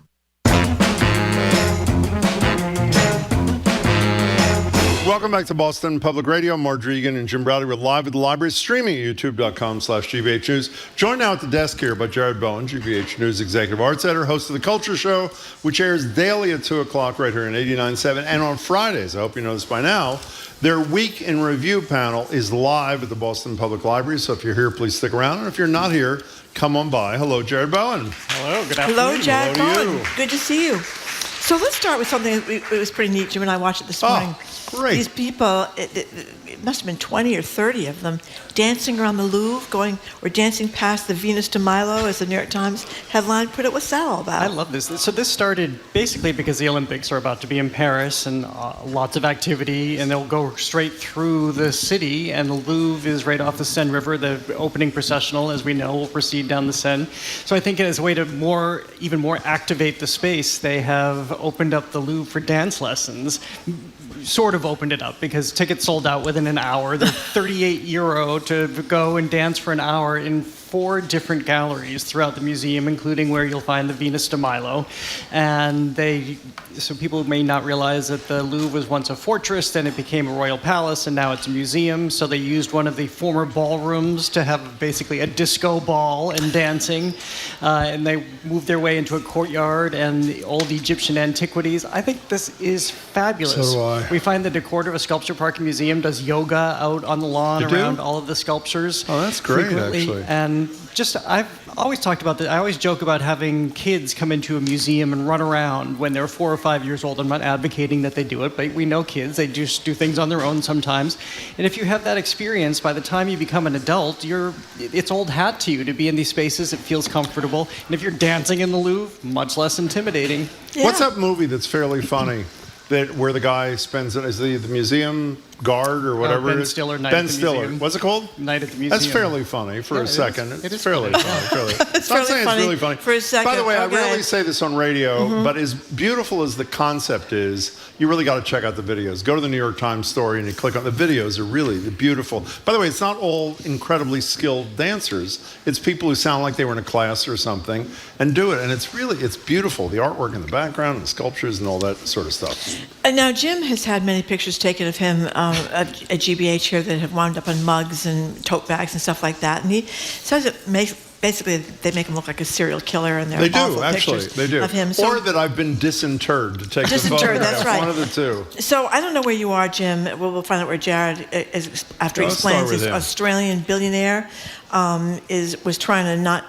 Welcome back to Boston Public Radio. Marge Regan and Jim Browdy. We're live at the library, streaming at youtube.com/GBH News. Joined now at the desk here by Jared Bowen, GBH News Executive Arts Editor, host of The Culture Show, which airs daily at 2 o'clock right here in 89.7. And on Fridays, I hope you know this by now, their Week in Review panel is live at the Boston Public Library. So if you're here, please stick around. And if you're not here, come on by. Hello, Jared Bowen. Hello, good afternoon. Hello, Jared Hello to Bowen. you. Good to see you. So let's start with something that it was pretty neat. Jim and I watched it this morning. Great. These people, it must have been 20 or 30 of them, dancing around the Louvre, dancing past the Venus de Milo, as the New York Times headline put it. What's that all about? I love this. So this started basically because the Olympics are about to be in Paris and lots of activity, and they'll go straight through the city, and the Louvre is right off the Seine River. The opening processional, as we know, will proceed down the Seine. So I think as a way to even more activate the space, they have opened up the Louvre for dance lessons. Sort of opened it up because tickets sold out within an hour. They're €38 to go and dance for an hour in 4 different galleries throughout the museum, including where you'll find the Venus de Milo. And so people may not realize that the Louvre was once a fortress, then it became a royal palace, and now it's a museum. So they used one of the former ballrooms to have basically a disco ball and dancing. And they moved their way into a courtyard and the old Egyptian antiquities. I think this is fabulous. So do I. We find the decor of a sculpture park and museum does yoga out on the lawn around all of the sculptures. Oh, that's great, frequently. actually. And I've always talked about that. I always joke about having kids come into a museum and run around when they're 4 or 5 years old. I'm not advocating that they do it, but we know kids. They just do things on their own sometimes. And if you have that experience, by the time you become an adult, it's old hat to you to be in these spaces. It feels comfortable. And if you're dancing in the Louvre, much less intimidating. Yeah. What's that movie that's fairly funny? Where the guy spends it as the museum guard or whatever Ben it is? Stiller, Night Ben at the Stiller. Museum. What's it called? Night at the Museum. That's fairly funny for a second. It is fairly funny. It's not fairly saying funny it's really funny. for a second. By the way, Okay. I rarely say this on radio, but as beautiful as the concept is, you really got to check out the videos. Go to the New York Times story and you click on the videos. Are really beautiful. By the way, it's not all incredibly skilled dancers. It's people who sound like they were in a class or something and do it. And it's beautiful. The artwork in the background and the sculptures and all that sort of stuff. And now Jim has had many pictures taken of him at GBH here that have wound up on mugs and tote bags and stuff like that. And he says basically they make him look like a serial killer, and they're awful pictures of him. Or that I've been disinterred to take the photo. That's right. One of the two. So I don't know where you are, Jim. We'll find out where Jared is after he explains. This Australian billionaire was trying to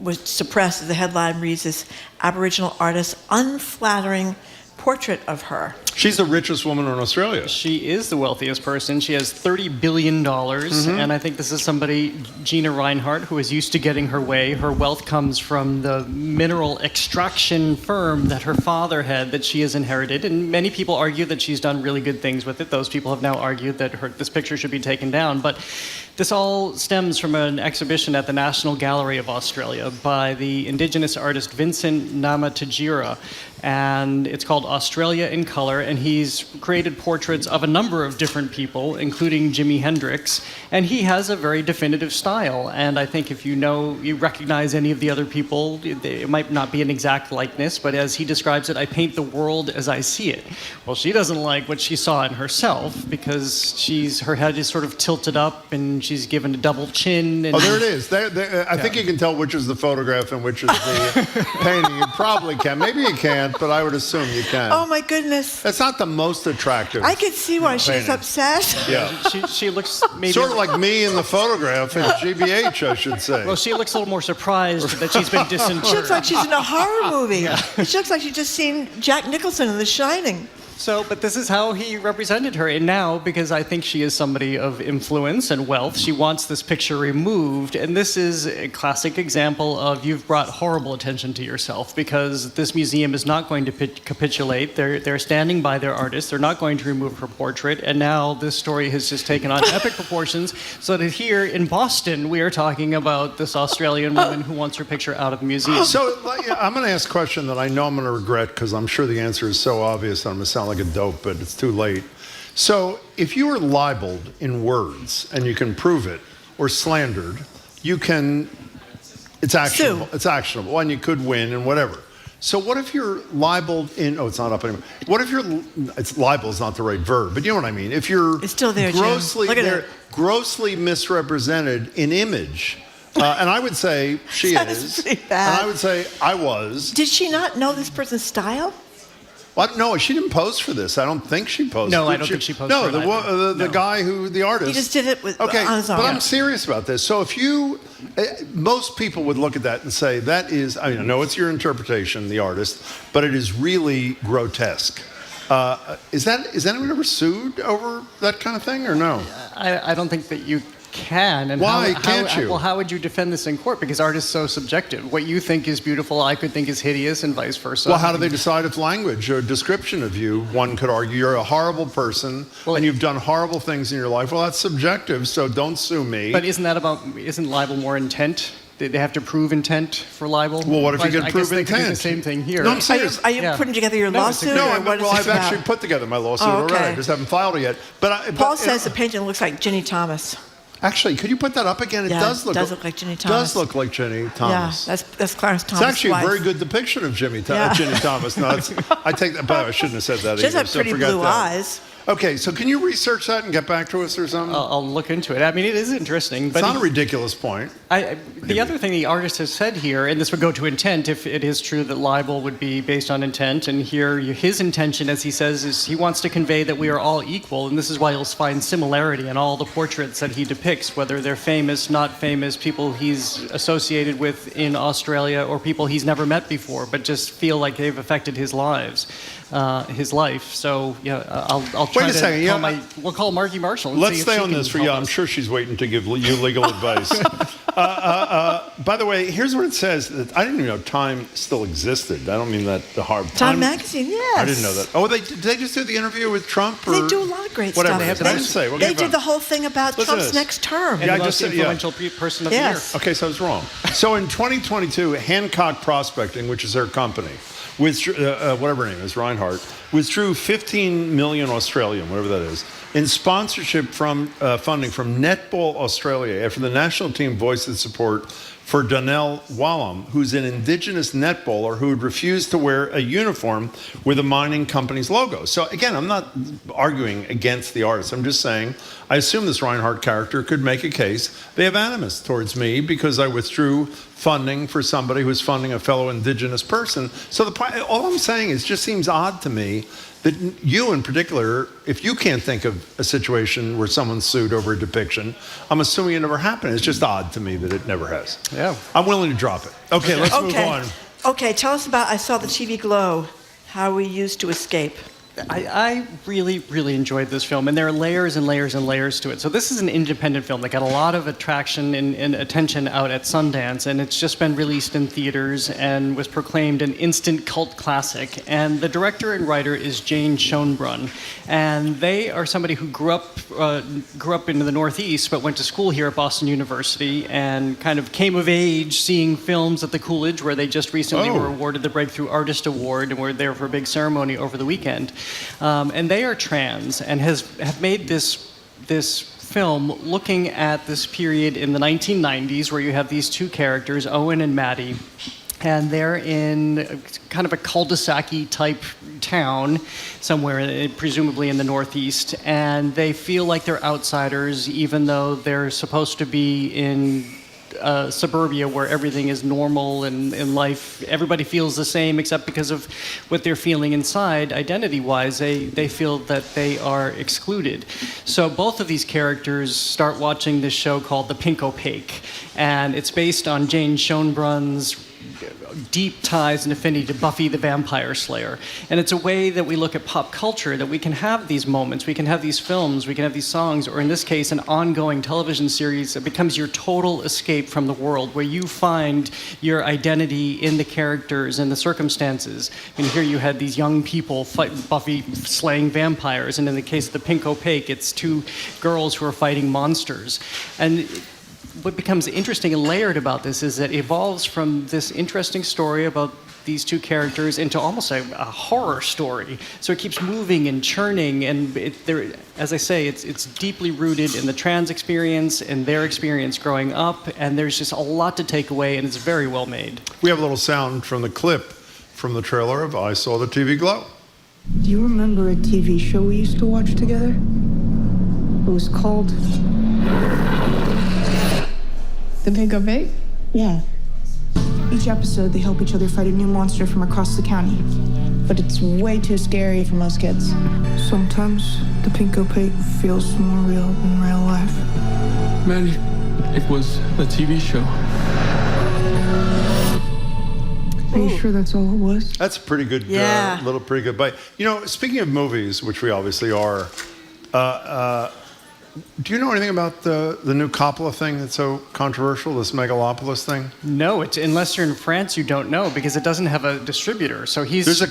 was suppressed. The headline reads, "This Aboriginal artist's unflattering portrait of her." She's the richest woman in Australia. She is the wealthiest person. She has $30 billion. And I think this is somebody, Gina Reinhardt, who is used to getting her way. Her wealth comes from the mineral extraction firm that her father had that she has inherited. And many people argue that she's done really good things with it. Those people have now argued that this picture should be taken down. But this all stems from an exhibition at the National Gallery of Australia by the Indigenous artist Vincent Namatjira. and it's called Australia in Color, and he's created portraits of a number of different people, including Jimi Hendrix, and he has a very definitive style, and I think if you recognize any of the other people, it might not be an exact likeness, but as he describes it, I paint the world as I see it. Well, she doesn't like what she saw in herself, because her head is sort of tilted up, and she's given a double chin. And there it is. I think you can tell which is the photograph and which is the painting. You probably can. Maybe you can't, but I would assume you can. Oh, my goodness. That's not the most attractive. I can see why she's painting. upset. Yeah. She looks maybe... Sort of like me in the photograph in GBH, I should say. Well, she looks a little more surprised that she's been disinterred. She looks like she's in a horror movie. Yeah. She looks like she's just seen Jack Nicholson in The Shining. But this is how he represented her. And now, because I think she is somebody of influence and wealth, she wants this picture removed. And this is a classic example of you've brought horrible attention to yourself, because this museum is not going to capitulate. They're standing by their artist. They're not going to remove her portrait. And now this story has just taken on epic proportions, so that here in Boston, we are talking about this Australian woman who wants her picture out of the museum. So I'm going to ask a question that I know I'm going to regret, because I'm sure the answer is so obvious I'm going to sound like a dope, but it's too late. So if you were libeled in words and you can prove it, or slandered, it's actionable. It's actionable, and you could win and whatever. So what if you're libeled in, it's not up anymore. What if libel is not the right verb, but you know what I mean. If you're it's still there, grossly misrepresented in image, and I would say she is, pretty bad. And I would say I was. Did she not know this person's style? What? No, she didn't pose for this. I don't think she posed. No, I don't think she posed for it. No, the guy the artist. He just did it on his own. But I'm serious about this. So if most people would look at that and say, that is, I know it's your interpretation, the artist, but it is really grotesque. Is anyone ever sued over that kind of thing, or no? I don't think that you can. And why can't you? Well, how would you defend this in court? Because art is so subjective. What you think is beautiful, I could think is hideous, and vice versa. Well, how do they decide if language or description of you, one could argue, you're a horrible person, and you've done horrible things in your life? Well, that's subjective, so don't sue me. But isn't libel more intent? Did they have to prove intent for libel? Well, what if you could prove intent? They could do the same thing here. No, I'm serious. Are you putting together your lawsuit? No, I've actually put together my lawsuit already. I just haven't filed it yet. Paul says the painting looks like Ginny Thomas. Actually, could you put that up again? It does look like Ginny Thomas. Does look like Ginny Thomas. Yeah, that's Clarence Thomas' It's actually wife. a very good depiction of Ginny Thomas. No, I take that back. I shouldn't have said that. She has like pretty blue eyes. Okay, so can you research that and get back to us or something? I'll look into it. I mean, it is interesting. But it's not a ridiculous point. The other thing the artist has said here, and this would go to intent if it is true that libel would be based on intent, and here his intention, as he says, is he wants to convey that we are all equal, and this is why you'll find similarity in all the portraits that he depicts, whether they're famous, not famous, people he's associated with in Australia, or people he's never met before, but just feel like they've affected his life. So I'll try Wait a second. we'll call Margie Marshall. And Let's see stay if she on can this for help you. us. I'm sure she's waiting to give you legal advice. By the way, here's what it says. I didn't even know Time still existed. I don't mean that the hard Time magazine, yes. I didn't know that. Oh, did they just do the interview with Trump? Or they do a lot of great whatever. stuff. They didn't say. They did the whole thing about Trump's next term. And most influential person of the year. Okay, so I was wrong. So in 2022, Hancock Prospecting, which is her company, whatever her name is, Reinhardt, withdrew 15 million Australian, whatever that is, in sponsorship from funding from Netball Australia after the national team voiced its support for Donnell Wallam, who's an indigenous netballer who had refused to wear a uniform with a mining company's logo. So again, I'm not arguing against the artist. I'm just saying I assume this Reinhardt character could make a case. They have animus towards me because I withdrew funding for somebody who's funding a fellow indigenous person. So all I'm saying is it just seems odd to me that you in particular, if you can't think of a situation where someone's sued over a depiction, I'm assuming it never happened. It's just odd to me that it never has. Yeah. I'm willing to drop it. Okay, let's move on. Okay, tell us about, I saw the TV Glow, how we used to escape. I really, really enjoyed this film, and there are layers and layers and layers to it. So this is an independent film that got a lot of attraction and attention out at Sundance, and it's just been released in theaters and was proclaimed an instant cult classic. And the director and writer is Jane Schoenbrunn, and they are somebody who grew up in the Northeast, but went to school here at Boston University, and kind of came of age seeing films at the Coolidge, where they just recently were awarded the Breakthrough Artist Award, and were there for a big ceremony over the weekend. And they are trans and have made this film looking at this period in the 1990s where you have these two characters, Owen and Maddie, and they're in kind of a cul-de-sac-y type town somewhere, presumably in the Northeast, and they feel like they're outsiders even though they're supposed to be in suburbia where everything is normal and in life everybody feels the same, except because of what they're feeling inside identity-wise, they feel that they are excluded. So both of these characters start watching this show called The Pink Opaque, and it's based on Jane Schoenbrunn's deep ties and affinity to Buffy the Vampire Slayer. And it's a way that we look at pop culture, that we can have these moments, we can have these films, we can have these songs, or in this case, an ongoing television series that becomes your total escape from the world, where you find your identity in the characters and the circumstances. And here you had these young people fight Buffy slaying vampires, and in the case of The Pink Opaque, it's two girls who are fighting monsters. And what becomes interesting and layered about this is that it evolves from this interesting story about these two characters into almost a horror story. So it keeps moving and churning, and as I say, it's deeply rooted in the trans experience and their experience growing up, and there's just a lot to take away, and it's very well made. We have a little sound from the clip from the trailer of I Saw the TV Glow. Do you remember a TV show we used to watch together? It was called The Pink Opaque? Yeah. Each episode, they help each other fight a new monster from across the county. But it's way too scary for most kids. Sometimes the Pink Opaque feels more real than real life. Man, it was a TV show. Are you sure that's all it was? That's a pretty good, pretty good bite. You know, speaking of movies, which we obviously are, do you know anything about the new Copley thing that's so controversial, this Megalopolis thing? No, unless you're in France, you don't know, because it doesn't have a distributor. So there's Well,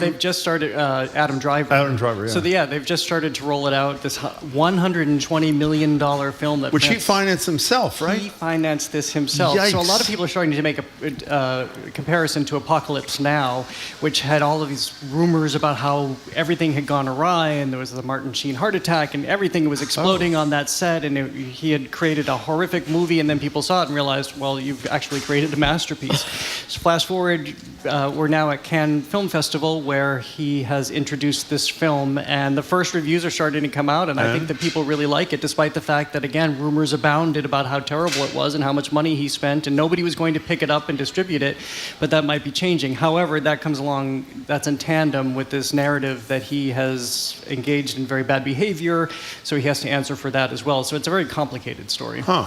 they've just started, Adam Driver. Adam Driver, yeah. So they've just started to roll it out, this $120 million film that... Which he financed himself, right? He financed this himself. Yikes. So a lot of people are starting to make a comparison to Apocalypse Now, which had all of these rumors about how everything had gone awry, and there was the Martin Sheen heart attack, and everything was exploding on that set, and he had created a horrific movie, and then people saw it and realized, well, you've actually created a masterpiece. So fast forward, we're now at Cannes Film Festival, where he has introduced this film, and the first reviews are starting to come out, and I think that people really like it, despite the fact that, again, rumors abounded about how terrible it was and how much money he spent, and nobody was going to pick it up and distribute it, but that might be changing. However, that comes along, that's in tandem with this narrative that he has engaged in very bad behavior, so he has to answer for that as well. So it's a very complicated story. Huh.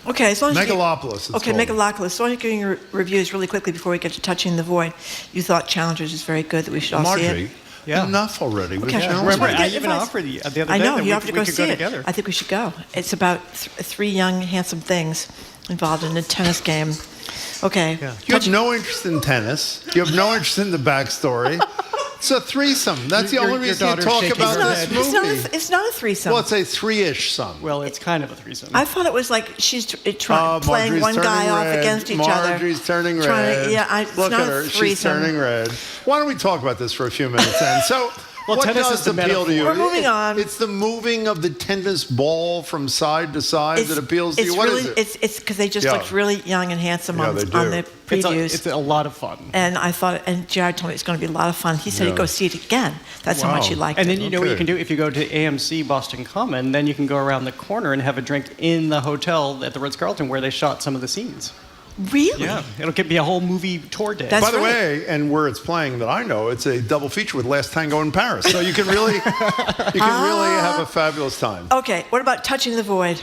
Okay, as long as Megalopolis. Megalopolis. So I'm giving your reviews really quickly before we get to Touching the Void. You thought Challengers is very good, that we should all see it. Yeah. Enough already. Okay. Remember, I even offered the other day that we could go see it. Together. I think we should go. It's about three young, handsome things involved in a tennis game. Okay. Yeah. You have no interest in tennis. You have no interest in the backstory. It's a threesome. That's the only reason you talk about this movie. It's not a threesome. Well, it's a three-ish some. Well, it's kind of a threesome. I thought it was like she's playing one guy off against each other. Marjorie's turning red. It's Look not at her. a threesome. She's turning red. Why don't we talk about this for a few minutes then? So, well, what does appeal to you? We're moving on. It's the moving of the tennis ball from side to side that appeals to you. What is it? It's because they just looked really young and handsome on the previews. It's a lot of fun. And I thought, and Jared told me it's going to be a lot of fun. He said he'd go see it again. That's how much he liked it. And then you know what you can do? If you go to AMC Boston Common, then you can go around the corner and have a drink in the hotel at the Ritz-Carlton where they shot some of the scenes. Really? Yeah, it'll be a whole movie tour day. By the way, and where it's playing that I know, it's a double feature with Last Tango in Paris. So you can really have a fabulous time. Okay, what about Touching the Void?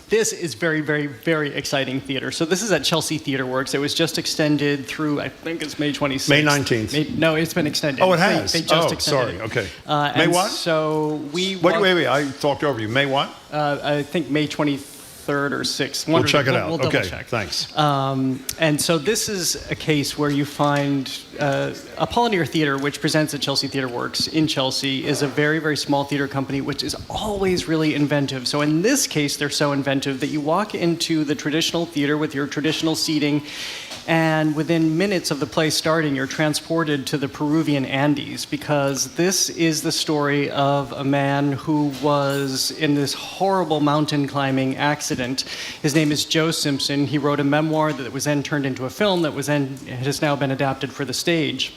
This is very, very, very exciting theater. So this is at Chelsea Theatre Works. It was just extended through, I think it's May 26th. May 19th. No, it's been extended. Oh, it has? They just extended sorry. Okay. May what? So we... Wait. I talked over you. May what? I think May 23rd or 6th. We'll check it out. We'll okay, double check. Thanks. And so this is a case where you find Apollinaire Theatre, which presents at Chelsea Theatre Works in Chelsea, is a very, very small theater company, which is always really inventive. So in this case, they're so inventive that you walk into the traditional theater with your traditional seating, and within minutes of the play starting, you're transported to the Peruvian Andes, because this is the story of a man who was in this horrible mountain climbing accident. His name is Joe Simpson. He wrote a memoir that was then turned into a film that has now been adapted for the stage.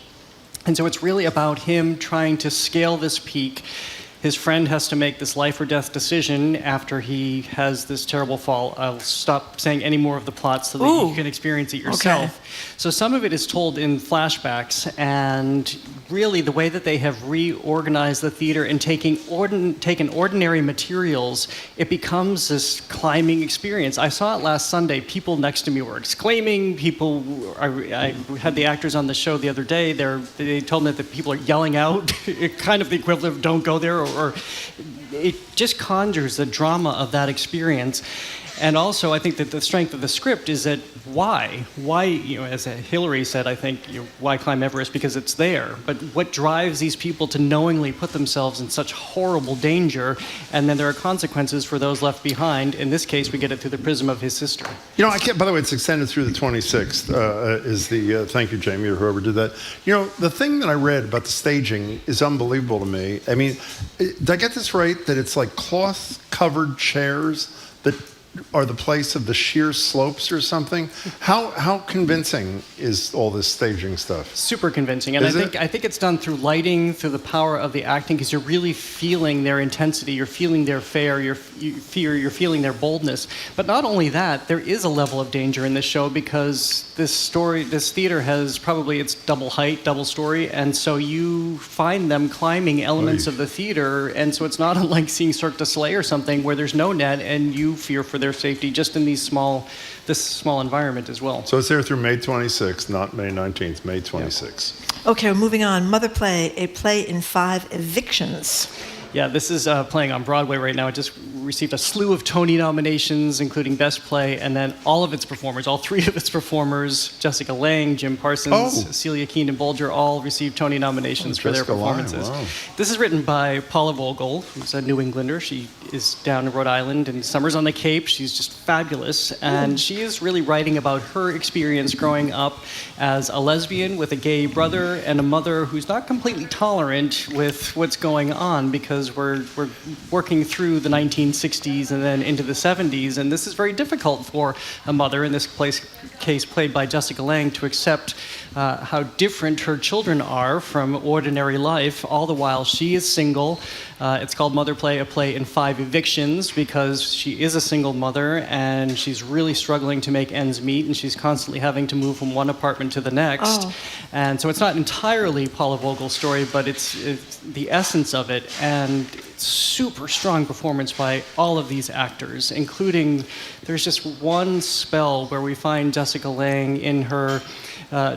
And so it's really about him trying to scale this peak. His friend has to make this life or death decision after he has this terrible fall. I'll stop saying any more of the plot so that you can experience it yourself. Okay. So some of it is told in flashbacks, and really the way that they have reorganized the theater and taken ordinary materials, it becomes this climbing experience. I saw it last Sunday. People next to me were exclaiming. I had the actors on the show the other day. They told me that people are yelling out, kind of the equivalent of "Don't go there," or it just conjures the drama of that experience. And also, I think that the strength of the script is that why, as Hillary said, I think, why climb Everest? Because it's there. But what drives these people to knowingly put themselves in such horrible danger? And then there are consequences for those left behind. In this case, we get it through the prism of his sister. I can't, by the way, it's extended through the 26th, thank you, Jamie, or whoever did that. The thing that I read about the staging is unbelievable to me. I mean, did I get this right, that it's like cloth-covered chairs that are the place of the sheer slopes or something? How convincing is all this staging stuff? Super convincing, and I think it's done through lighting, through the power of the acting, because you're really feeling their intensity, you're feeling their fear, you're feeling their boldness. But not only that, there is a level of danger in this show, because this theater has probably its double height, double story, and so you find them climbing elements of the theater, and so it's not unlike seeing Cirque du Soleil or something where there's no net and you fear for their safety just in this small environment as well. So it's there through May 26th, not May 19th, May 26th. Okay, we're moving on. Mother Play, a play in 5 evictions. Yeah, this is playing on Broadway right now. It just received a slew of Tony nominations, including Best Play, and then all of its performers, all 3 of its performers, Jessica Lange, Jim Parsons, Celia Keenan-Bolger, all received Tony nominations for their performances. Wow. This is written by Paula Vogel, who's a New Englander. She is down in Rhode Island and summers on the Cape. She's just fabulous, and she is really writing about her experience growing up as a lesbian with a gay brother and a mother who's not completely tolerant with what's going on, because we're working through the 1960s and then into the 70s, and this is very difficult for a mother, in this case played by Jessica Lange, to accept how different her children are from ordinary life, all the while she is single. It's called Mother Play, a play in 5 evictions, because she is a single mother and she's really struggling to make ends meet, and she's constantly having to move from one apartment to the next. And so it's not entirely Paula Vogel's story, but it's the essence of it, and super strong performance by all of these actors, including, there's just one spell where we find Jessica Lange in her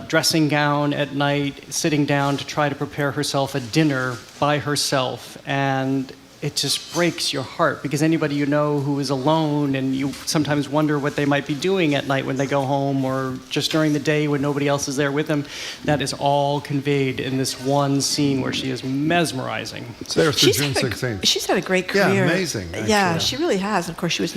dressing gown at night, sitting down to try to prepare herself a dinner by herself, and it just breaks your heart, because anybody you know who is alone, and you sometimes wonder what they might be doing at night when they go home, or just during the day when nobody else is there with them, that is all conveyed in this one scene where she is mesmerizing. It's there through June 16th. She's had a great career. Yeah, amazing. Actually. Yeah, she really has. Of course, she was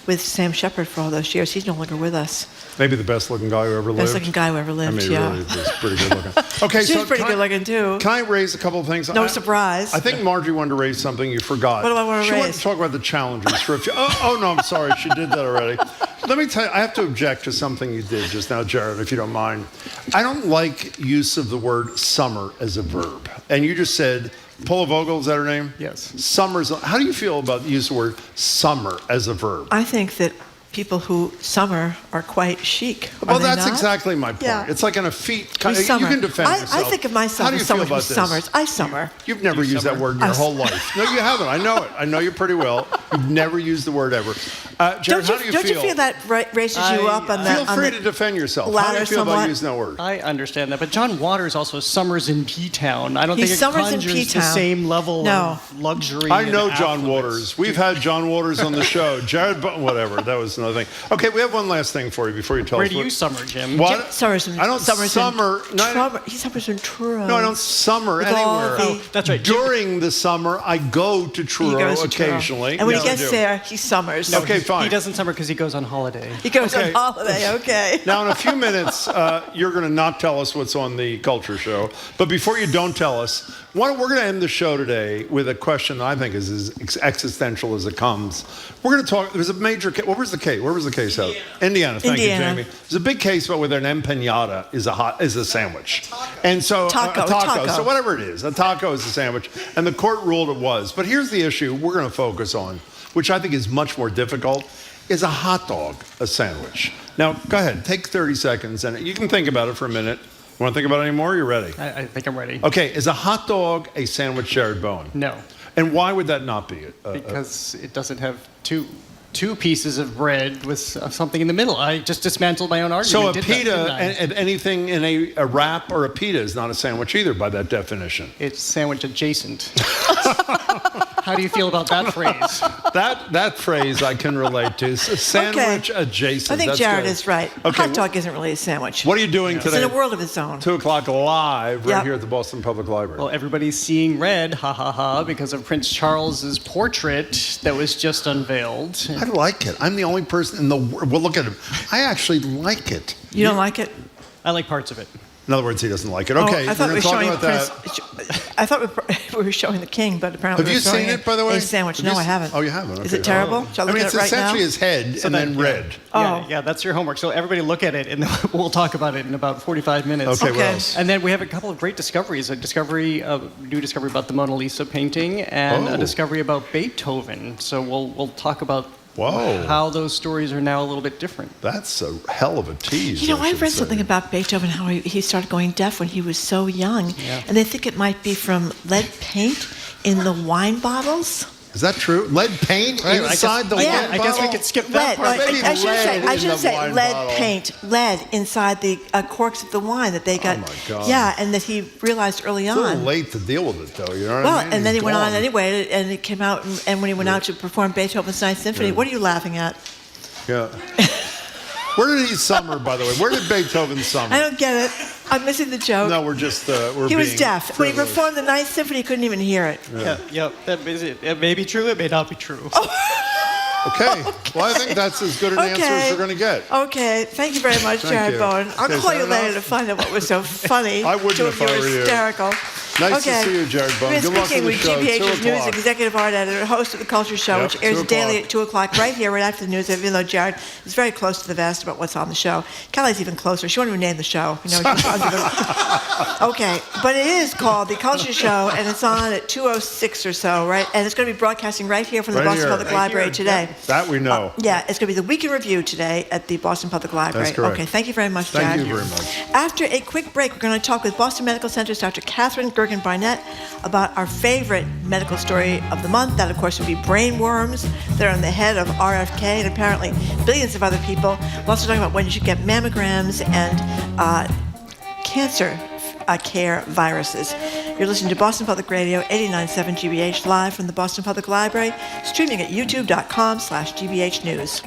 with Sam Shepard for all those years. He's no longer with us. Maybe the best-looking guy who ever lived. Best-looking guy who ever lived, really, was pretty good-looking. Okay, she was pretty good-looking, too. Can I raise a couple of things? No surprise. I think Margie wanted to raise something you forgot. What do I want to raise? She wanted to talk about the challengers for a few... Oh, no, I'm sorry. She did that already. Let me tell you, I have to object to something you did just now, Jared, if you don't mind. I don't like use of the word summer as a verb. And you just said... Paula Vogel, is that her name? Yes. How do you feel about the use of the word summer as a verb? I think that people who summer are quite chic. Well, Are they that's not? exactly my point. Yeah. It's like an effete. We You summer. can defend I yourself. think of myself How do as you feel someone who about this? summers. I summer. You've never used that word in your whole life. No, you haven't. I know it. I know you pretty well. You've never used the word ever. Jared, how do you feel? Don't you feel that raises you up on the Feel free to defend yourself. How do you feel about using that word? I understand that, but John Waters also summers in P-Town. I don't think it summers in conjures the P-Town. same level of luxury. I know and John affluence. Waters. We've had John Waters on the show. Jared, whatever. That was another thing. Okay, we have one last thing for you before you tell Where us. do you summer, Jim? What? Jim summers in, I don't summer. He summers in Truro. No, I don't summer With all anywhere. the- That's right. During the summer, I go to He Truro goes to Truro. occasionally. And when he Yes, I gets do. there, he summers. No, Okay, fine. He doesn't summer because he goes on holiday. He goes Okay. on holiday, okay. Now, in a few minutes, you're going to not tell us what's on the Culture Show. But before you don't tell us, we're going to end the show today with a question that I think is as existential as it comes. We're going to talk. There's a major case. Where was the case out? Indiana. Thank you, Jamie. There's a big case about whether an empanada is a sandwich. And so Taco. So whatever it is, a taco is a sandwich. And the court ruled it was. But here's the issue we're going to focus on, which I think is much more difficult. Is a hot dog a sandwich? Now, go ahead. Take 30 seconds, and you can think about it for a minute. You want to think about it anymore? You're ready. I think I'm ready. Okay, is a hot dog a sandwich, Jared Bowen? No. And why would that not be it? Because it doesn't have two pieces of bread with something in the middle. I just dismantled my own argument. So a didn't I? pita and anything in a wrap or a pita is not a sandwich either by that definition. It's sandwich adjacent. How do you feel about that phrase? That phrase I can relate to. Sandwich adjacent. I think That's Jared good. is right. Okay, Hot dog isn't really a sandwich. What are you doing today? It's in a world of its own. 2 o'clock live right Yep. here at the Boston Public Library. Well, everybody's seeing red, ha ha ha, because of Prince Charles's portrait that was just unveiled. I like it. I'm the only person in the world. Well, look at him. I actually like it. You don't like it? I like parts of it. In other words, he doesn't like it. Okay, I thought we're we going were to talk showing about that. I thought we were showing the king, but apparently Have you we're showing seen it, by the way? A sandwich. Have No, you I seen- haven't. Oh, you haven't? Is Okay. it terrible? Shall I look it's at it right now? essentially his head and then red. Yeah, that's your homework. So everybody look at it, and then we'll talk about it in about 45 minutes. Okay, what else? And then we have a couple of great discoveries. A new discovery about the Mona Lisa painting, and a discovery about Beethoven. So we'll talk about how those stories are now a little bit different. That's a hell of a tease. You know, I read something about Beethoven, how he started going deaf when he was so young. Yeah. And they think it might be from lead paint in the wine bottles. Is that true? Lead paint inside the wine bottle? I guess we could skip that part. I should say wine lead bottle. paint, lead inside the corks of the wine that they got. Oh, my God. Yeah, and that he realized early It's a little on. late to deal with it, though. You know what Well, I mean? and then he He's went on gone. anyway, and it came out, and when he went out to perform Beethoven's Ninth Symphony, what are you laughing at? Yeah. Where did he summer, by the way? Where did Beethoven summer? I don't get it. I'm missing the joke. No, we're just He was being deaf. When he privileged. performed the Ninth Symphony, he couldn't even hear it. Yeah, that is it. It may be true, it may not be true. Okay. Well, I think that's as good an answer as we're going to get. Okay. Thank you very much, Thank Jared you. Bowen. I'll Okay, call is you that later enough? to find out what was so funny. I wouldn't to if I were you. hysterical. Nice to see you, Jared Bowen. We've Good been luck speaking with the with show. 2 GBH's News o'clock. executive art editor, host of the Culture Show, Yep, which airs 2 daily o'clock. at 2 o'clock, right here, right after the news. Even though Jared is very close to the vest about what's on the show, Kelly's even closer. She won't even name the show. You know, okay, but it is called the Culture Show, and it's on at 2:06 or so, right? And it's going to be broadcasting right here from the Right Boston here. Public Library today. That we know. Yeah, it's going to be the Week in Review today at the Boston Public Library. That's correct. Okay, thank you very much, Jared. Thank you very much. After a quick break, we're going to talk with Boston Medical Center's Dr. Catherine Gergen-Barnett about our favorite medical story of the month. That, of course, would be brain worms that are on the head of RFK and apparently billions of other people. We're also talking about when you should get mammograms and cancer care viruses. You're listening to Boston Public Radio, 89.7 GBH, live from the Boston Public Library, streaming at youtube.com/GBH News.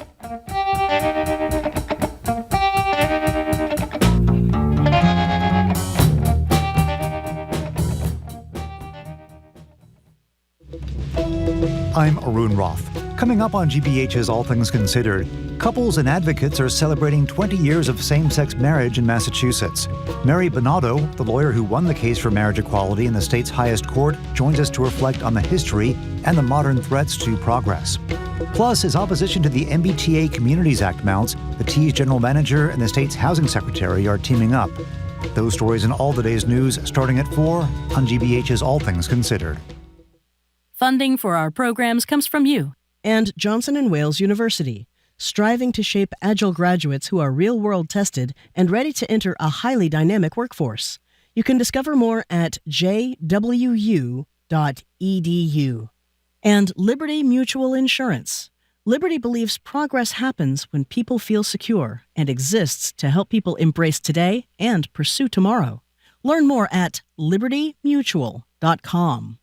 I'm Arun Roth. Coming up on GBH's All Things Considered, couples and advocates are celebrating 20 years of same-sex marriage in Massachusetts. Mary Bonado, the lawyer who won the case for marriage equality in the state's highest court, joins us to reflect on the history and the modern threats to progress. Plus, as opposition to the MBTA Communities Act mounts, the T's general manager and the state's housing secretary are teaming up. Those stories and all the day's news starting at 4 on GBH's All Things Considered. Funding for our programs comes from you and Johnson & Wales University. striving to shape agile graduates who are real-world tested and ready to enter a highly dynamic workforce. You can discover more at jwu.edu. And Liberty Mutual Insurance. Liberty believes progress happens when people feel secure and exists to help people embrace today and pursue tomorrow. Learn more at libertymutual.com.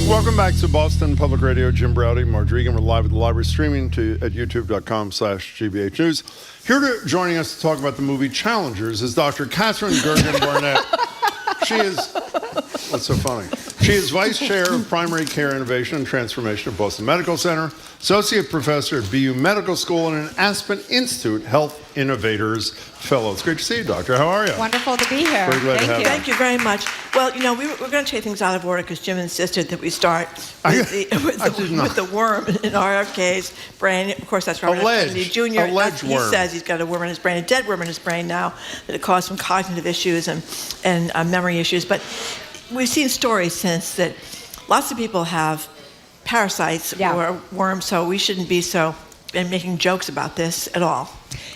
Welcome back to Boston Public Radio. Jim Browdy, Marge Regan. We're live at the library, streaming at youtube.com/GBH News. Joining us to talk about the movie Challengers is Dr. Catherine Gergen Barnett. She is, what's so funny? She is Vice Chair of Primary Care Innovation and Transformation at Boston Medical Center, Associate Professor at BU Medical School, and an Aspen Institute Health Innovators Fellow. It's great to see you, Doctor. How are you? Wonderful to be here. Very glad to have you. Thank you very much. Well, we're going to take things out of order because Jim insisted that we start with the worm in RFK's brain. Of course, that's Robert F. Kennedy Jr. Alleged worm. He says he's got a worm in his brain, a dead worm in his brain now, that it caused some cognitive issues and memory issues. But we've seen stories since that lots of people have parasites or worms, so we shouldn't be making jokes about this at all.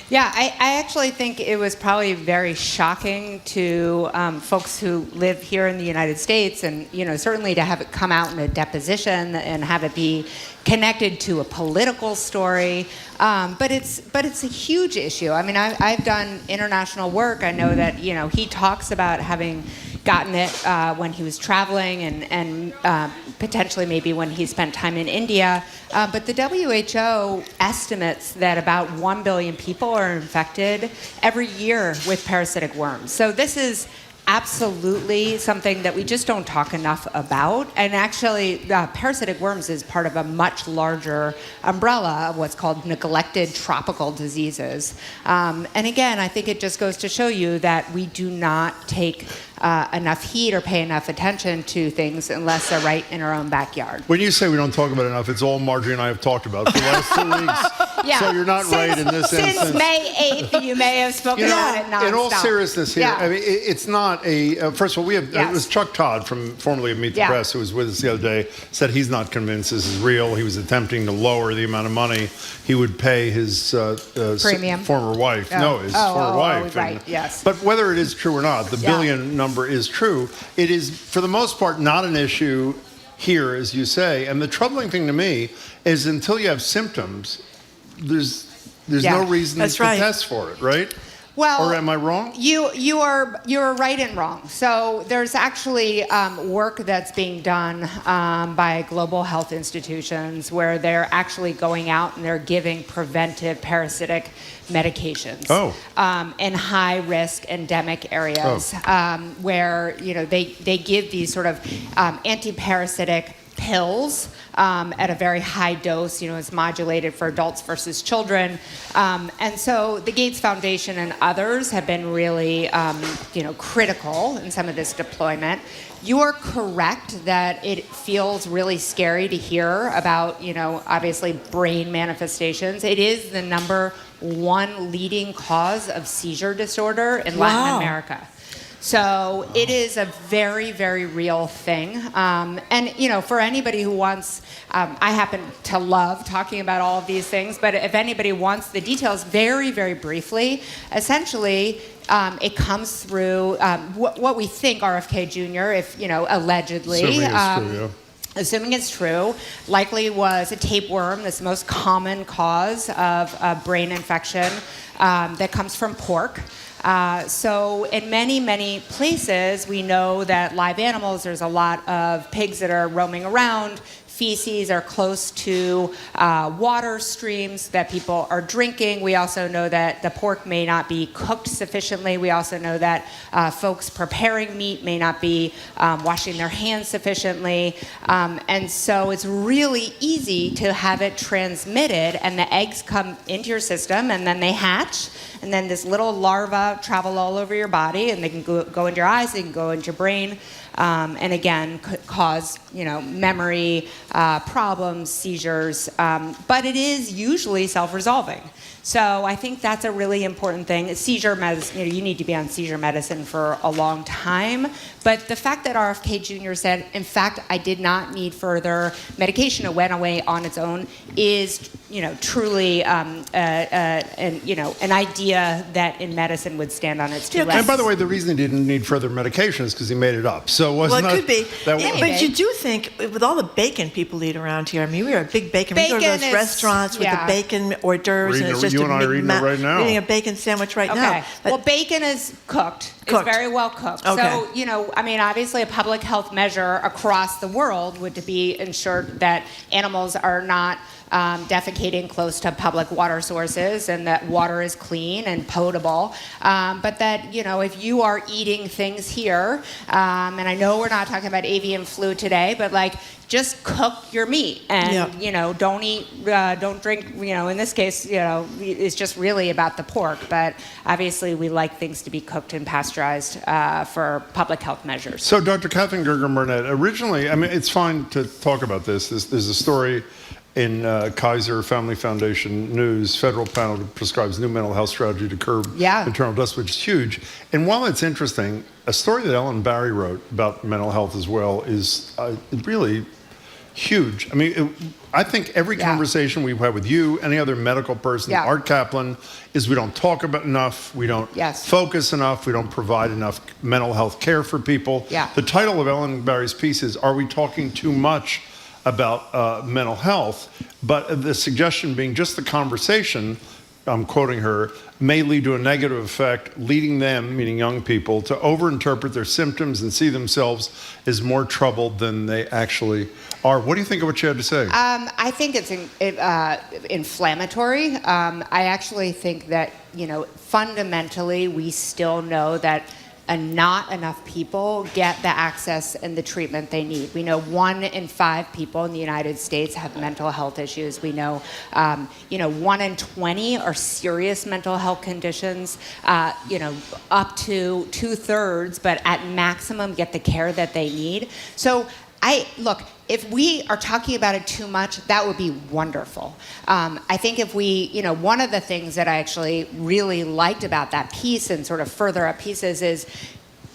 Yeah, I actually think it was probably very shocking to folks who live here in the United States, and certainly to have it come out in a deposition and have it be connected to a political story. But it's a huge issue. I mean, I've done international work. I know that he talks about having gotten it when he was traveling and potentially maybe when he spent time in India. But the WHO estimates that about 1 billion people are infected every year with parasitic worms. So this is absolutely something that we just don't talk enough about. And actually, parasitic worms is part of a much larger umbrella of what's called neglected tropical diseases. And again, I think it just goes to show you that we do not take enough heed or pay enough attention to things unless they're right in our own backyard. When you say we don't talk about it enough, it's all Marjorie and I have talked about for the last 2 weeks. Yeah. So you're not right in this instance. Since May 8th, you may have spoken about it nonstop. In all seriousness here, I mean, it's not a... first of all, we have... Yes. It was Chuck Todd, formerly of Meet the Press, who was with us the other day, said he's not convinced this is real. He was attempting to lower the amount of money he would pay his premium former wife. No, his former wife. Right, yes. But whether it is true or not, the billion number is true. It is, for the most part, not an issue here, as you say. And the troubling thing to me is until you have symptoms, there's no reason to test for it, right? Well, or am I wrong? You're right and wrong. So there's actually work that's being done by global health institutions where they're actually going out and they're giving preventive parasitic medications in high-risk endemic areas where they give these sort of anti-parasitic pills at a very high dose. It's modulated for adults versus children. And so the Gates Foundation and others have been really, critical in some of this deployment. You are correct that it feels really scary to hear about, obviously brain manifestations. It is the number one leading cause of seizure disorder in Latin America. So it is a very, very real thing. And, for anybody who wants, I happen to love talking about all of these things, but if anybody wants the details very, very briefly, essentially, it comes through what we think RFK Jr., if, allegedly. Assuming it's true, likely was a tapeworm. That's the most common cause of brain infection that comes from pork. So in many, many places, we know that live animals, there's a lot of pigs that are roaming around. Feces are close to water streams that people are drinking. We also know that the pork may not be cooked sufficiently. We also know that folks preparing meat may not be washing their hands sufficiently. And so it's really easy to have it transmitted, and the eggs come into your system, and then they hatch, and then this little larva travel all over your body, and they can go into your eyes, they can go into your brain. and again could cause memory problems, seizures, but it is usually self-resolving. So I think that's a really important thing. Seizure medicine, you need to be on seizure medicine for a long time. But the fact that RFK Jr. said, in fact, I did not need further medication, it went away on its own, is truly an idea that in medicine would stand on its two legs. And by the way, the reason he didn't need further medication is because he made it up. So it wasn't. Well, it could be. But you do think, with all the bacon people eat around here, I mean, we are a big bacon. We go to those restaurants with the bacon hors d'oeuvres, and it's just you and I are eating it right now. Eating a bacon sandwich right now. Well, bacon is cooked. It's very well cooked. Okay. So, obviously a public health measure across the world would be ensured that animals are not defecating close to public water sources and that water is clean and potable. But that, if you are eating things here, and I know we're not talking about avian flu today, but just cook your meat and, don't eat, don't drink, in this case, it's just really about the pork. But obviously we like things to be cooked and pasteurized for public health measures. So Dr. Catherine Gerger-Burnett, originally, I mean, it's fine to talk about this. There's a story in Kaiser Family Foundation News, federal panel prescribes new mental health strategy to curb maternal deaths, which is huge. And while it's interesting, a story that Ellen Barry wrote about mental health as well is really huge. I mean, I think every conversation we've had with you, any other medical person, Art Kaplan, is we don't talk about enough, we don't focus enough, we don't provide enough mental health care for people. The title of Ellen Barry's piece is, Are We Talking Too Much About Mental Health? But the suggestion being just the conversation, I'm quoting her, may lead to a negative effect, leading them, meaning young people, to overinterpret their symptoms and see themselves as more troubled than they actually are. What do you think of what you had to say? I think it's inflammatory. I actually think that, fundamentally we still know that not enough people get the access and the treatment they need. We know 1 in 5 people in the United States have mental health issues. We know, 1 in 20 are serious mental health conditions, up to 2/3, but at maximum get the care that they need. So if we are talking about it too much, that would be wonderful. I think if we, one of the things that I actually really liked about that piece and sort of further up pieces is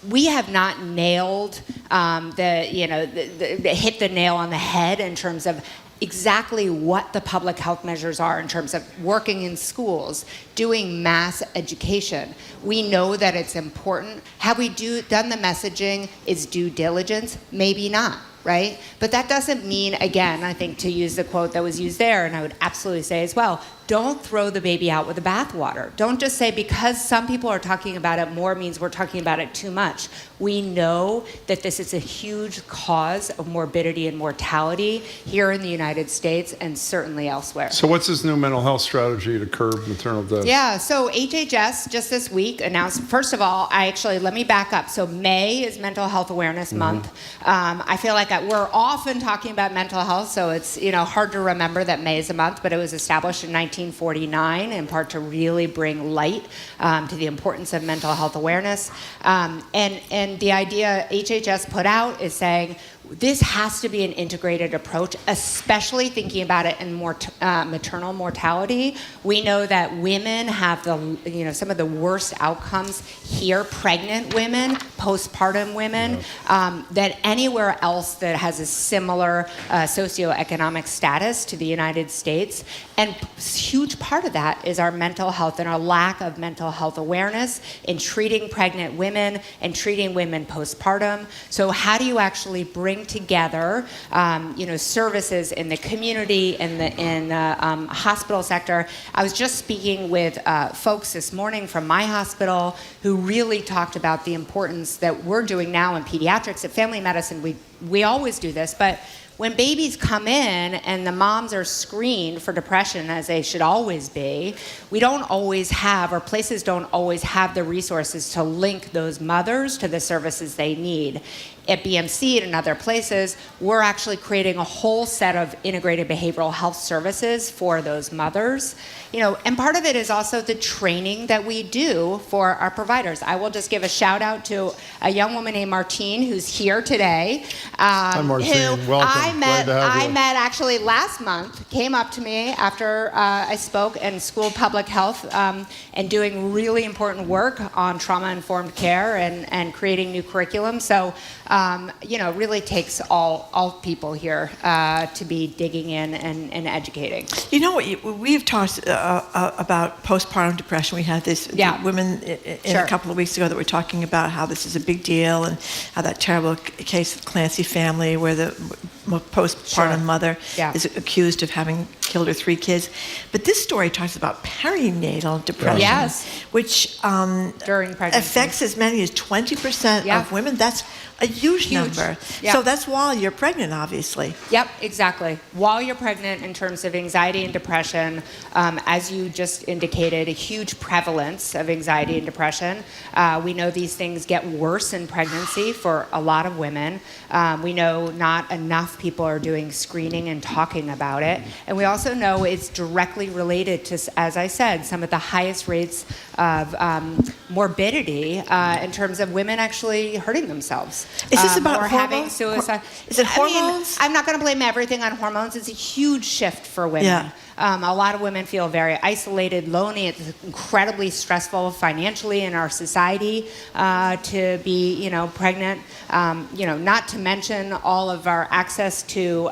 we have not nailed hit the nail on the head in terms of exactly what the public health measures are in terms of working in schools, doing mass education. We know that it's important. Have we done the messaging? Is due diligence? Maybe not, right? But that doesn't mean, again, I think to use the quote that was used there, and I would absolutely say as well, don't throw the baby out with the bathwater. Don't just say because some people are talking about it more means we're talking about it too much. We know that this is a huge cause of morbidity and mortality here in the United States and certainly elsewhere. So what's this new mental health strategy to curb maternal death? Yeah, so HHS just this week announced, first of all, let me back up. So May is Mental Health Awareness Month. I feel like we're often talking about mental health, so it's hard to remember that May is a month, but it was established in 1949 in part to really bring light to the importance of mental health awareness. And the idea HHS put out is saying this has to be an integrated approach, especially thinking about it in maternal mortality. We know that women have some of the worst outcomes here, pregnant women, postpartum women, that anywhere else that has a similar socioeconomic status to the United States. And a huge part of that is our mental health and our lack of mental health awareness in treating pregnant women and treating women postpartum. So how do you actually bring together, services in the community, in the hospital sector? I was just speaking with folks this morning from my hospital who really talked about the importance that we're doing now in pediatrics. At family medicine, we always do this, but when babies come in and the moms are screened for depression, as they should always be, we don't always have, or places don't always have the resources to link those mothers to the services they need. at BMC and other places, we're actually creating a whole set of integrated behavioral health services for those mothers. And part of it is also the training that we do for our providers. I will just give a shout out to a young woman named Martine who's here today. Hi, Martine. Who Welcome. I Glad to have you. met actually last month, came up to me after I spoke and schooled public health and doing really important work on trauma-informed care and creating new curriculum. So, it really takes all people here to be digging in and educating. You know what? We've talked about postpartum depression. We had this women in a couple of weeks ago that were talking about how this is a big deal and how that terrible case of Clancy family where the postpartum mother is accused of having killed her 3 kids. But this story talks about perinatal depression, which during pregnancy affects as many as 20% of women. That's a huge number. Yeah. So that's while you're pregnant, obviously. Yep, exactly. While you're pregnant, in terms of anxiety and depression, as you just indicated, a huge prevalence of anxiety and depression. We know these things get worse in pregnancy for a lot of women. We know not enough people are doing screening and talking about it. And we also know it's directly related to, as I said, some of the highest rates of morbidity in terms of women actually hurting themselves. Is this about or hormones? having suicide? Is it hormones? I'm not going to blame everything on hormones. It's a huge shift for women. Yeah. A lot of women feel very isolated, lonely. It's incredibly stressful financially in our society to be, pregnant. Not to mention all of our access to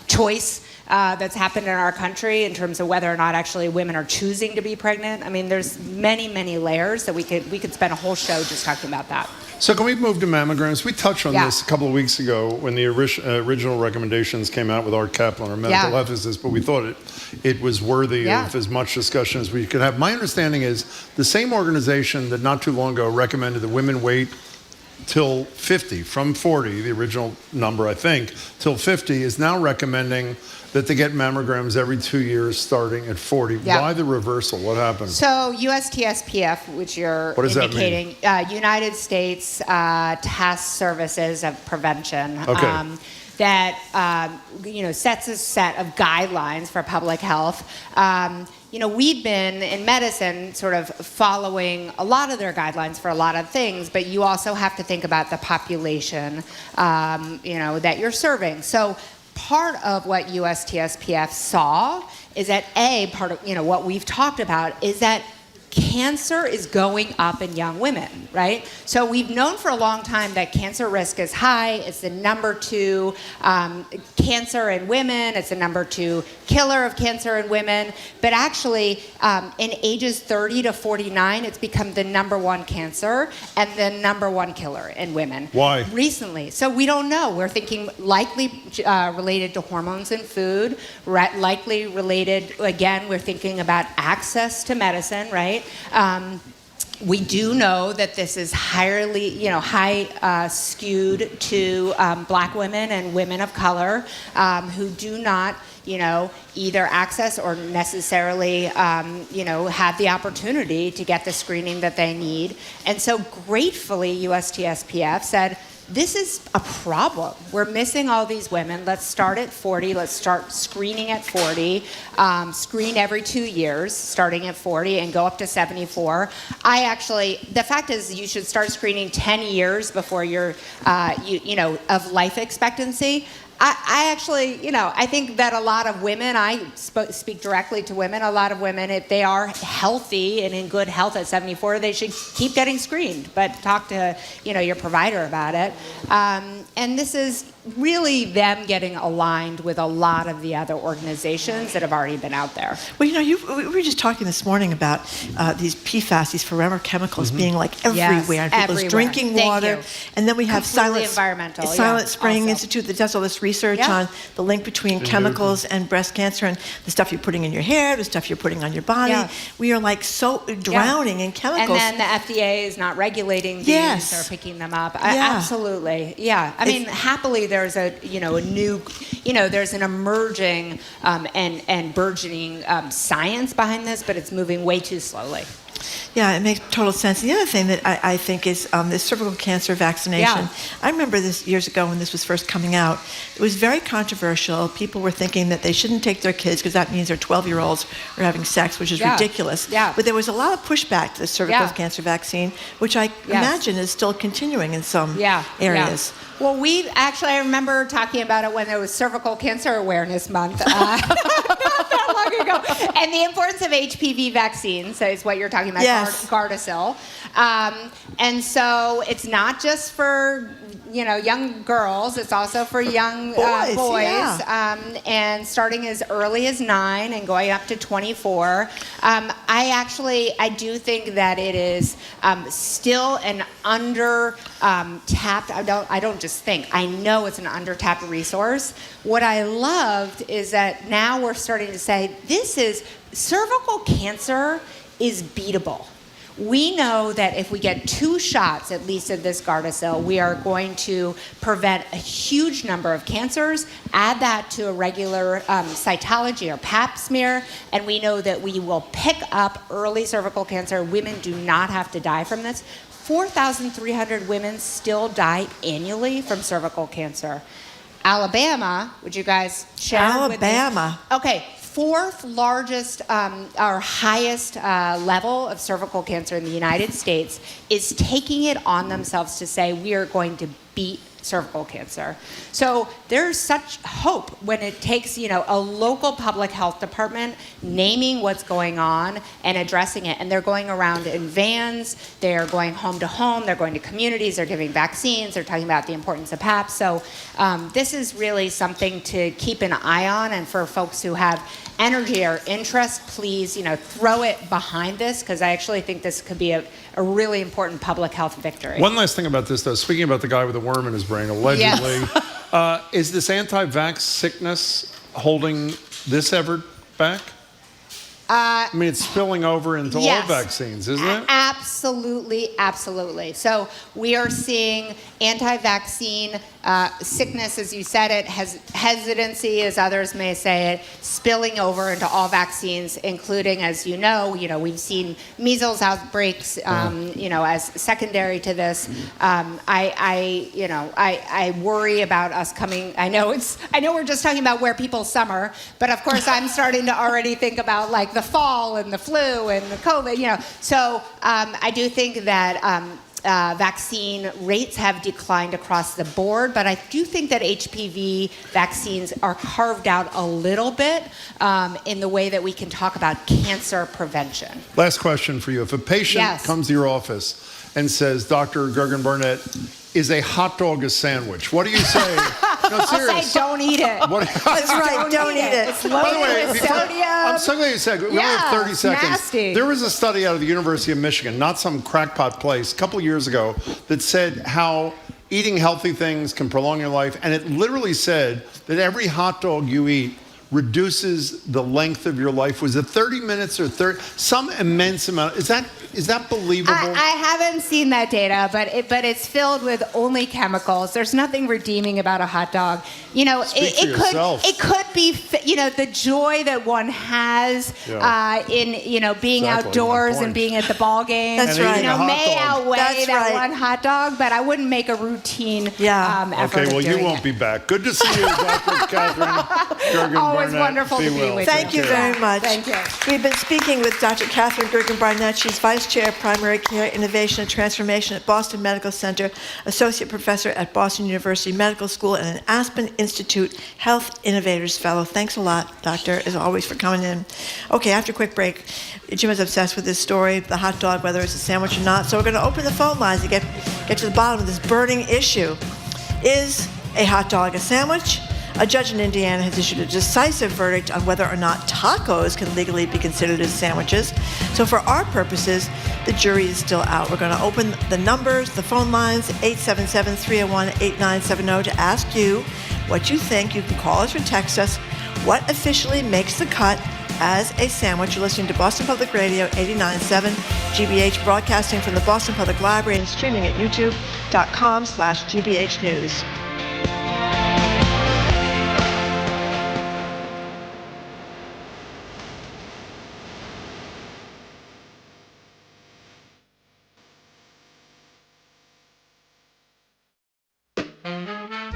choice that's happened in our country in terms of whether or not actually women are choosing to be pregnant. I mean, there's many, many layers that we could spend a whole show just talking about that. So can we move to mammograms? We touched on this a couple of weeks ago when the original recommendations came out with Art Kaplan, our medical ethicist, but we thought it was worthy of as much discussion as we could have. My understanding is the same organization that not too long ago recommended that women wait till 50, from 40, the original number, I think, till 50, is now recommending that they get mammograms every 2 years starting at 40. Why the reversal? What happened? So USTSPF, which you're indicating, United States Task Services of Prevention, that sets a set of guidelines for public health. We've been in medicine sort of following a lot of their guidelines for a lot of things, but you also have to think about the population, that you're serving. So part of what USTSPF saw is that part of what we've talked about is that cancer is going up in young women, right? So we've known for a long time that cancer risk is high. It's the number 2 cancer in women. It's the number 2 killer of cancer in women. But actually, in ages 30 to 49, it's become the number 1 cancer and the number 1 killer in women. Why? Recently. So we don't know. We're thinking likely related to hormones in food, likely related, again, we're thinking about access to medicine, right? We do know that this is highly, skewed to Black women and women of color who do not, either access or necessarily, have the opportunity to get the screening that they need. And so gratefully, USTSPF said, this is a problem. We're missing all these women. Let's start at 40. Let's start screening at 40. Screen every 2 years, starting at 40, and go up to 74. The fact is, you should start screening 10 years before you're, of life expectancy. I actually, I think that a lot of women, I speak directly to women, a lot of women, if they are healthy and in good health at 74, they should keep getting screened, but talk to, your provider about it. And this is really them getting aligned with a lot of the other organizations that have already been out there. Well, we were just talking this morning about these PFAS, these forever chemicals being like everywhere, and people's drinking water. And then we have Silent Spring Institute that does all this research on the link between chemicals and breast cancer and the stuff you're putting in your hair, the stuff you're putting on your body. We are like so drowning in chemicals. And then the FDA is not regulating these or picking them up. Absolutely. I mean, happily there's there's an emerging and burgeoning science behind this, but it's moving way too slowly. Yeah, it makes total sense. The other thing that I think is this cervical cancer vaccination. Yeah. I remember this years ago when this was first coming out. It was very controversial. People were thinking that they shouldn't take their kids because that means their 12-year-olds are having sex, which is ridiculous. Yeah. But there was a lot of pushback to the cervical cancer vaccine, which I imagine is still continuing in some areas. Yeah. Well, I remember talking about it when it was Cervical Cancer Awareness Month not that long ago. And the importance of HPV vaccines is what you're talking about, Gardasil. And so it's not just for young girls, it's also for young boys. And starting as early as 9 and going up to 24. I do think that it is still an under tapped. I don't just think. I know it's an under tapped resource. What I loved is that now we're starting to say cervical cancer is beatable. We know that if we get 2 shots, at least of this Gardasil, we are going to prevent a huge number of cancers. Add that to a regular cytology or pap smear, and we know that we will pick up early cervical cancer. Women do not have to die from this. 4,300 women still die annually from cervical cancer. Alabama, would you guys share Alabama. with me? Okay. 4th largest or highest level of cervical cancer in the United States is taking it on themselves to say we are going to beat cervical cancer. So there's such hope when it takes, a local public health department naming what's going on and addressing it. And they're going around in vans, they're going home to home, they're going to communities, they're giving vaccines, they're talking about the importance of PAP. So this is really something to keep an eye on. And for folks who have energy or interest, please, throw it behind this, because I actually think this could be a really important public health victory. One last thing about this, though. Speaking about the guy with a worm in his brain, allegedly, is this anti-vax sickness holding this effort back? I mean, it's spilling over into all vaccines, isn't it? Absolutely, absolutely. So we are seeing anti-vaccine sickness, as you said it, has hesitancy, as others may say it, spilling over into all vaccines, including, as you know, we've seen measles outbreaks, as secondary to this. I worry about us coming. I know we're just talking about where people's summer, but of course I'm starting to already think about like the fall and the flu and the COVID. So I do think that vaccine rates have declined across the board, but I do think that HPV vaccines are carved out a little bit in the way that we can talk about cancer prevention. Last question for you. If a patient comes to your office and says, Dr. Gergen Barnett, is a hot dog a sandwich? What do you say? No, serious. I'll say don't eat it. That's right, don't eat it. It's loaded with sodium. I'm so glad you said it. We only have 30 seconds. Nasty. There was a study out of the University of Michigan, not some crackpot place, a couple of years ago, that said how eating healthy things can prolong your life. And it literally said that every hot dog you eat reduces the length of your life. Was it 30 minutes or some immense amount? Is that believable? I haven't seen that data, but it's filled with only chemicals. There's nothing redeeming about a hot dog. It could be the joy that one has in being outdoors and being at the ball game. That's right. May outweigh that one hot dog, but I wouldn't make a routine effort. Okay, well, you won't it. be back. Good to see you, Dr. Catherine Gergen. Always wonderful to be with you. Thank you very much. Thank you. We've been speaking with Dr. Catherine Gergen Barnett. She's Vice Chair of Primary Care, Innovation, and Transformation at Boston Medical Center, Associate Professor at Boston University Medical School, and an Aspen Institute Health Innovators Fellow. Thanks a lot, Doctor, as always, for coming in. Okay, after a quick break, Jim is obsessed with this story, the hot dog, whether it's a sandwich or not. So we're going to open the phone lines to get to the bottom of this burning issue. Is a hot dog a sandwich? A judge in Indiana has issued a decisive verdict on whether or not tacos can legally be considered as sandwiches. So for our purposes, the jury is still out. We're going to open the numbers, the phone lines, 877-301-8970 to ask you what you think. You can call us or text us. What officially makes the cut as a sandwich? You're listening to Boston Public Radio 89.7 GBH, broadcasting from the Boston Public Library and streaming at youtube.com/GBH News.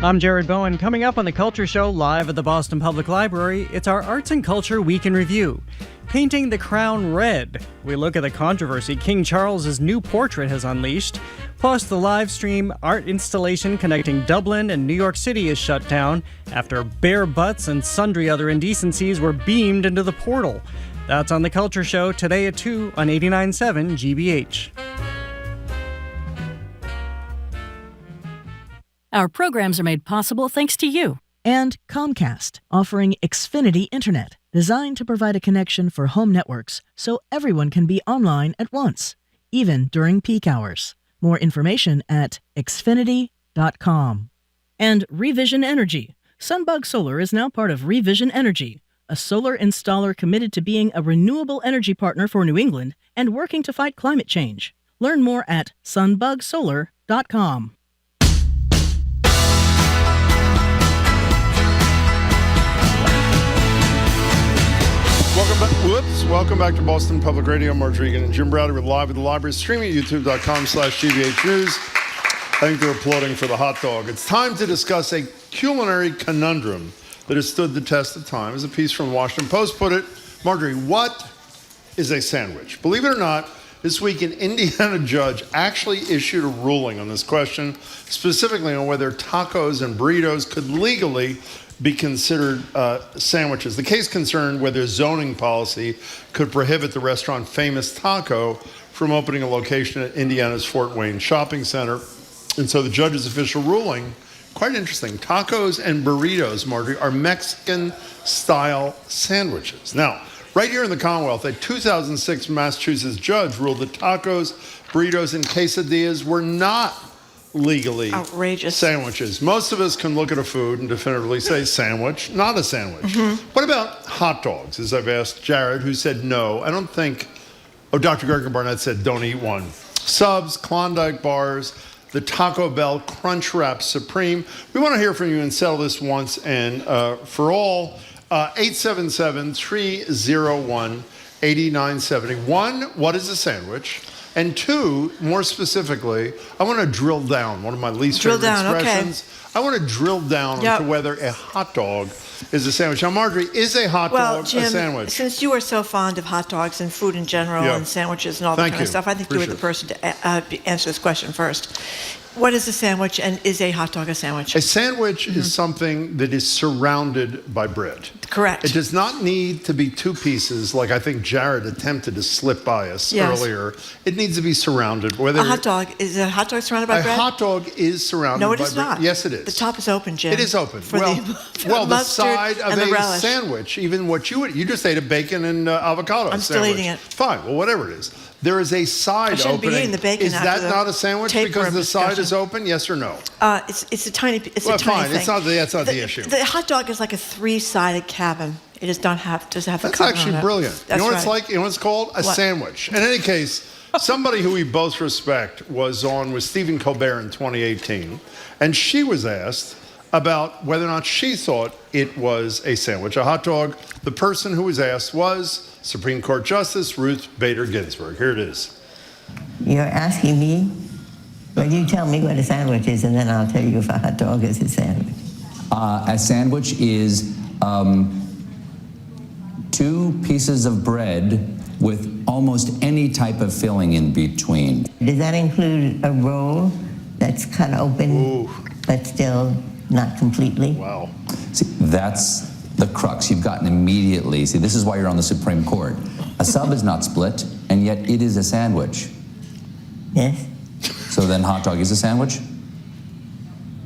I'm Jared Bowen. Coming up on The Culture Show, live at the Boston Public Library, it's our Arts and Culture Week in Review. Painting the Crown Red. We look at the controversy King Charles's new portrait has unleashed. Plus, the live stream art installation connecting Dublin and New York City is shut down after bare butts and sundry other indecencies were beamed into the portal. That's on The Culture Show today at 2 on 89.7 GBH. Our programs are made possible thanks to you. And Comcast, offering Xfinity Internet, designed to provide a connection for home networks so everyone can be online at once, even during peak hours. More information at xfinity.com. And Revision Energy. Sunbug Solar is now part of Revision Energy, a solar installer committed to being a renewable energy partner for New England and working to fight climate change. Learn more at sunbugsolar.com. Welcome back to Boston Public Radio. Marge Regan and Jim Browder. We're live at the library, streaming at youtube.com/GBH News. I think they're applauding for the hot dog. It's time to discuss a culinary conundrum that has stood the test of time. As a piece from the Washington Post put it, Marjorie, what is a sandwich? Believe it or not, this week an Indiana judge actually issued a ruling on this question, specifically on whether tacos and burritos could legally be considered sandwiches. The case concerned whether zoning policy could prohibit the restaurant Famous Taco from opening a location at Indiana's Fort Wayne Shopping Center. And so the judge's official ruling, quite interesting. Tacos and burritos, Marjorie, are Mexican-style sandwiches. Now, right here in the Commonwealth, a 2006 Massachusetts judge ruled that tacos, burritos, and quesadillas were not legally outrageous sandwiches. Most of us can look at a food and definitively say sandwich, not a sandwich. What about hot dogs? As I've asked Jared, who said no. I don't think, Dr. Gregor Barnett said don't eat one. Subs, Klondike bars, the Taco Bell Crunchwrap Supreme. We want to hear from you and settle this once and for all. 877-301-8970. What is a sandwich? And two, more specifically, I want to drill down, one of my least favorite expressions. Okay. I want to drill down into whether a hot dog is a sandwich. Now, Marjorie, is a hot dog Jim, a sandwich? Since you are so fond of hot dogs and food in general and sandwiches and all that kind of stuff, I think you were the person to answer this question first. What is a sandwich, and is a hot dog a sandwich? A sandwich is something that is surrounded by bread. Correct. It does not need to be two pieces, like I think Jared attempted to slip by us earlier. It needs to be surrounded. A hot dog, is a hot dog surrounded by bread? A hot dog is surrounded by bread. No, it is not. Yes, it is. The top is open, Jim. It is open. The side of a sandwich, even what you just ate a bacon and avocado sandwich. I'm still eating it. Fine, well, whatever it is. There is a side opening. Be eating the bacon. Is that not a sandwich because the side is open? Yes or no? It's a tiny. It's a tiny thing. It's not. That's not the issue. The hot dog is like a three-sided cabin. It does not have. Does have a That's cover actually on it. brilliant. That's you know what right. it's like? You know what it's called? A sandwich. In any case, somebody who we both respect was on with Stephen Colbert in 2018, and she was asked about whether or not she thought it was a sandwich, a hot dog. The person who was asked was Supreme Court Justice Ruth Bader Ginsburg. Here it is. You're asking me? Well, you tell me what a sandwich is, and then I'll tell you if a hot dog is a sandwich. A sandwich is two pieces of bread with almost any type of filling in between. Does that include a roll that's cut open, but still not completely? Wow. See, that's the crux. You've gotten immediately. See, this is why you're on the Supreme Court. A sub is not split, and yet it is a sandwich. Yes. So then hot dog is a sandwich?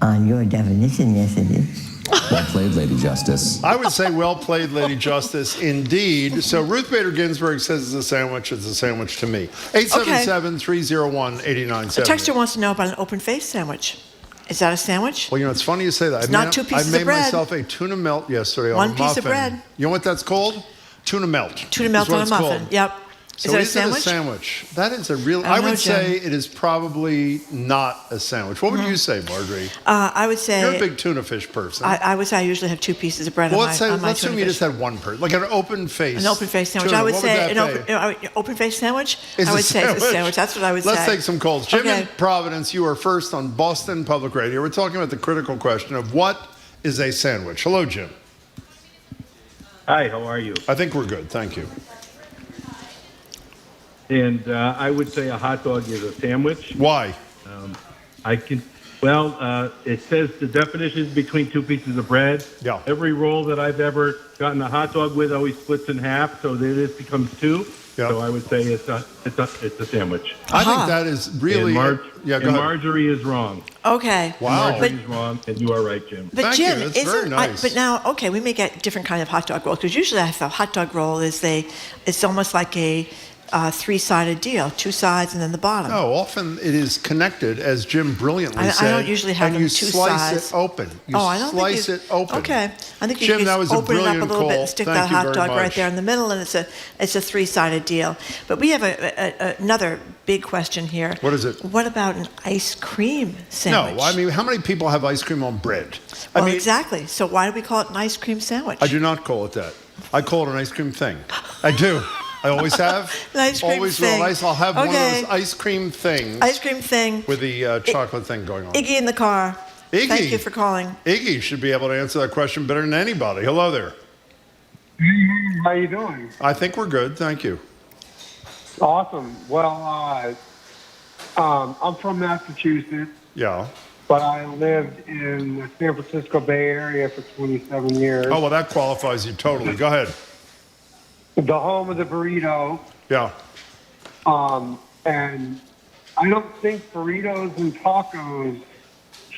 On your definition, yes it is. Well played, Lady Justice. I would say well played, Lady Justice, indeed. So Ruth Bader Ginsburg says it's a sandwich. It's a sandwich to me. 877-301-8970. A texter wants to know about an open-faced sandwich. Is that a sandwich? Well, you know, it's funny you say that. It's not two pieces of bread. I made myself a tuna melt yesterday on a One muffin. piece of bread. You know what that's called? Tuna melt. Tuna melt on a muffin. Yep. So Is it a is it a sandwich? sandwich? That is a real. I I don't know, would Jim. say it is probably not a sandwich. What would you say, Marjorie? I would say You're a big tuna fish person. I would say I usually have 2 pieces of bread well, on let's my, say on my let's assume tuna you fish. just had one person, like an open face. An open face sandwich. tuna. I would What say that an open face sandwich. Is I a would say it's a sandwich. That's what I would say. Let's take some calls. Jim Okay. in Providence, you are first on Boston Public Radio. We're talking about the critical question of what is a sandwich. Hello, Jim. Hi, how are you? I think we're good. Thank you. And I would say a hot dog is a sandwich. Why? It says the definition is between 2 pieces of bread. Yeah. Every roll that I've ever gotten a hot dog with always splits in half, so this becomes 2. Yeah. So I would say it's a sandwich. I think that is really. Go ahead. Marjorie is wrong. Okay. Wow. Marjorie is wrong, and you are right, Jim. But Thank Jim, you. That's very nice. but now, okay, we may get different kind of hot dog rolls because usually I thought hot dog roll is it's almost like a 3-sided deal, 2 sides and then the bottom. No, often it is connected, as Jim brilliantly said. I don't usually have and them you 2 slice sides. it open. You I don't slice think it open. Okay, I think you Jim, can that was a open it up a brilliant little bit call. and stick Thank that you hot very dog right much. there in the middle, and it's a 3-sided deal. But we have another big question here. What is it? What about an ice cream sandwich? No, I mean, how many people have ice cream on bread? Well, I mean, exactly. So why do we call it an ice cream sandwich? I do not call it that. I call it an ice cream thing. I do. I always have. An ice cream always thing. will. I'll have one of Okay. those ice cream things. Ice cream thing. With the chocolate thing going on. Iggy in the car. Iggy. Thank you for calling. Iggy should be able to answer that question better than anybody. Hello there. How you doing? I think we're good. Thank you. Awesome. Well, I'm from Massachusetts, Yeah. but I lived in the San Francisco Bay Area for 27 years. Oh, well, that qualifies you totally. Go ahead. The home of the burrito. Yeah. And I don't think burritos and tacos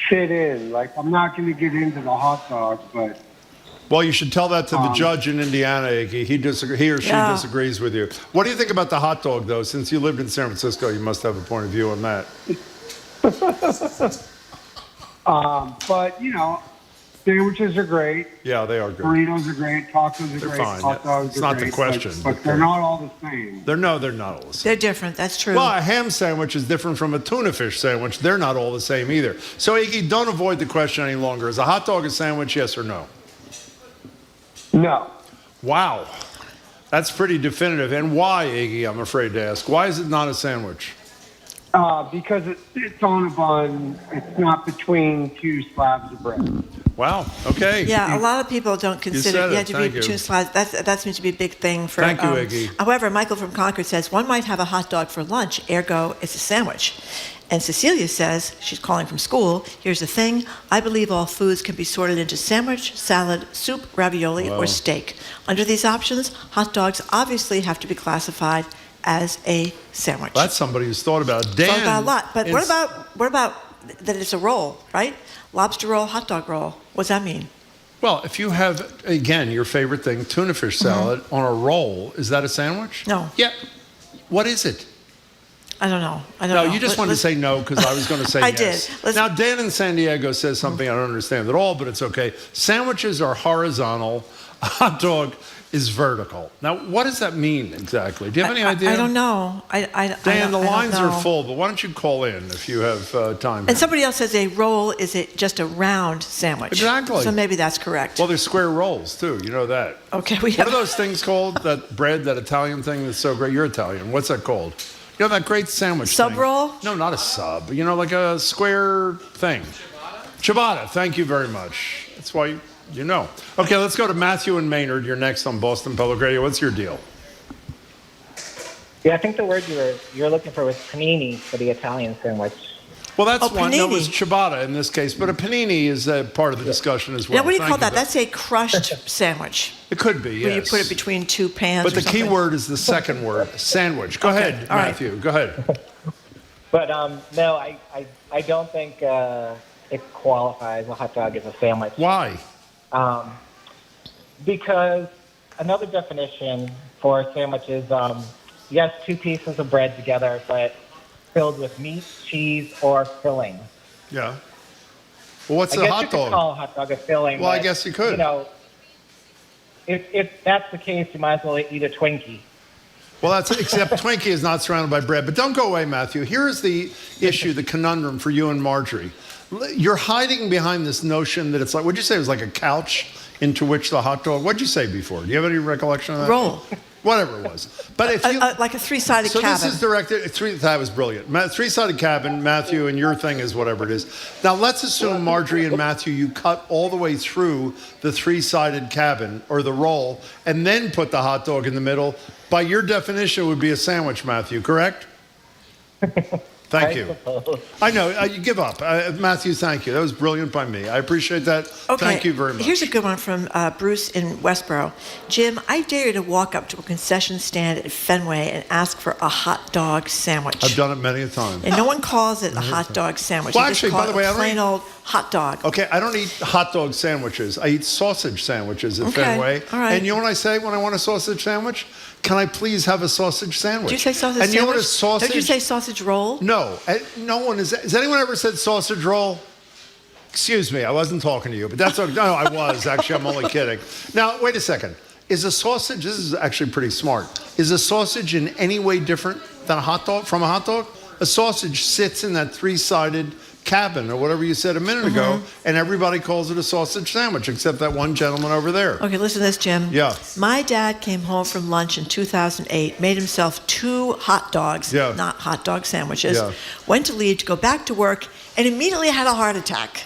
fit in. Like, I'm not going to get into the hot dog, but Well, you should tell that to the judge in Indiana, Iggy. He or she disagrees with you. What do you think about the hot dog, though? Since you lived in San Francisco, you must have a point of view on that. but, sandwiches are great. Yeah, they are good. Burritos are great. Tacos are They're great. fine. Hot dogs It's are not great. the question. But they're not all the same. They're not all the same. They're different. That's true. Well, a ham sandwich is different from a tuna fish sandwich. They're not all the same either. So, Iggy, don't avoid the question any longer. Is a hot dog a sandwich, yes or no? No. Wow. That's pretty definitive. And why, Iggy, I'm afraid to ask? Why is it not a sandwich? Because it's on a bun. It's not between 2 slabs of bread. Wow. Okay. Yeah, a lot of people don't consider said you it. have to Thank be you. 2 slides. That seems to be a big thing for. Thank you, Iggy. However, Michael from Concord says one might have a hot dog for lunch, ergo it's a sandwich. And Cecilia says, she's calling from school, here's the thing, I believe all foods can be sorted into sandwich, salad, soup, ravioli, or steak. Under these options, hot dogs obviously have to be classified as a sandwich. That's somebody who's thought about it. Dan, Thought about a lot. But it's- what about that it's a roll, right? Lobster roll, hot dog roll. What does that mean? Well, if you have, again, your favorite thing, tuna fish salad on a roll, is that a sandwich? No. Yeah. What is it? I don't know. No, you just wanted to say no because I was going to say I yes. did. Now, Dan in San Diego says something I don't understand at all, but it's okay. Sandwiches are horizontal. A hot dog is vertical. Now, what does that mean exactly? Do you have any idea? I don't know. Dan, the lines I don't are know. full, but why don't you call in if you have time? And somebody else says a roll is just a round sandwich. Exactly. So maybe that's correct. Well, there's square rolls, too. You know that. Okay, What are those things called? That bread, that Italian thing that's so great? You're Italian. What's that called? You know that great sandwich Sub thing? roll? No, not a sub. You know, like a square thing. Ciabatta. Thank you very much. That's why you know. Okay, let's go to Matthew and Maynard. You're next on Boston Public Radio. What's your deal? Yeah, I think the word you're looking for was panini for the Italian sandwich. Well, that's Oh, one. No, it panini. was ciabatta in this case, but a panini is a part of the discussion as well. Now, what do you Thank call that? That's a crushed sandwich. It could be, yes. Where you put it between 2 pans But or the key something. word is the second word, sandwich. Go ahead, all right. Matthew. Go ahead. But no, I don't think it qualifies a hot dog as a sandwich. Why? Because another definition for a sandwich is yes, 2 pieces of bread together, but filled with meat, cheese, or filling. Yeah. Well, what's I a guess hot you could dog? call a hot dog a filling. Well, I but, guess you could. You know, if that's the case, you might as well eat a Twinkie. Well, that's except Twinkie is not surrounded by bread. But don't go away, Matthew. Here is the issue, the conundrum for you and Marjorie. You're hiding behind this notion that it's like, what'd you say? It was like a couch into which the hot dog, what'd you say before? Do you have any recollection of that? Roll. Whatever it was. But if you... like a three-sided cabin. So this is directed... that was brilliant. Three-sided cabin, Matthew, and your thing is whatever it is. Now, let's assume, Marjorie and Matthew, you cut all the way through the three-sided cabin, or the roll, and then put the hot dog in the middle. By your definition, it would be a sandwich, Matthew, correct? Thank you. I know, you give up. Matthew, thank you. That was brilliant by me. I appreciate that. Okay. Thank you very much. Here's a good one from Bruce in Westboro. Jim, I dare you to walk up to a concession stand at Fenway and ask for a hot dog sandwich. I've done it many a time. And no one calls it a hot dog sandwich. Well, They just actually, call by the it way, a I don't plain old hot dog. Okay, I don't eat hot dog sandwiches. I eat sausage sandwiches at Okay, Fenway. all right. And you know what I say when I want a sausage sandwich? Can I please have a sausage sandwich? Did you say sausage and sandwich? You know what a sausage? Don't you say sausage roll? No, no one is. Has anyone ever said sausage roll? Excuse me, I wasn't talking to you, but that's okay. No, I was actually. I'm only kidding. Now, wait a second. Is a sausage? This is actually pretty smart. Is a sausage in any way different than a hot dog? From a hot dog? A sausage sits in that three-sided cabin or whatever you said a minute ago, and everybody calls it a sausage sandwich, except that one gentleman over there. Okay, listen to this, Jim. Yeah. My dad came home from lunch in 2008, made himself 2 hot dogs, not hot dog sandwiches, went to leave to go back to work, and immediately had a heart attack.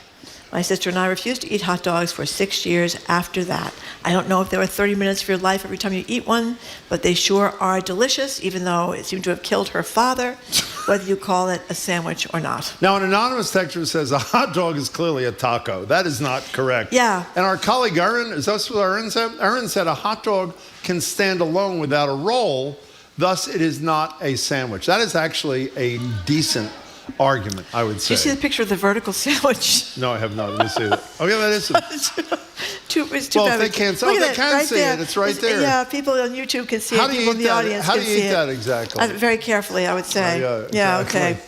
My sister and I refused to eat hot dogs for 6 years after that. I don't know if they were 30 minutes of your life every time you eat one, but they sure are delicious, even though it seemed to have killed her father, whether you call it a sandwich or not. Now, an anonymous texter says a hot dog is clearly a taco. That is not correct. Yeah. And our colleague Erin, is that what Erin said? Erin said a hot dog can stand alone without a roll, thus it is not a sandwich. That is actually a decent argument, I would say. Do you see the picture of the vertical sandwich? No, I have not. Let me see that. Oh, yeah, that is. It's too Well, bad. if they can't, Look at they that, can right see there. it. It's right there. Yeah, people on YouTube can see How it. do you People in eat the that? audience How can do you see eat it. that exactly? Very carefully, I would say. yeah, okay.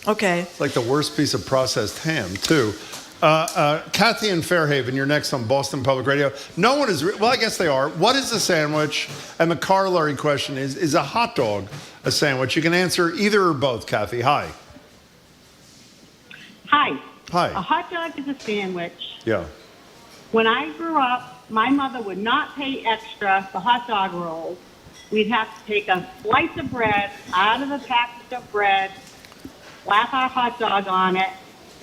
Okay. It's like the worst piece of processed ham, too. Kathy in Fairhaven, you're next on Boston Public Radio. No one is, well, I guess they are. What is a sandwich? And the corollary question is a hot dog a sandwich? You can answer either or both, Kathy. Hi. Hi. Hi. A hot dog is a sandwich. Yeah. When I grew up, my mother would not pay extra for hot dog rolls. We'd have to take a slice of bread out of the package of bread, slap our hot dog on it,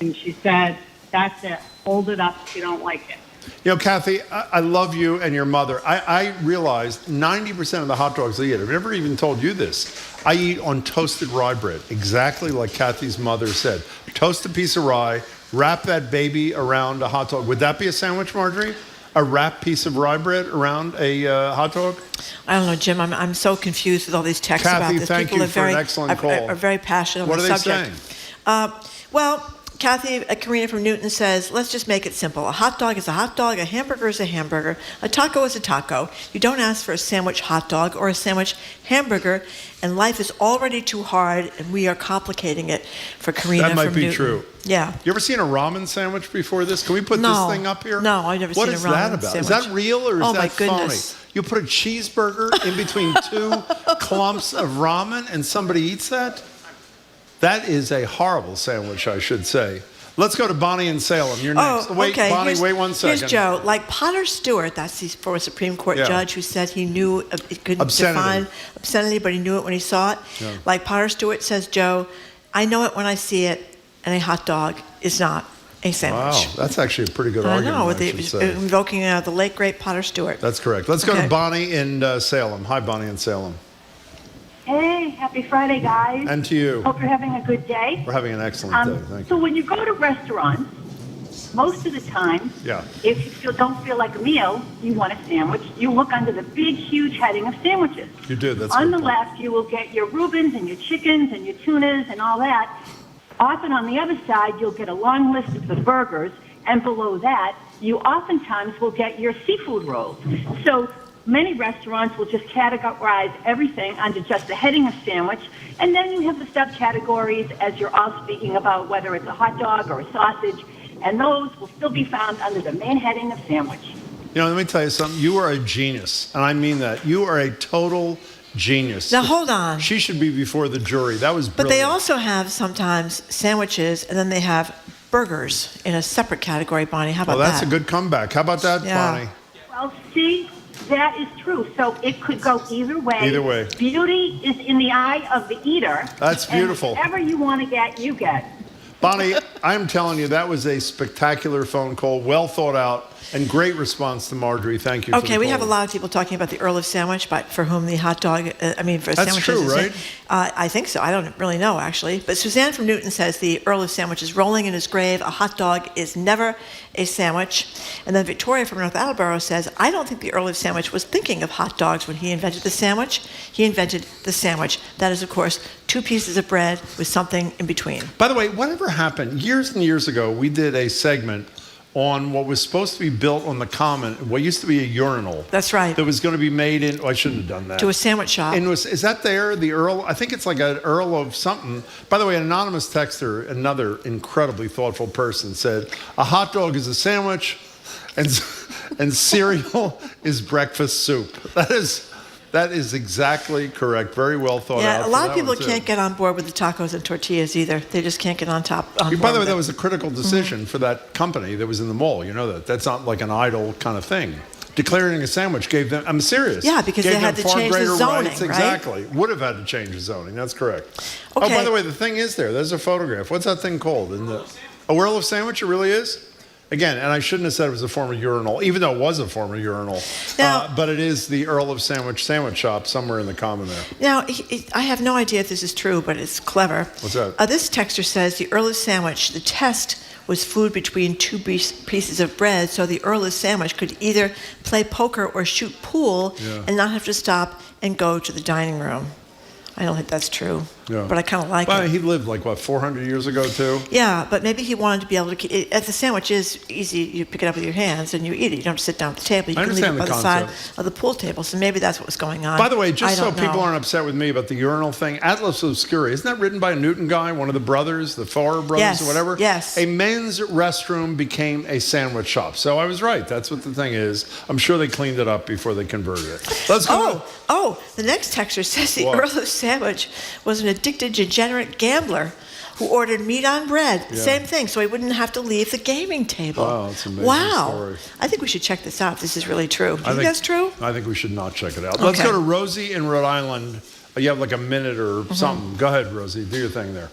and she said, that's it. Hold it up if you don't like it. You know, Kathy, I love you and your mother. I realized 90% of the hot dogs I eat, I've never even told you this, I eat on toasted rye bread, exactly like Kathy's mother said. Toast a piece of rye, wrap that baby around a hot dog. Would that be a sandwich, Marjorie? A wrapped piece of rye bread around a hot dog? I don't know, Jim. I'm so confused with all these texts Kathy, about this. thank People you for an excellent call. are very passionate What on are the they subject. saying? Well, Kathy, Karina from Newton says, let's just make it simple. A hot dog is a hot dog. A hamburger is a hamburger. A taco is a taco. You don't ask for a sandwich hot dog or a sandwich hamburger, and life is already too hard, and we are complicating it for Karina from Newton. That might be true. Yeah. You ever seen a ramen sandwich before this? Can we put this thing up here? No, I've never seen a ramen What is that about? sandwich. Is that real or is Oh, that my phony? goodness. You put a cheeseburger in between 2 clumps of ramen and somebody eats that? That is a horrible sandwich, I should say. Let's go to Bonnie in Salem. You're next. Oh, Wait, okay. Bonnie, wait 1 second. Here's Joe. Like Potter Stewart, that's the former Supreme Court judge who said he knew he couldn't define obscenity, but he knew it when he saw it. Yeah. Like Potter Stewart says, Joe, I know it when I see it, and a hot dog is not a sandwich. Wow, that's actually a pretty good I argument, know, I should say. invoking the late, great Potter Stewart. That's correct. Let's go to Bonnie in Salem. Hi, Bonnie in Salem. Hey, happy Friday, guys. And to you. Hope you're having a good day. We're having an excellent day. Thank So you. when you go to restaurants, most of the time, Yeah. if you don't feel like a meal, you want a sandwich, you look under the big, huge heading of sandwiches. You do. That's On good the point. left, you will get your Reubens and your chickens and your tunas and all that. Often on the other side, you'll get a long list of the burgers, and below that, you oftentimes will get your seafood rolls. So many restaurants will just categorize everything under just the heading of sandwich, and then you have the subcategories as you're all speaking about whether it's a hot dog or a sausage, and those will still be found under the main heading of sandwich. You know, let me tell you something. You are a genius, and I mean that. You are a total genius. Now, hold on. She should be before the jury. That was But brilliant. they also have sometimes sandwiches, and then they have burgers in a separate category, Bonnie. How about Well, that's that? a good comeback. How about that, Yeah. Bonnie? Well, see, that is true. So it could go either way. Either way. Beauty is in the eye of the eater. That's beautiful. And whatever you want to get, you get. Bonnie, I'm telling you, that was a spectacular phone call, well thought out, and great response to Marjorie. Thank you. Okay, for the we call. have a lot of people talking about the Earl of Sandwich, but for whom the hot dog, for That's sandwiches. true, right? I think so. I don't really know, actually. But Suzanne from Newton says the Earl of Sandwich is rolling in his grave. A hot dog is never a sandwich. And then Victoria from North Attleboro says, I don't think the Earl of Sandwich was thinking of hot dogs when he invented the sandwich. He invented the sandwich. That is, of course, 2 pieces of bread with something in between. By the way, whatever happened, years and years ago, we did a segment on what was supposed to be built on the common, what used to be a urinal. That's right. That was going to be made in, I shouldn't have done that. To a sandwich shop. And is that there, the Earl? I think it's like an Earl of something. By the way, an anonymous texter, another incredibly thoughtful person, said, a hot dog is a sandwich and cereal is breakfast soup. That is exactly correct. Very well thought out. Yeah, a lot of people too. can't get on board with the tacos and tortillas either. They just can't get on board By the way, with that it. was a critical decision for that company that was in the mall. You know that. That's not like an idle kind of thing. Declaring a sandwich gave them, I'm serious. Yeah, because gave they had them to far change the greater zoning, rights. right? Exactly. Would have had to change the zoning. That's correct. Okay. Oh, by the way, the thing is there. There's a photograph. What's that thing called? A Earl of Sandwich? It really is? Again, and I shouldn't have said it was a former urinal, even though it was a former urinal. Now- but it is the Earl of Sandwich shop somewhere in the common there. Now, I have no idea if this is true, but it's clever. What's that? This texter says the Earl of Sandwich, the test was food between 2 pieces of bread, so the Earl of Sandwich could either play poker or shoot pool and not have to stop and go to the dining room. I don't think that's true, but I kind of like it. He lived like, 400 years ago, too? Yeah, but maybe he wanted to be able to keep it. As the sandwich is easy, you pick it up with your hands and you eat it. You don't have to sit down at the table. You I can leave it understand by the the side concept. of the pool table. So maybe that's what was going on. By the way, just I so don't people know. aren't upset with me about the urinal thing, Atlas Obscura, isn't that written by a Newton guy, one of the brothers, the Farrer brothers Yes, or whatever? yes. A men's restroom became a sandwich shop. So I was right. That's what the thing is. I'm sure they cleaned it up before they converted it. Let's go. The next texter says the What? Earl of Sandwich was an addicted, degenerate gambler who ordered meat on bread. Yeah. Same thing, so he wouldn't have to leave the gaming table. Wow, that's an amazing Wow. story. I think we should check this out. This is really true. Do you I think that's true? I think we should not check it out. Let's Okay. go to Rosie in Rhode Island. You have like a minute or something. Go ahead, Rosie. Do your thing there.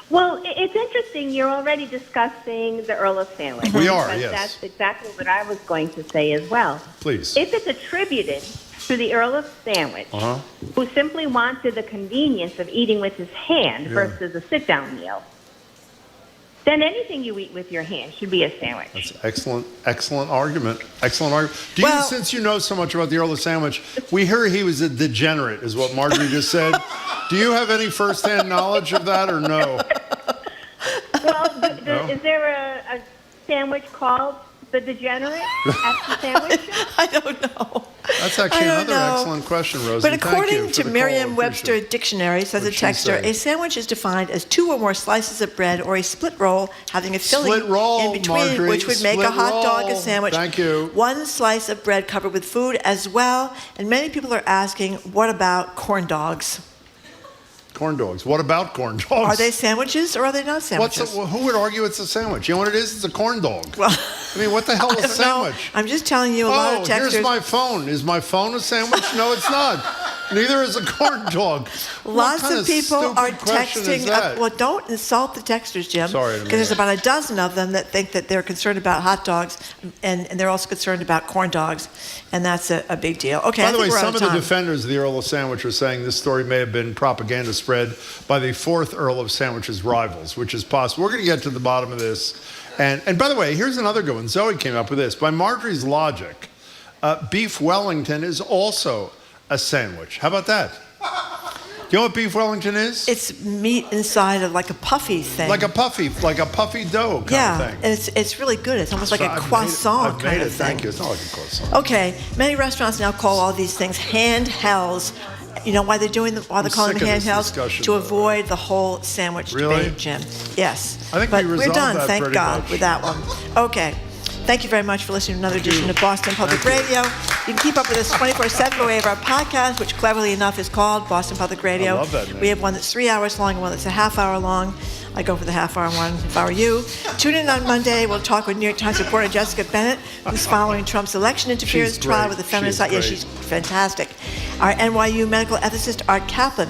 Well, it's interesting. You're already discussing the Earl of Sandwich. We are, because yes. That's exactly what I was going to say as well. Please. If it's attributed to the Earl of Sandwich, who simply wanted the convenience of eating with his hand versus a sit-down meal, then anything you eat with your hand should be a sandwich. That's excellent argument. Excellent argument. Do you, since you know so much about the Earl of Sandwich, we hear he was a degenerate, is what Marjorie just said. Do you have any firsthand knowledge of that or no? Well, No? is there a sandwich called the Degenerate at the sandwich shop? I don't know. That's actually I don't another know. excellent question, Rosie. But Thank you according for to the call. Merriam-Webster Dictionary, says a What'd she texter, say? a sandwich is defined as 2 or more slices of bread or a split roll having a filling Split roll, in between, Marjorie, which would make a split hot dog a roll. sandwich. Thank you. 1 slice of bread covered with food as well. And many people are asking, what about corn dogs? Corn dogs. What about corn dogs? Are they sandwiches or are they not sandwiches? Who would argue it's a sandwich? You know what it is? It's a corn dog. Well, I mean, what the hell is a sandwich? I'm just telling you, a lot of texters. Here's my phone. Is my phone a sandwich? No, it's not. Neither is a corn dog. Lots What kind of people stupid are question is texting. that? Well, don't insult the texters, Jim. Sorry, I didn't because there's mean about a dozen of them that think that they're concerned about hot dogs, and they're also concerned about corn dogs, and that's a big deal. Okay. By the I way, think we're some out of the time. defenders of the Earl of Sandwich are saying this story may have been propaganda spread by the 4th Earl of Sandwich's rivals, which is possible. We're going to get to the bottom of this. And by the way, here's another good one. Zoe came up with this. By Marjorie's logic, beef Wellington is also a sandwich. How about that? You know what beef Wellington is? It's meat inside of like a puffy thing. Like a puffy dough kind of thing. and it's really good. It's almost like a I've made it. croissant I've kind made of it. thing. Thank you. It's not like a croissant. Okay, many restaurants now call all these things handhelds. You know why they're calling them sick of this handhelds? discussion, To though. avoid the whole sandwich Really? debate, Jim. Yes. I think but we we're resolved done, that thank pretty God, much. with that one. Okay. Thank you very much for listening to another edition of Boston Public Radio. You can keep up with us 24/7 by way of our podcast, which cleverly enough is called Boston Public Radio. I love that name. We have one that's 3 hours long and one that's a half hour long. I go for the half hour one if I were you. Tune in on Monday. We'll talk with New York Times reporter Jessica Bennett, who's following Trump's election interference trial with the feminist. She's fantastic. Our NYU medical ethicist Art Kaplan,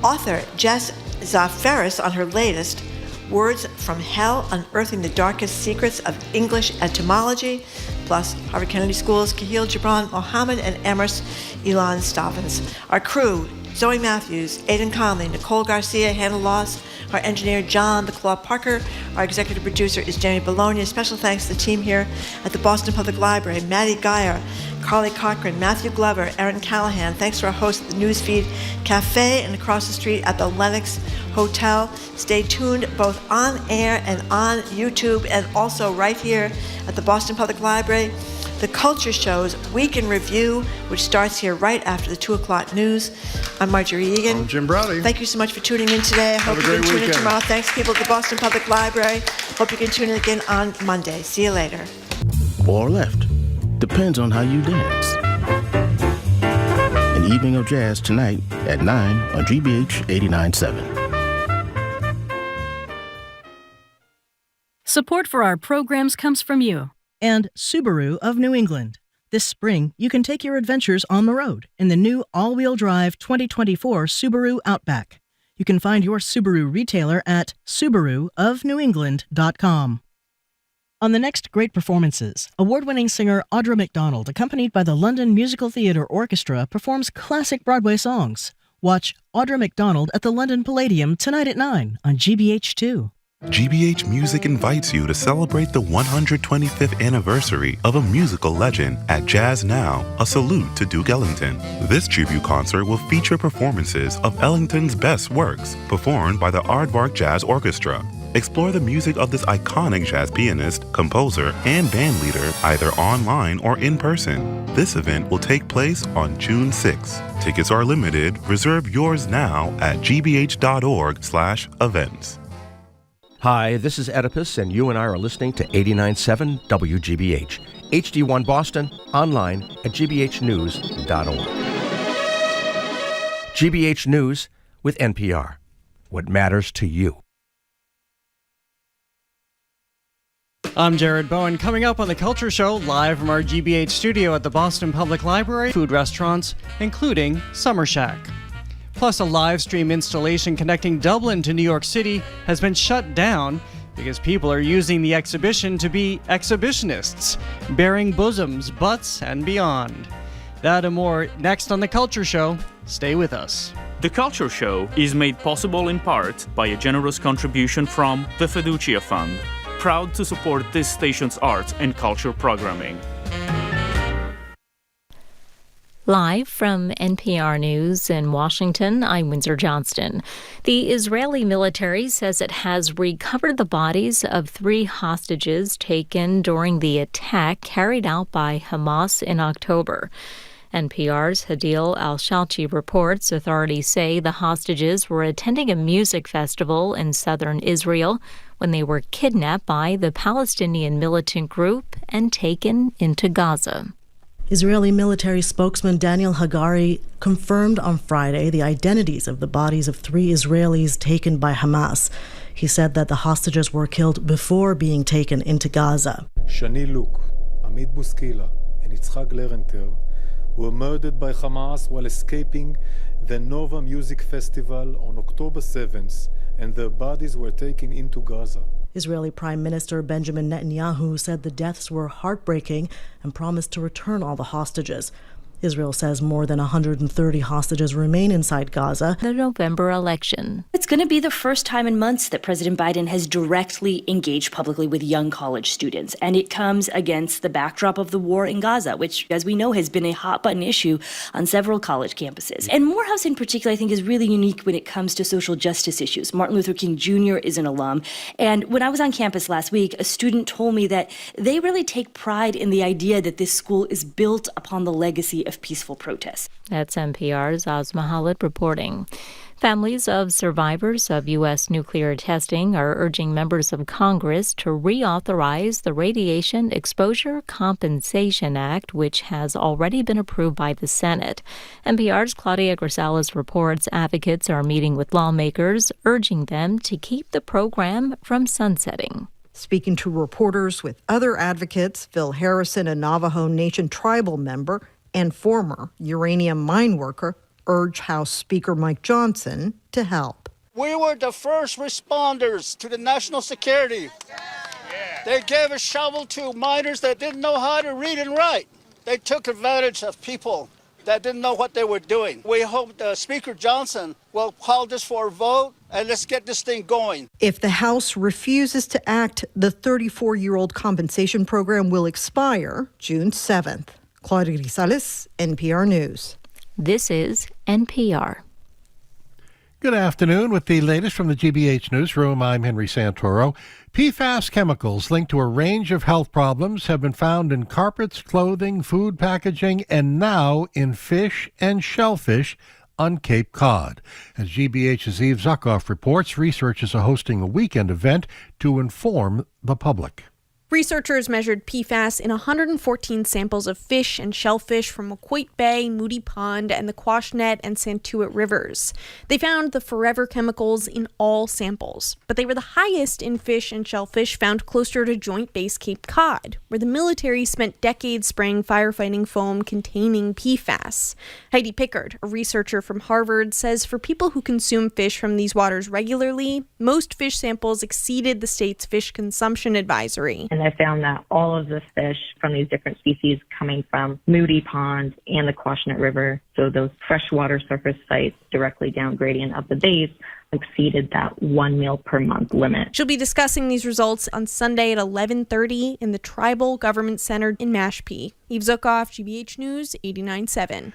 author Jess Zaferis on her latest Words from Hell, Unearthing the Darkest Secrets of English Etymology, plus Harvard Kennedy School's Kahil Gibran Mohammed and Emrys Elon Stavins. Our crew, Zoe Matthews, Aidan Conley, Nicole Garcia, Hannah Loss, our engineer, John the Claw Parker. Our executive producer is Jamie Bologna. Special thanks to the team here at the Boston Public Library, Maddie Geyer, Carly Cochran, Matthew Glover, Erin Callahan. Thanks to our host at the Newsfeed Cafe and across the street at the Lenox Hotel. Stay tuned both on air and on YouTube and also right here at the Boston Public Library. The Culture Show's Week in Review, which starts here right after the 2 o'clock news. I'm Marjorie Egan. I'm Jim Browdy. Thank you so much for tuning in today. I hope you can tune in tomorrow. Thanks, people at the Boston Public Library. Hope you can tune in again on Monday. See you later. Or left. Depends on how you dance. An evening of jazz tonight at 9 on GBH 89.7. Support for our programs comes from you. And Subaru of New England. This spring, you can take your adventures on the road in the new all-wheel drive 2024 Subaru Outback. You can find your Subaru retailer at subaruofnewengland.com. On the next Great Performances, award-winning singer Audra McDonald, accompanied by the London Musical Theatre Orchestra, performs classic Broadway songs. Watch Audra McDonald at the London Palladium tonight at 9 on GBH2. GBH Music invites you to celebrate the 125th anniversary of a musical legend at Jazz Now, a salute to Duke Ellington. This tribute concert will feature performances of Ellington's best works, performed by the Aardvark Jazz Orchestra. Explore the music of this iconic jazz pianist, composer, and bandleader either online or in person. This event will take place on June 6. Tickets are limited. Reserve yours now at gbh.org/events. Hi, this is Oedipus, and you and I are listening to 89.7 WGBH, HD1 Boston, online at gbhnews.org. GBH News with NPR. What matters to you? I'm Jared Bowen. Coming up on The Culture Show, live from our GBH studio at the Boston Public Library, food restaurants, including Summer Shack. Plus, a live stream installation connecting Dublin to New York City has been shut down because people are using the exhibition to be exhibitionists, bearing bosoms, butts, and beyond. That and more next on The Culture Show. Stay with us. The Culture Show is made possible in part by a generous contribution from the Fiducia Fund, proud to support this station's arts and culture programming. Live from NPR News in Washington, I'm Windsor Johnston. The Israeli military says it has recovered the bodies of 3 hostages taken during the attack carried out by Hamas in October. NPR's Hadil Al-Shalchi reports authorities say the hostages were attending a music festival in southern Israel when they were kidnapped by the Palestinian militant group and taken into Gaza. Israeli military spokesman Daniel Hagari confirmed on Friday the identities of the bodies of 3 Israelis taken by Hamas. He said that the hostages were killed before being taken into Gaza. Shani Luke, Amit Buskila, and Yitzhak Lerenter were murdered by Hamas while escaping the Nova Music Festival on October 7th, and their bodies were taken into Gaza. Israeli Prime Minister Benjamin Netanyahu said the deaths were heartbreaking and promised to return all the hostages. Israel says more than 130 hostages remain inside Gaza. The November election. It's going to be the first time in months that President Biden has directly engaged publicly with young college students. And it comes against the backdrop of the war in Gaza, which, as we know, has been a hot-button issue on several college campuses. And Morehouse in particular, I think, is really unique when it comes to social justice issues. Martin Luther King Jr. is an alum. And when I was on campus last week, a student told me that they really take pride in the idea that this school is built upon the legacy of of peaceful protests. That's NPR's Ozma Khalid reporting. Families of survivors of U.S. nuclear testing are urging members of Congress to reauthorize the Radiation Exposure Compensation Act, which has already been approved by the Senate. NPR's Claudia Grisales reports advocates are meeting with lawmakers, urging them to keep the program from sunsetting. Speaking to reporters with other advocates, Phil Harrison, a Navajo Nation tribal member and former uranium mine worker, urge House Speaker Mike Johnson to help. We were the first responders to the national security. They gave a shovel to miners that didn't know how to read and write. They took advantage of people that didn't know what they were doing. We hope Speaker Johnson will call this for a vote, and let's get this thing going. If the House refuses to act, the 34-year-old compensation program will expire June 7th. Claudia Grisales, NPR News. This is NPR. Good afternoon. With the latest from the GBH Newsroom, I'm Henry Santoro. PFAS chemicals linked to a range of health problems have been found in carpets, clothing, food packaging, and now in fish and shellfish on Cape Cod. As GBH's Eve Zuckoff reports, researchers are hosting a weekend event to inform the public. Researchers measured PFAS in 114 samples of fish and shellfish from Maquoit Bay, Moody Pond, and the Quashnet and Santuit rivers. They found the forever chemicals in all samples, but they were the highest in fish and shellfish found closer to Joint Base Cape Cod, where the military spent decades spraying firefighting foam containing PFAS. Heidi Pickard, a researcher from Harvard, says for people who consume fish from these waters regularly, most fish samples exceeded the state's fish consumption advisory. And I found that all of the fish from these different species coming from Moody Pond and the Quashnet River, so those freshwater surface sites directly down gradient of the base, exceeded that 1 meal per month limit. She'll be discussing these results on Sunday at 11:30 in the Tribal Government Center in Mashpee. Eve Zuckoff, GBH News, 89.7.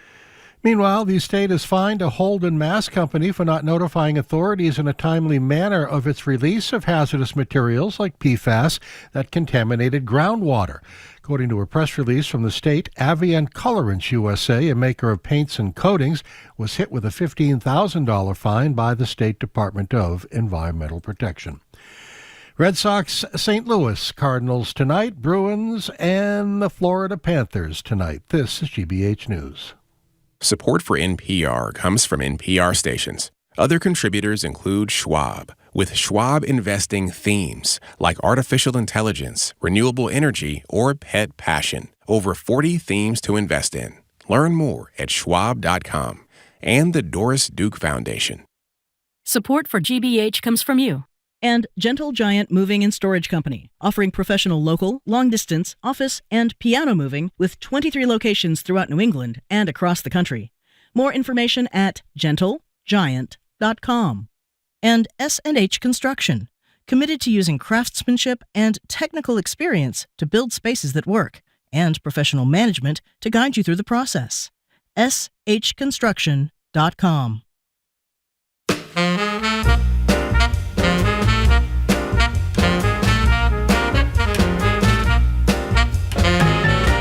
Meanwhile, the state has fined a Holden Mass company for not notifying authorities in a timely manner of its release of hazardous materials like PFAS that contaminated groundwater. According to a press release from the state, Avient Colorants USA, a maker of paints and coatings, was hit with a $15,000 fine by the State Department of Environmental Protection. Red Sox, St. Louis Cardinals tonight, Bruins, and the Florida Panthers tonight. This is GBH News. Support for NPR comes from NPR stations. Other contributors include Schwab, with Schwab investing themes like artificial intelligence, renewable energy, or pet passion. Over 40 themes to invest in. Learn more at schwab.com. And the Doris Duke Foundation. Support for GBH comes from you. And Gentle Giant Moving and Storage Company, offering professional local, long-distance, office, and piano moving with 23 locations throughout New England and across the country. More information at gentlegiant.com. And S&H Construction, committed to using craftsmanship and technical experience to build spaces that work, and professional management to guide you through the process. shconstruction.com.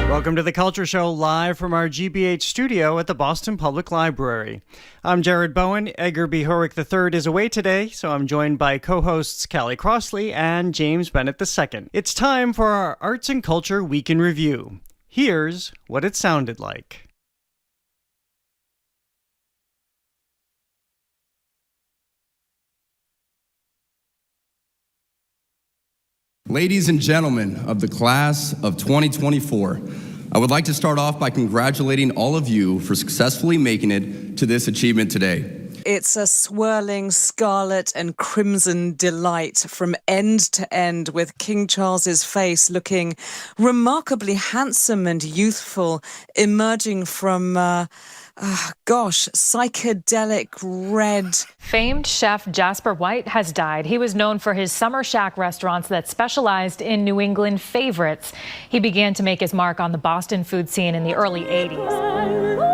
Welcome to the Culture Show, live from our GBH studio at the Boston Public Library. I'm Jared Bowen. Edgar B. Hurwick III is away today, so I'm joined by co-hosts Callie Crossley and James Bennett II. It's time for our Arts and Culture Week in Review. Here's what it sounded like. Ladies and gentlemen of the class of 2024, I would like to start off by congratulating all of you for successfully making it to this achievement today. It's a swirling scarlet and crimson delight from end to end, with King Charles's face looking remarkably handsome and youthful, emerging from psychedelic red. Famed chef Jasper White has died. He was known for his summer shack restaurants that specialized in New England favorites. He began to make his mark on the Boston food scene in the early 80s.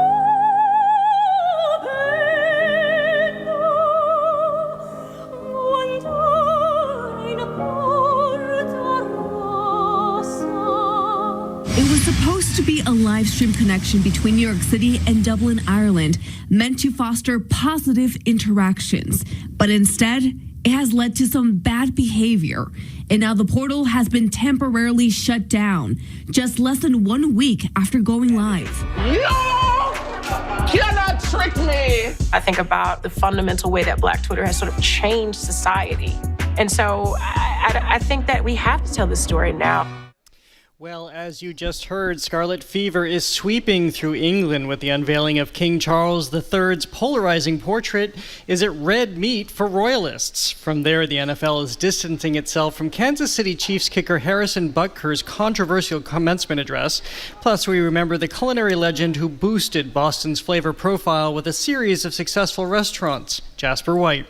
It was supposed to be a live stream connection between New York City and Dublin, Ireland, meant to foster positive interactions. But instead, it has led to some bad behavior. And now the portal has been temporarily shut down, just less than 1 week after going live. No! Cannot trick me! I think about the fundamental way that Black Twitter has sort of changed society. And so I think that we have to tell this story now. Well, as you just heard, scarlet fever is sweeping through England with the unveiling of King Charles III's polarizing portrait. Is it red meat for royalists? From there, the NFL is distancing itself from Kansas City Chiefs kicker Harrison Butker's controversial commencement address. Plus, we remember the culinary legend who boosted Boston's flavor profile with a series of successful restaurants, Jasper White.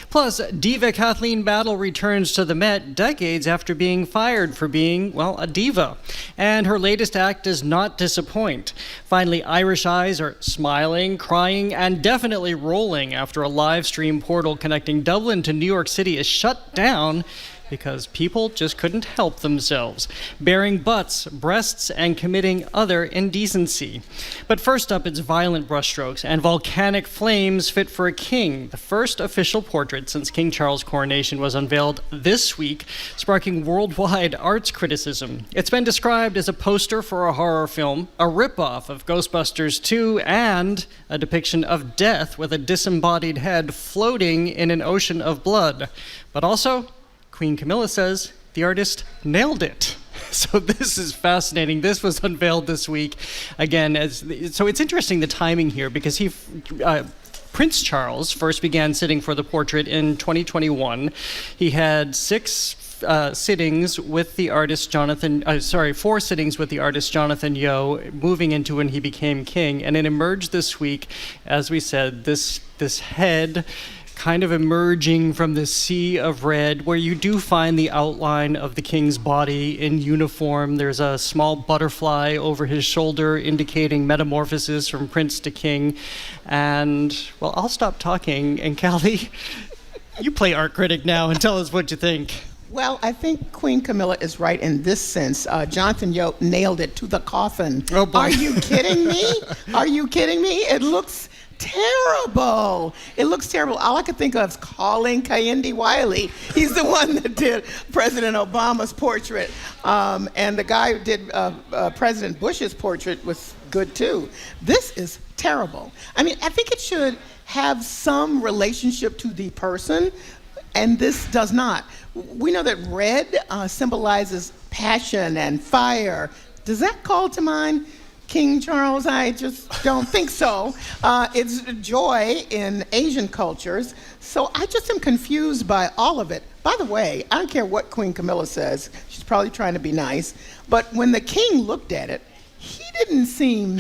Plus, diva Kathleen Battle returns to the Met decades after being fired for being, well, a diva. And her latest act does not disappoint. Finally, Irish eyes are smiling, crying, and definitely rolling after a live stream portal connecting Dublin to New York City is shut down because people just couldn't help themselves, bearing butts, breasts, and committing other indecency. But first up, it's violent brushstrokes and volcanic flames fit for a king. The first official portrait since King Charles' coronation was unveiled this week, sparking worldwide arts criticism. It's been described as a poster for a horror film, a ripoff of Ghostbusters 2, and a depiction of death with a disembodied head floating in an ocean of blood. But also, Queen Camilla says the artist nailed it. So this is fascinating. This was unveiled this week. Again, so it's interesting the timing here because Prince Charles first began sitting for the portrait in 2021. He had 4 sittings with the artist Jonathan Yeo, moving into when he became king. And it emerged this week, as we said, this head kind of emerging from the sea of red, where you do find the outline of the king's body in uniform. There's a small butterfly over his shoulder indicating metamorphosis from prince to king. And, well, I'll stop talking. And Callie, you play art critic now and tell us what you think. Well, I think Queen Camilla is right in this sense. Jonathan Yeo nailed it to the coffin. Oh, boy. Are you kidding me? Are you kidding me? It looks terrible. It looks terrible. All I could think of is calling Kehinde Wiley. He's the one that did President Obama's portrait. And the guy who did President Bush's portrait was good too. This is terrible. I mean, I think it should have some relationship to the person, and this does not. We know that red symbolizes passion and fire. Does that call to mind King Charles? I just don't think so. It's joy in Asian cultures. So I just am confused by all of it. By the way, I don't care what Queen Camilla says. She's probably trying to be nice. But when the king looked at it, he didn't seem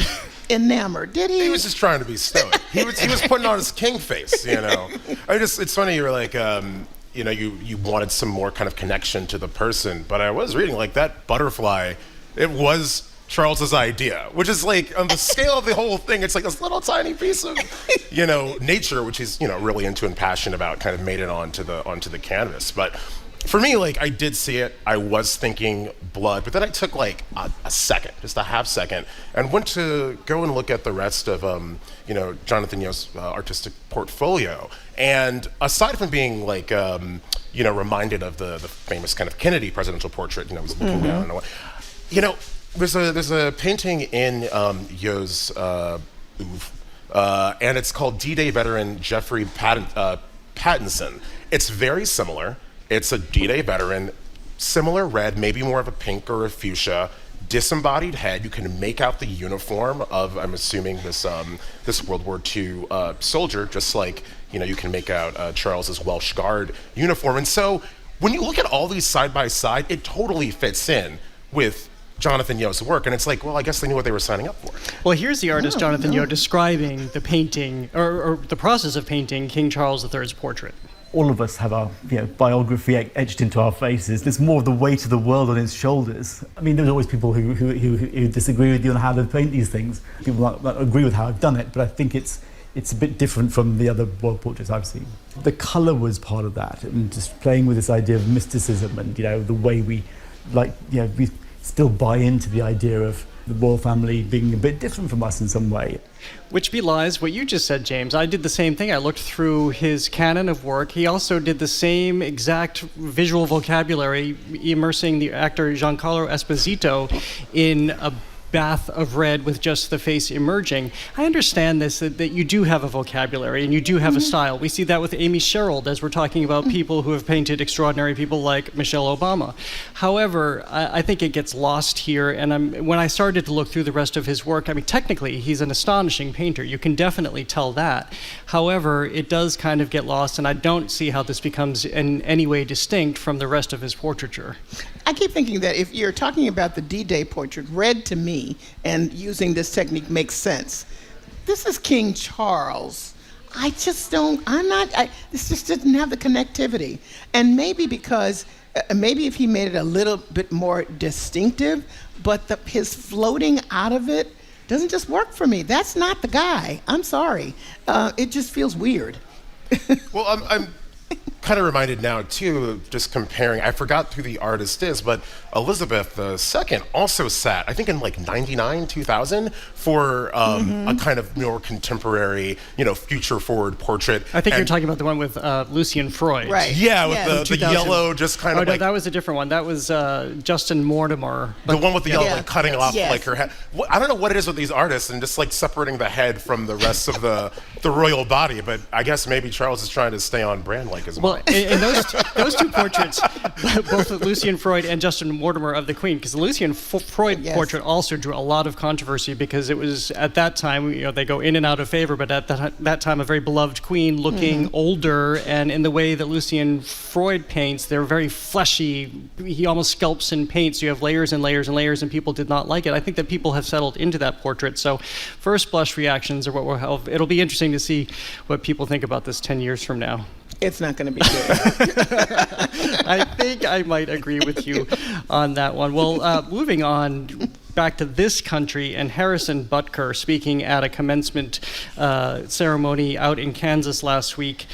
enamored, did he? He was just trying to be stoic. He was putting on his king face, you know. It's funny, you were like, you know, you wanted some more kind of connection to the person. But I was reading, like, that butterfly, it was Charles's idea, which is like on the scale of the whole thing, it's like this little tiny piece of, you know, nature, which he's, you know, really into and passionate about, kind of made it onto the canvas. But for me, like, I did see it. I was thinking blood, but then I took like a second, just a half second, and went to go and look at the rest of, you know, Jonathan Yeo's artistic portfolio. And aside from being like, you know, reminded of the famous kind of Kennedy presidential portrait, you know, was looking down, you know. There's a painting in Yeo's oeuvre, and it's called D-Day veteran Jeffrey Pattinson. It's very similar. It's a D-Day veteran, similar red, maybe more of a pink or a fuchsia, disembodied head. You can make out the uniform of, I'm assuming, this World War II soldier, just like, you know, you can make out Charles's Welsh Guard uniform. And so when you look at all these side by side, it totally fits in with Jonathan Yeo's work, and it's like, well, I guess they knew what they were signing up for. Well, here's the artist Jonathan Yeo describing the painting, or the process of painting King Charles III's portrait. All of us have our biography etched into our faces. There's more of the weight of the world on his shoulders. I mean, there's always people who disagree with you on how to paint these things. People don't agree with how I've done it, but I think it's a bit different from the other royal portraits I've seen. The colour was part of that, and just playing with this idea of mysticism and, you know, the way we, like, you know, still buy into the idea of the royal family being a bit different from us in some way. Which belies what you just said, James. I did the same thing. I looked through his canon of work. He also did the same exact visual vocabulary, immersing the actor Giancarlo Esposito in a bath of red with just the face emerging. I understand this, that you do have a vocabulary and you do have a style. We see that with Amy Sherald as we're talking about people who have painted extraordinary people like Michelle Obama. However, I think it gets lost here, and when I started to look through the rest of his work, I mean, technically, he's an astonishing painter. You can definitely tell that. However, it does kind of get lost, and I don't see how this becomes in any way distinct from the rest of his portraiture. I keep thinking that if you're talking about the D-Day portrait, red to me, and using this technique makes sense. This is King Charles. This just didn't have the connectivity. And maybe because, maybe if he made it a little bit more distinctive, but his floating out of it doesn't just work for me. That's not the guy. I'm sorry. It just feels weird. Well, I'm kind of reminded now, too, just comparing, I forgot who the artist is, but Elizabeth II also sat, I think in like 99, 2000, for a kind of more contemporary, future-forward portrait. I think you're talking about the one with Lucian Freud. Right. Yeah, with the yellow, just kind of no, that was a different one. That was Justin Mortimer. The one with the yellow, cutting off like her head. I don't know what it is with these artists and just like separating the head from the rest of the royal body, but I guess maybe Charles is trying to stay on brand like his mom. Well, in those two portraits, both of Lucian Freud and Justin Mortimer of the Queen, because the Lucian Freud portrait also drew a lot of controversy because it was, at that time, they go in and out of favor, but at that time, a very beloved queen looking older, and in the way that Lucian Freud paints, they're very fleshy. He almost sculpts and paints. You have layers and layers and layers, and people did not like it. I think that people have settled into that portrait. So first blush reactions are what we'll have. It'll be interesting to see what people think about this 10 years from now. It's not going to be good. I think I might agree with you on that one. Well, moving on back to this country, and Harrison Butker speaking at a commencement ceremony out in Kansas last week.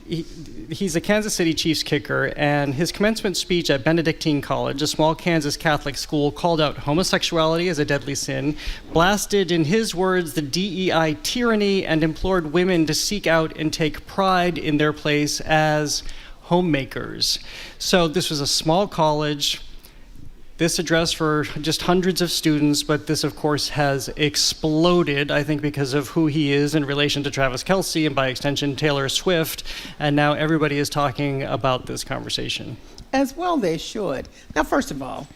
He's a Kansas City Chiefs kicker, and his commencement speech at Benedictine College, a small Kansas Catholic school, called out homosexuality as a deadly sin, blasted, in his words, the DEI tyranny, and implored women to seek out and take pride in their place as homemakers. So this was a small college. This address for just hundreds of students, but this, of course, has exploded, I think, because of who he is in relation to Travis Kelce and, by extension, Taylor Swift. And now everybody is talking about this conversation. As well they should. Now, first of all,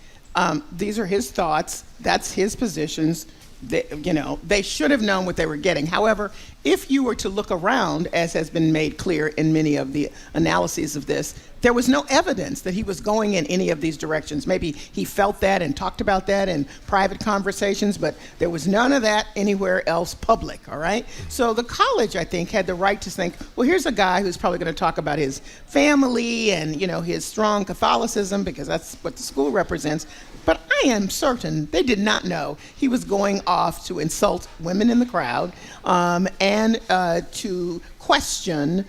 these are his thoughts. That's his positions. They should have known what they were getting. However, if you were to look around, as has been made clear in many of the analyses of this, there was no evidence that he was going in any of these directions. Maybe he felt that and talked about that in private conversations, but there was none of that anywhere else public, all right? So the college, I think, had the right to think, well, here's a guy who's probably going to talk about his family and, his strong Catholicism, because that's what the school represents. But I am certain they did not know he was going off to insult women in the crowd and to question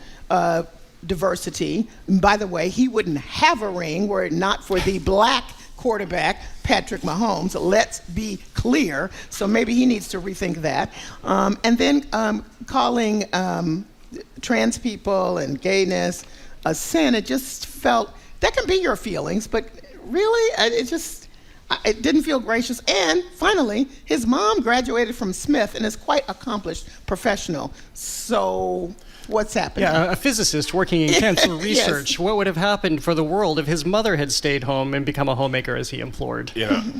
diversity. By the way, he wouldn't have a ring were it not for the black quarterback, Patrick Mahomes. Let's be clear. So maybe he needs to rethink that. And then calling trans people and gayness a sin, it just felt, that can be your feelings, but really, it didn't feel gracious. And finally, his mom graduated from Smith and is quite accomplished professional. So what's happening? Yeah, a physicist working in cancer research. Yes. What would have happened for the world if his mother had stayed home and become a homemaker as he implored?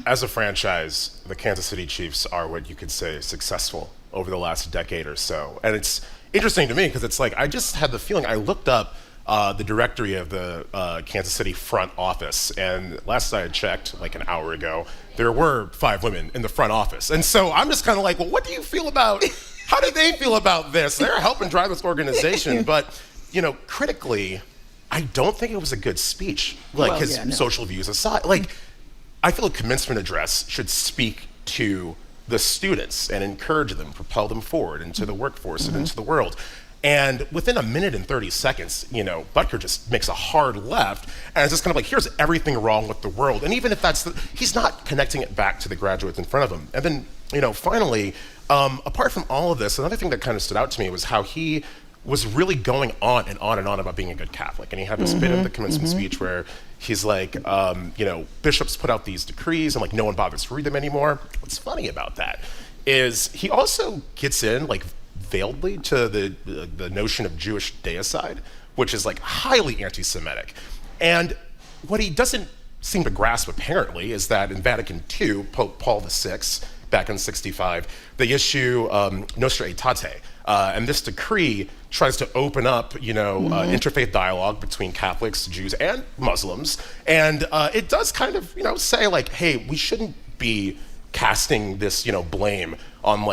As a franchise, the Kansas City Chiefs are what you could say successful over the last decade or so. And it's interesting to me because it's like, I just had the feeling, I looked up the directory of the Kansas City front office, and last I had checked, like an hour ago, there were 5 women in the front office. And so I'm just kind of like, well, what do you feel about, how do they feel about this? They're helping drive this organization, but, critically, I don't think it was a good speech, social views aside. I feel a commencement address should speak to the students and encourage them, propel them forward into the workforce and into the world. And within a minute and 30 seconds, Butker just makes a hard left, and it's just kind of like, here's everything wrong with the world. And even if he's not connecting it back to the graduates in front of him. And then, finally, apart from all of this, another thing that kind of stood out to me was how he was really going on and on and on about being a good Catholic. And he had this bit of the commencement speech where he's like, bishops put out these decrees and no one bothers to read them anymore. What's funny about that is he also gets in veiledly to the notion of Jewish deicide, which is highly anti-Semitic. And what he doesn't seem to grasp apparently is that in Vatican II, Pope Paul VI, back in '65, they issue Nostra Aetate, and this decree tries to open up, interfaith dialogue between Catholics, Jews, and Muslims, and it does kind of, say hey, we shouldn't be casting this, blame on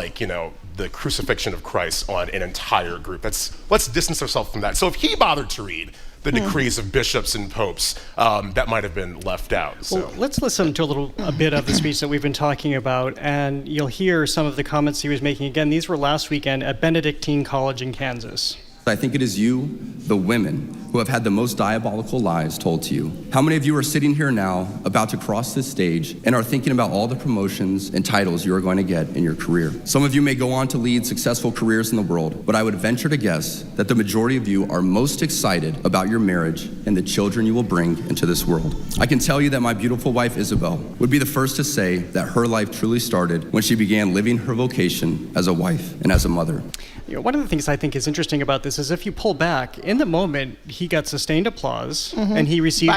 the crucifixion of Christ on an entire group. Let's distance ourselves from that. So if he bothered to read the decrees of bishops and popes, that might have been left out. So. Well, let's listen to a bit of the speech that we've been talking about, and you'll hear some of the comments he was making. Again, these were last weekend at Benedictine College in Kansas. I think it is you, the women, who have had the most diabolical lies told to you. How many of you are sitting here now about to cross this stage and are thinking about all the promotions and titles you are going to get in your career? Some of you may go on to lead successful careers in the world, but I would venture to guess that the majority of you are most excited about your marriage and the children you will bring into this world. I can tell you that my beautiful wife, Isabel, would be the first to say that her life truly started when she began living her vocation as a wife and as a mother. One of the things I think is interesting about this is if you pull back, in the moment, he got sustained applause, and he received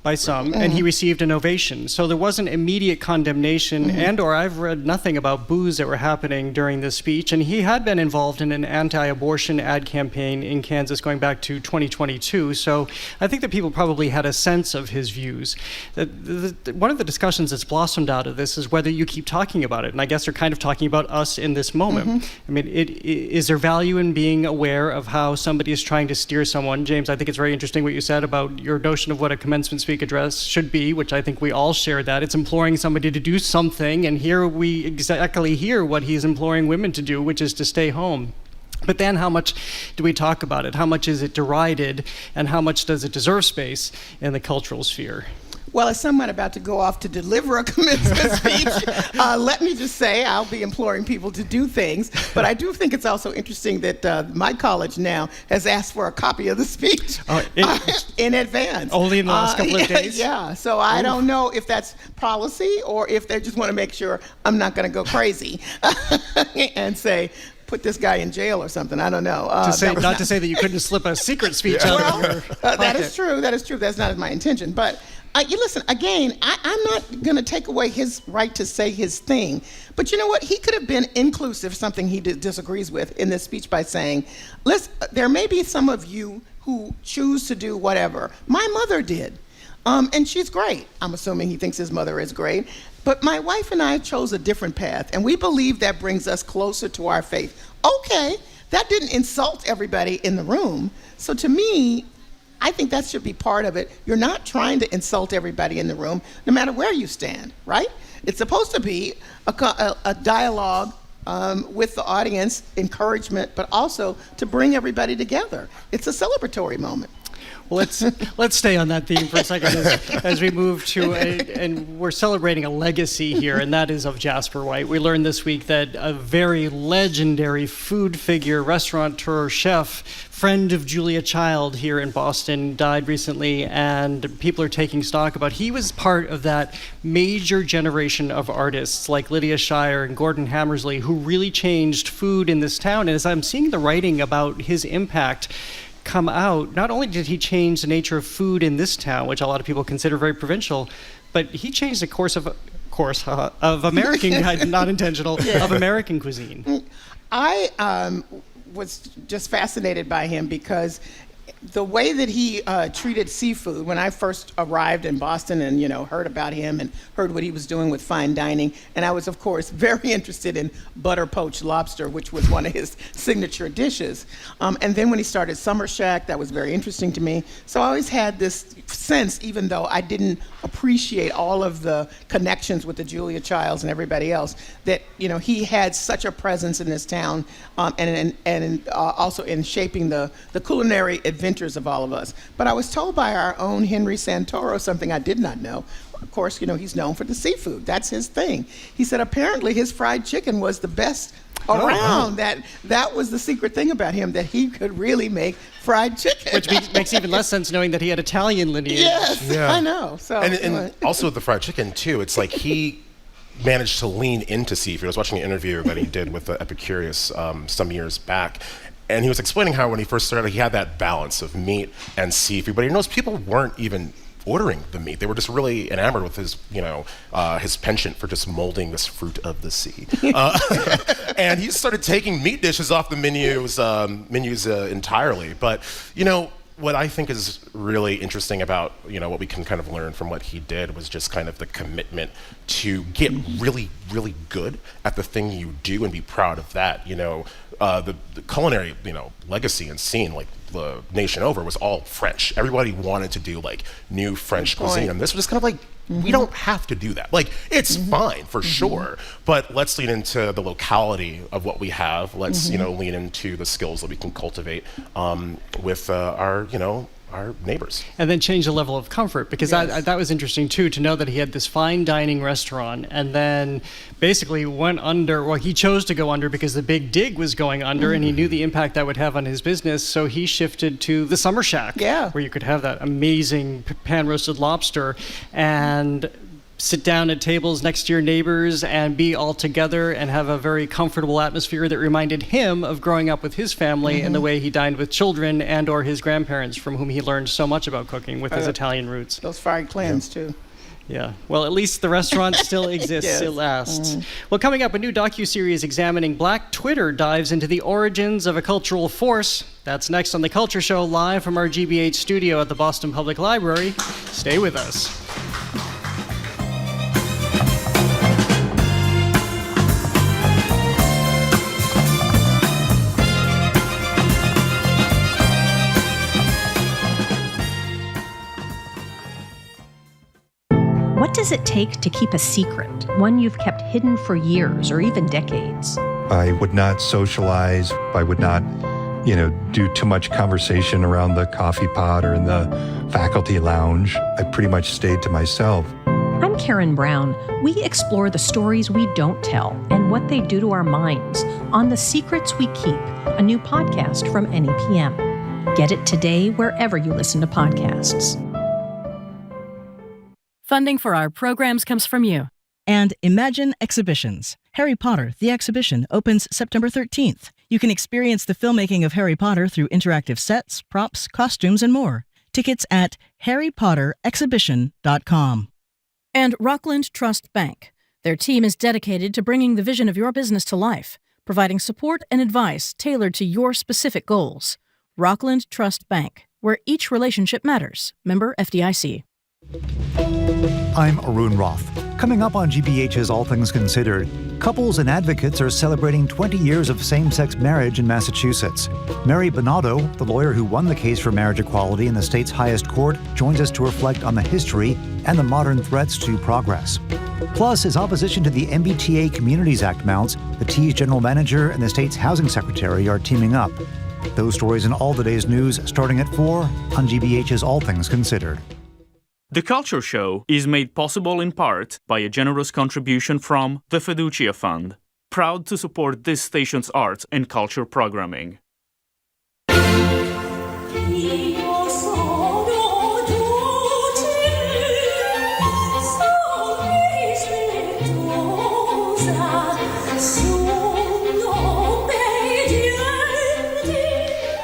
by some, and he received an ovation. So there wasn't immediate condemnation, or I've read nothing about boos that were happening during this speech. And he had been involved in an anti-abortion ad campaign in Kansas going back to 2022. So I think that people probably had a sense of his views. One of the discussions that's blossomed out of this is whether you keep talking about it. And I guess they're kind of talking about us in this moment. I mean, is there value in being aware of how somebody is trying to steer someone? James, I think it's very interesting what you said about your notion of what a commencement speak address should be, which I think we all share that. It's imploring somebody to do something, and here we exactly hear what he's imploring women to do, which is to stay home. But then how much do we talk about it? How much is it derided, and how much does it deserve space in the cultural sphere? Well, as someone about to go off to deliver a commencement speech, let me just say I'll be imploring people to do things. But I do think it's also interesting that my college now has asked for a copy of the speech in advance. Only in the last couple of days? Yeah, so I don't know if that's policy or if they just want to make sure I'm not going to go crazy and say, put this guy in jail or something. I don't know. To say that you couldn't slip a secret speech out of your pocket. That is true. That's not my intention. But you listen, again, I'm not going to take away his right to say his thing. But you know what? He could have been inclusive, something he disagrees with in this speech, by saying, listen, there may be some of you who choose to do whatever. My mother did. And she's great. I'm assuming he thinks his mother is great. But my wife and I chose a different path, and we believe that brings us closer to our faith. Okay, that didn't insult everybody in the room. So to me, I think that should be part of it. You're not trying to insult everybody in the room, no matter where you stand, right? It's supposed to be a dialogue with the audience, encouragement, but also to bring everybody together. It's a celebratory moment. Well, let's stay on that theme for a second as we move to and we're celebrating a legacy here, and that is of Jasper White. We learned this week that a very legendary food figure, restaurateur, chef, friend of Julia Child here in Boston died recently, and people are taking stock about he was part of that major generation of artists like Lydia Shire and Gordon Hammersley who really changed food in this town. And as I'm seeing the writing about his impact come out, not only did he change the nature of food in this town, which a lot of people consider very provincial, but he changed the course of American, not intentional, of American cuisine. I was just fascinated by him because the way that he treated seafood when I first arrived in Boston and, heard about him and heard what he was doing with fine dining. And I was, of course, very interested in butter poached lobster, which was one of his signature dishes. And then when he started Summer Shack, that was very interesting to me. So I always had this sense, even though I didn't appreciate all of the connections with the Julia Childs and everybody else, that, he had such a presence in this town and also in shaping the culinary adventures of all of us. But I was told by our own Henry Santoro something I did not know. Of course, he's known for the seafood. That's his thing. He said apparently his fried chicken was the best around. That was the secret thing about him, that he could really make fried chicken. Which makes even less sense knowing that he had Italian lineage. Yes, yeah. I know. So and also the fried chicken too. It's like he managed to lean into seafood. I was watching an interview that he did with Epicurious some years back. And he was explaining how when he first started, he had that balance of meat and seafood. But he knows people weren't even ordering the meat. They were just really enamored with his, his penchant for just molding this fruit of the sea. And he started taking meat dishes off the menus entirely. But, what I think is really interesting about, what we can kind of learn from what he did was just kind of the commitment to get really, really good at the thing you do and be proud of that. The culinary, legacy and scene, like the nation over, was all French. Everybody wanted to do like new French cuisine, and this was just kind of like, we don't have to do that. Like, it's fine for sure, but let's lean into the locality of what we have. Let's, lean into the skills that we can cultivate with our neighbors. And then change the level of comfort, because that was interesting too, to know that he had this fine dining restaurant and then basically went under. Well, he chose to go under because the Big Dig was going under, and he knew the impact that would have on his business, so he shifted to the Summer Shack, where you could have that amazing pan-roasted lobster and sit down at tables next to your neighbors and be all together and have a very comfortable atmosphere that reminded him of growing up with his family and the way he dined with children and or his grandparents, from whom he learned so much about cooking with his Italian roots. Those fried clams too. Yeah, well, at least the restaurant still exists. It lasts. Well, coming up, a new docuseries examining Black Twitter dives into the origins of a cultural force. That's next on The Culture Show, live from our GBH studio at the Boston Public Library. Stay with us. What does it take to keep a secret, one you've kept hidden for years or even decades? I would not socialize. I would not, do too much conversation around the coffee pot or in the faculty lounge. I pretty much stayed to myself. I'm Karen Brown. We explore the stories we don't tell and what they do to our minds on The Secrets We Keep, a new podcast from NEPM. Get it today wherever you listen to podcasts. Funding for our programs comes from you. And Imagine Exhibitions. Harry Potter, the exhibition, opens September 13th. You can experience the filmmaking of Harry Potter through interactive sets, props, costumes, and more. Tickets at harrypotterexhibition.com. And Rockland Trust Bank. Their team is dedicated to bringing the vision of your business to life, providing support and advice tailored to your specific goals. Rockland Trust Bank, where each relationship matters. Member FDIC. I'm Arun Roth. Coming up on GBH's All Things Considered, couples and advocates are celebrating 20 years of same-sex marriage in Massachusetts. Mary Bonado, the lawyer who won the case for marriage equality in the state's highest court, joins us to reflect on the history and the modern threats to progress. Plus, as opposition to the MBTA Communities Act mounts, the T's general manager and the state's housing secretary are teaming up. Those stories and all the day's news starting at 4 on GBH's All Things Considered. The Culture Show is made possible in part by a generous contribution from the Fiducia Fund, proud to support this station's arts and culture programming.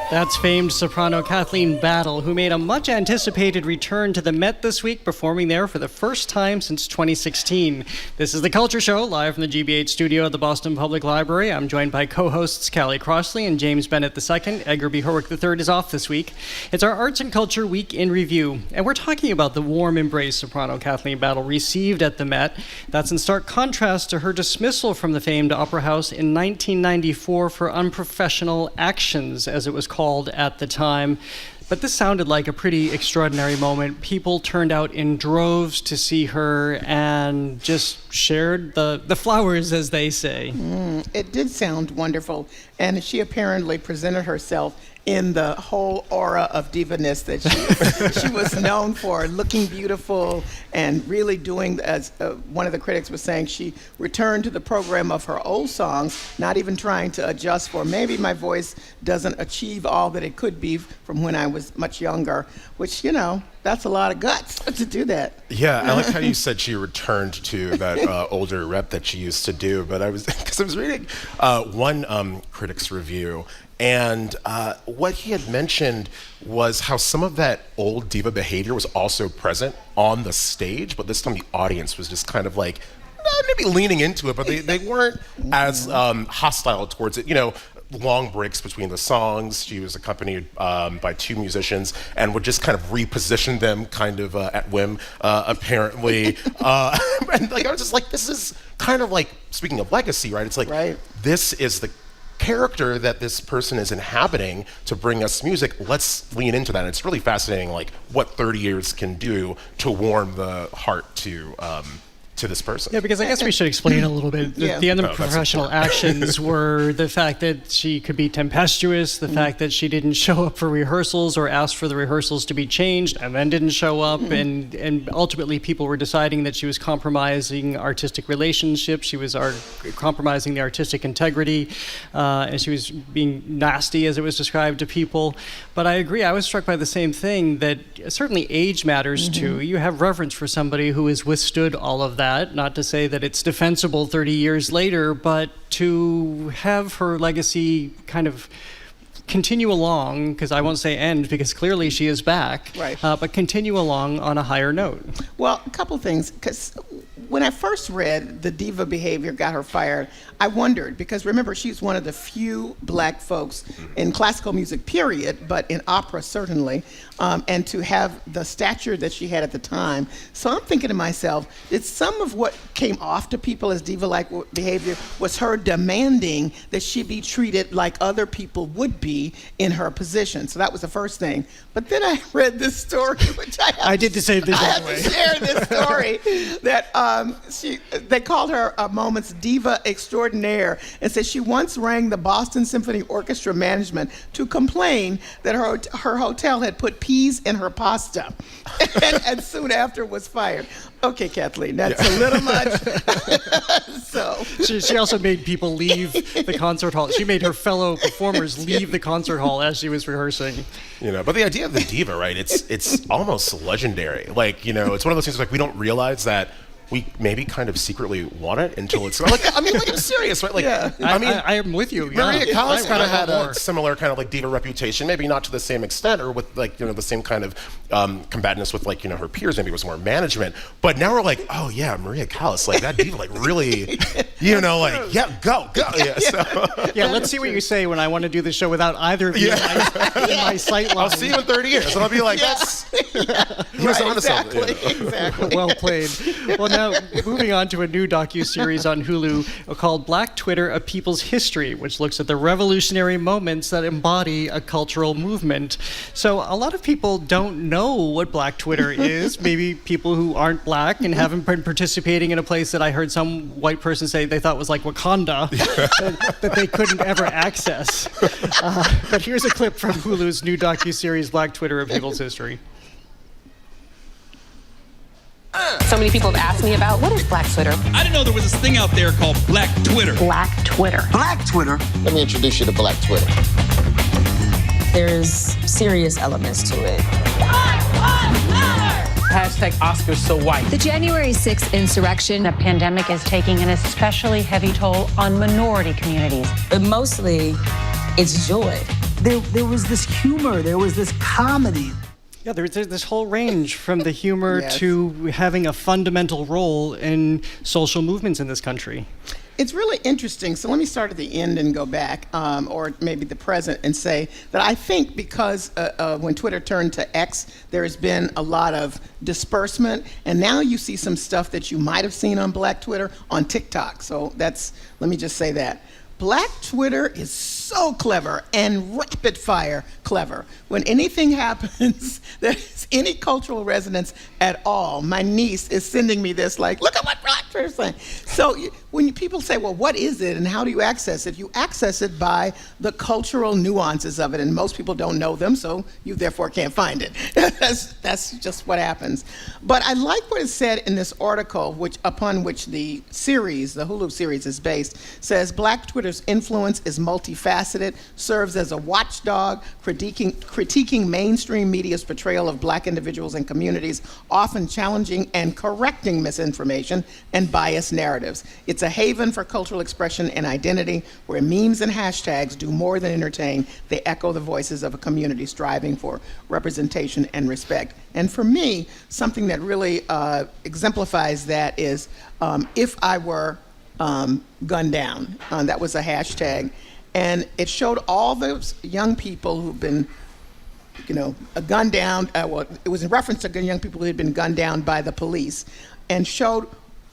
That's famed soprano Kathleen Battle, who made a much-anticipated return to the Met this week, performing there for the first time since 2016. This is The Culture Show, live from the GBH Studio at the Boston Public Library. I'm joined by co-hosts Callie Crossley and James Bennett II. Edgar B. Horwick III is off this week. It's our Arts and Culture Week in Review, and we're talking about the warm embrace soprano Kathleen Battle received at the Met. That's in stark contrast to her dismissal from the famed Opera House in 1994 for unprofessional actions, as it was called at the time. But this sounded like a pretty extraordinary moment. People turned out in droves to see her and just shared the flowers, as they say. It did sound wonderful. And she apparently presented herself in the whole aura of diva-ness that she was known for, looking beautiful and really doing, as one of the critics was saying, she returned to the program of her old songs, not even trying to adjust for maybe my voice doesn't achieve all that it could be from when I was much younger, which, you know, that's a lot of guts to do that. Yeah, I like how you said she returned to that older rep that she used to do, but I was reading one critic's review, and what he had mentioned was how some of that old diva behavior was also present on the stage, but this time the audience was just kind of like, maybe leaning into it, but they weren't as hostile towards it. You know, long breaks between the songs. She was accompanied by two musicians and would just kind of reposition them kind of at whim, apparently. And like I was just like, this is kind of like, speaking of legacy, right? It's like, this is the character that this person is inhabiting to bring us music. Let's lean into that. And it's really fascinating, like what 30 years can do to warm the heart to this person. Yeah, because I guess we should explain a little bit. The unprofessional actions were the fact that she could be tempestuous, the fact that she didn't show up for rehearsals or asked for the rehearsals to be changed and then didn't show up, and ultimately people were deciding that she was compromising artistic relationships, she was compromising the artistic integrity, and she was being nasty, as it was described to people. But I agree, I was struck by the same thing, that certainly age matters too. You have reverence for somebody who has withstood all of that. Not to say that it's defensible 30 years later, but to have her legacy kind of continue along, because I won't say end, because clearly she is back, but continue along on a higher note. Well, a couple things, because when I first read the diva behavior got her fired, I wondered, because remember, she's one of the few black folks in classical music, period, but in opera certainly, and to have the stature that she had at the time. So I'm thinking to myself, it's some of what came off to people as diva-like behavior was her demanding that she be treated like other people would be in her position. So that was the first thing. But then I read this story, which I did the same thing. I have to share this story that they called her a moment's diva extraordinaire, and said she once rang the Boston Symphony Orchestra management to complain that her hotel had put peas in her pasta, and soon after was fired. Okay, Kathleen, that's a little much. So she also made people leave the concert hall. She made her fellow performers leave the concert hall as she was rehearsing. You know, but the idea of the diva, right? It's almost legendary. Like, you know, it's one of those things like we don't realize that we maybe kind of secretly want it until it's like, I mean, like, I'm serious, right? Like, I mean, I am with you. Maria Callas kind of had a similar kind of like diva reputation, maybe not to the same extent or with like, you know, the same kind of combativeness with like, you know, her peers. Maybe it was more management. But now we're like, oh yeah, Maria Callas, like that diva, like really, you know, like go. Yeah. So. Yeah. Let's see what you say when I want to do the show without either of you in my sight line. I'll see you in 30 years, and I'll be like, that's he was onto something. Exactly. Well played. Well, now, moving on to a new docuseries on Hulu called Black Twitter, A People's History, which looks at the revolutionary moments that embody a cultural movement. So a lot of people don't know what Black Twitter is. Maybe people who aren't black and haven't been participating in a place that I heard some white person say they thought was like Wakanda, that they couldn't ever access. But here's a clip from Hulu's new docuseries, Black Twitter, A People's History. So many people have asked me about, what is Black Twitter? I didn't know there was this thing out there called Black Twitter. Black Twitter. Black Twitter? Let me introduce you to Black Twitter. There's serious elements to it. Hashtag Oscars so white. The January 6th insurrection. The pandemic is taking an especially heavy toll on minority communities. But mostly, it's joy. there was this humor, there was this comedy. Yeah, there's this whole range from the humor Yes. to having a fundamental role in social movements in this country. It's really interesting. So let me start at the end and go back, or maybe the present, and say that I think because when Twitter turned to X, there has been a lot of disbursement, and now you see some stuff that you might have seen on Black Twitter on TikTok. So let me just say that. Black Twitter is so clever and rapid fire clever. When anything happens that has any cultural resonance at all, my niece is sending me this like, look at what Black Twitter's saying. So when people say, well, what is it and how do you access it? You access it by the cultural nuances of it, and most people don't know them, so you therefore can't find it. That's just what happens. But I like what is said in this article, upon which the Hulu series is based, says Black Twitter's influence is multifaceted, serves as a watchdog, critiquing mainstream media's portrayal of Black individuals and communities, often challenging and correcting misinformation and biased narratives. It's a haven for cultural expression and identity, where memes and hashtags do more than entertain. They echo the voices of a community striving for representation and respect. And for me, something that really exemplifies that is if I were gunned down. That was a hashtag. And it showed all those young people who've been, gunned down. It was in reference to young people who had been gunned down by the police, and showed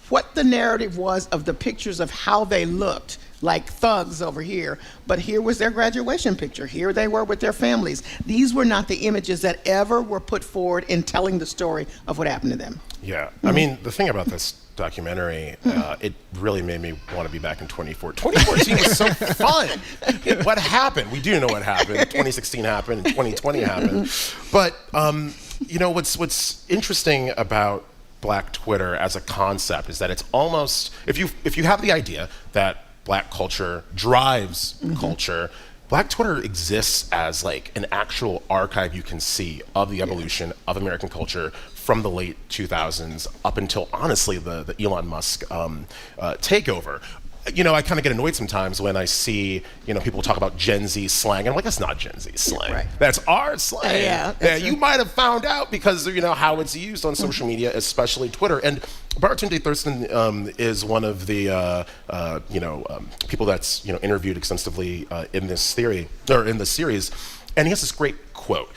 what the narrative was of the pictures of how they looked, like thugs over here. But here was their graduation picture. Here they were with their families. These were not the images that ever were put forward in telling the story of what happened to them. Yeah. I mean, the thing about this documentary, it really made me want to be back in 2014. 2014 was so fun. What happened? We do know what happened. 2016 happened, and 2020 happened. But what's interesting about Black Twitter as a concept is that it's almost, if you have the idea that Black culture drives culture, Black Twitter exists as like an actual archive you can see of the evolution of American culture from the late 2000s up until, honestly, the Elon Musk takeover. I kind of get annoyed sometimes when I see, people talk about Gen Z slang. And I'm like, that's not Gen Z slang. Right. That's our slang. Yeah, you might have found out because of, how it's used on social media, especially Twitter. And Baratunde Thurston is one of the, people that's, interviewed extensively in this series. And he has this great quote.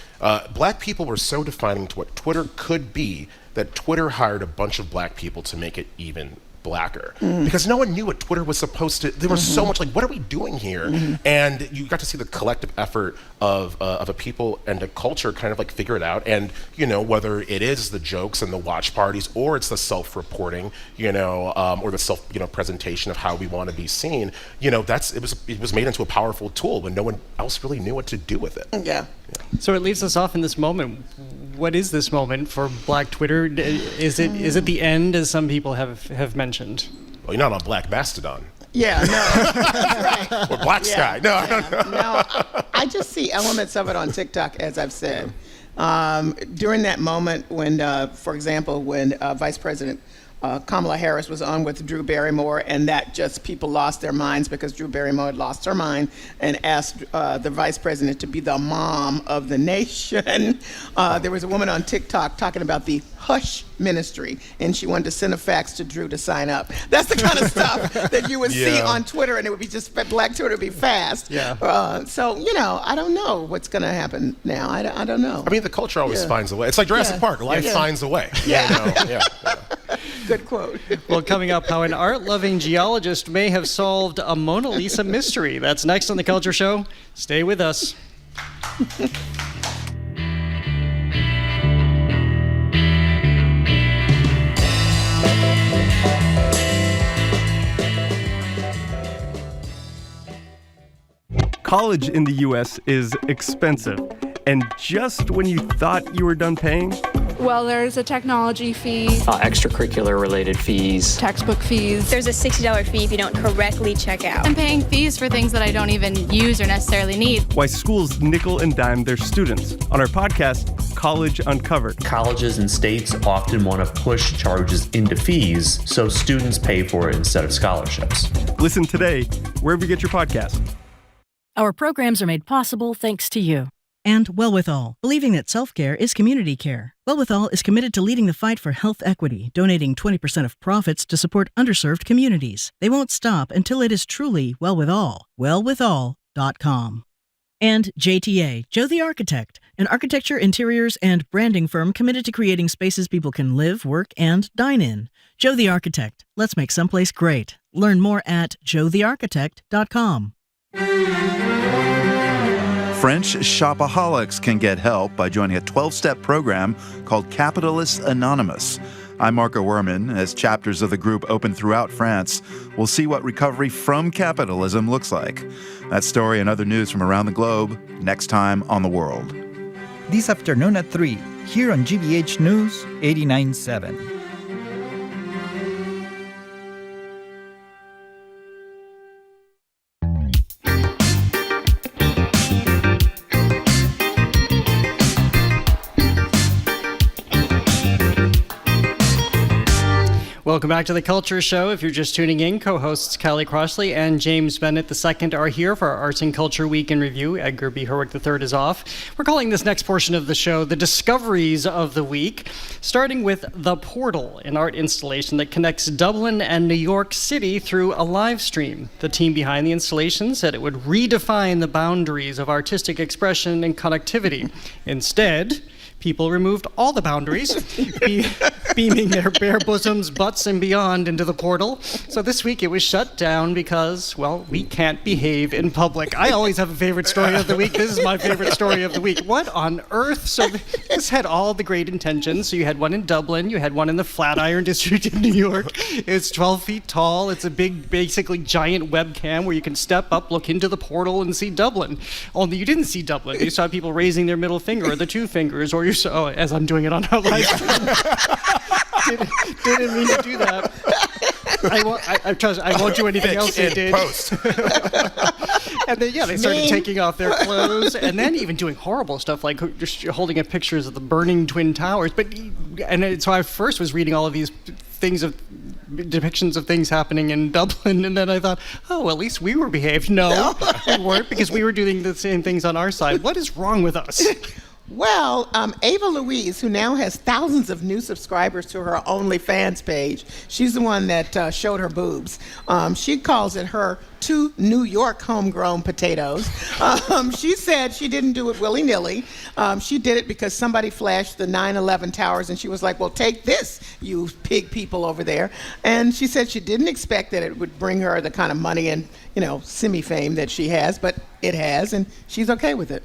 Black people were so defining to what Twitter could be that Twitter hired a bunch of Black people to make it even blacker, because no one knew what Twitter was supposed to. There was so much like, what are we doing here? And you got to see the collective effort of a people and a culture kind of like figure it out. And whether it is the jokes and the watch parties, or it's the self-reporting, or the self presentation of how we want to be seen. It was made into a powerful tool when no one else really knew what to do with it. Yeah. So it leaves us off in this moment. What is this moment for Black Twitter? Is it the end, as some people have mentioned? Well, you're not on Black Mastodon. Yeah, no. That's right. Or Black Sky. No, I don't know. No, I just see elements of it on TikTok, as I've said. During that moment when, for example, when Vice President Kamala Harris was on with Drew Barrymore, and that just people lost their minds because Drew Barrymore had lost her mind and asked the vice president to be the mom of the nation. There was a woman on TikTok talking about the Hush Ministry, and she wanted to send a fax to Drew to sign up. That's the kind of stuff that you would see on Twitter, and it would be just Black Twitter would be fast. Yeah. So I don't know what's going to happen now. I don't know. I mean, the culture always finds a way. It's like Jurassic Park. Life finds a way. Yeah. Good quote. Well, coming up, how an art-loving geologist may have solved a Mona Lisa mystery. That's next on The Culture Show. Stay with us. College in the U.S. is expensive. And just when you thought you were done paying... Well, there's a technology fee. Extracurricular related fees. Textbook fees. There's a $60 fee if you don't correctly check out. I'm paying fees for things that I don't even use or necessarily need. Why schools nickel and dime their students. On our podcast, College Uncovered. Colleges and states often want to push charges into fees so students pay for it instead of scholarships. Listen today, wherever you get your podcast. Our programs are made possible thanks to you. And Wellwithal, believing that self-care is community care. Wellwithal is committed to leading the fight for health equity, donating 20% of profits to support underserved communities. They won't stop until it is truly well with all. Wellwithall.com. And JTA, Joe the Architect, an architecture, interiors, and branding firm committed to creating spaces people can live, work, and dine in. Joe the Architect. Let's make someplace great. Learn more at joethearchitect.com. French shopaholics can get help by joining a 12-step program called Capitalists Anonymous. I'm Marco Werman. As chapters of the group open throughout France, we'll see what recovery from capitalism looks like. That story and other news from around the globe next time on The World. This afternoon at 3, here on GBH News 89.7. Welcome back to The Culture Show. If you're just tuning in, co-hosts Callie Crossley and James Bennett II are here for our Arts and Culture Week in Review. Edgar B. Herwick III is off. We're calling this next portion of the show the Discoveries of the Week, starting with The Portal, an art installation that connects Dublin and New York City through a live stream. The team behind the installation said it would redefine the boundaries of artistic expression and connectivity. Instead, people removed all the boundaries, beaming their bare bosoms, butts, and beyond into the portal. So this week it was shut down because, well, we can't behave in public. I always have a favorite story of the week. This is my favorite story of the week. What on earth? So this had all the great intentions. So you had one in Dublin, you had one in the Flatiron District in New York. It's 12 feet tall. It's a big, basically giant webcam where you can step up, look into the portal, and see Dublin. Only you didn't see Dublin. You saw people raising their middle finger or the two fingers, or so, as I'm doing it on our live stream. Didn't mean to do that. I won't do anything else they did. Post. And then, they started taking off their clothes and then even doing horrible stuff like just holding up pictures of the burning Twin Towers. So I first was reading all of these depictions of things happening in Dublin, and then I thought, at least we were behaved. No, we weren't, because we were doing the same things on our side. What is wrong with us? Well, Ava Louise, who now has thousands of new subscribers to her OnlyFans page, she's the one that showed her boobs. She calls it her 2 New York homegrown potatoes. She said she didn't do it willy-nilly. She did it because somebody flashed the 9/11 towers, and she was like, well, take this, you pig people over there. And she said she didn't expect that it would bring her the kind of money and, semi-fame that she has, but it has, and she's okay with it.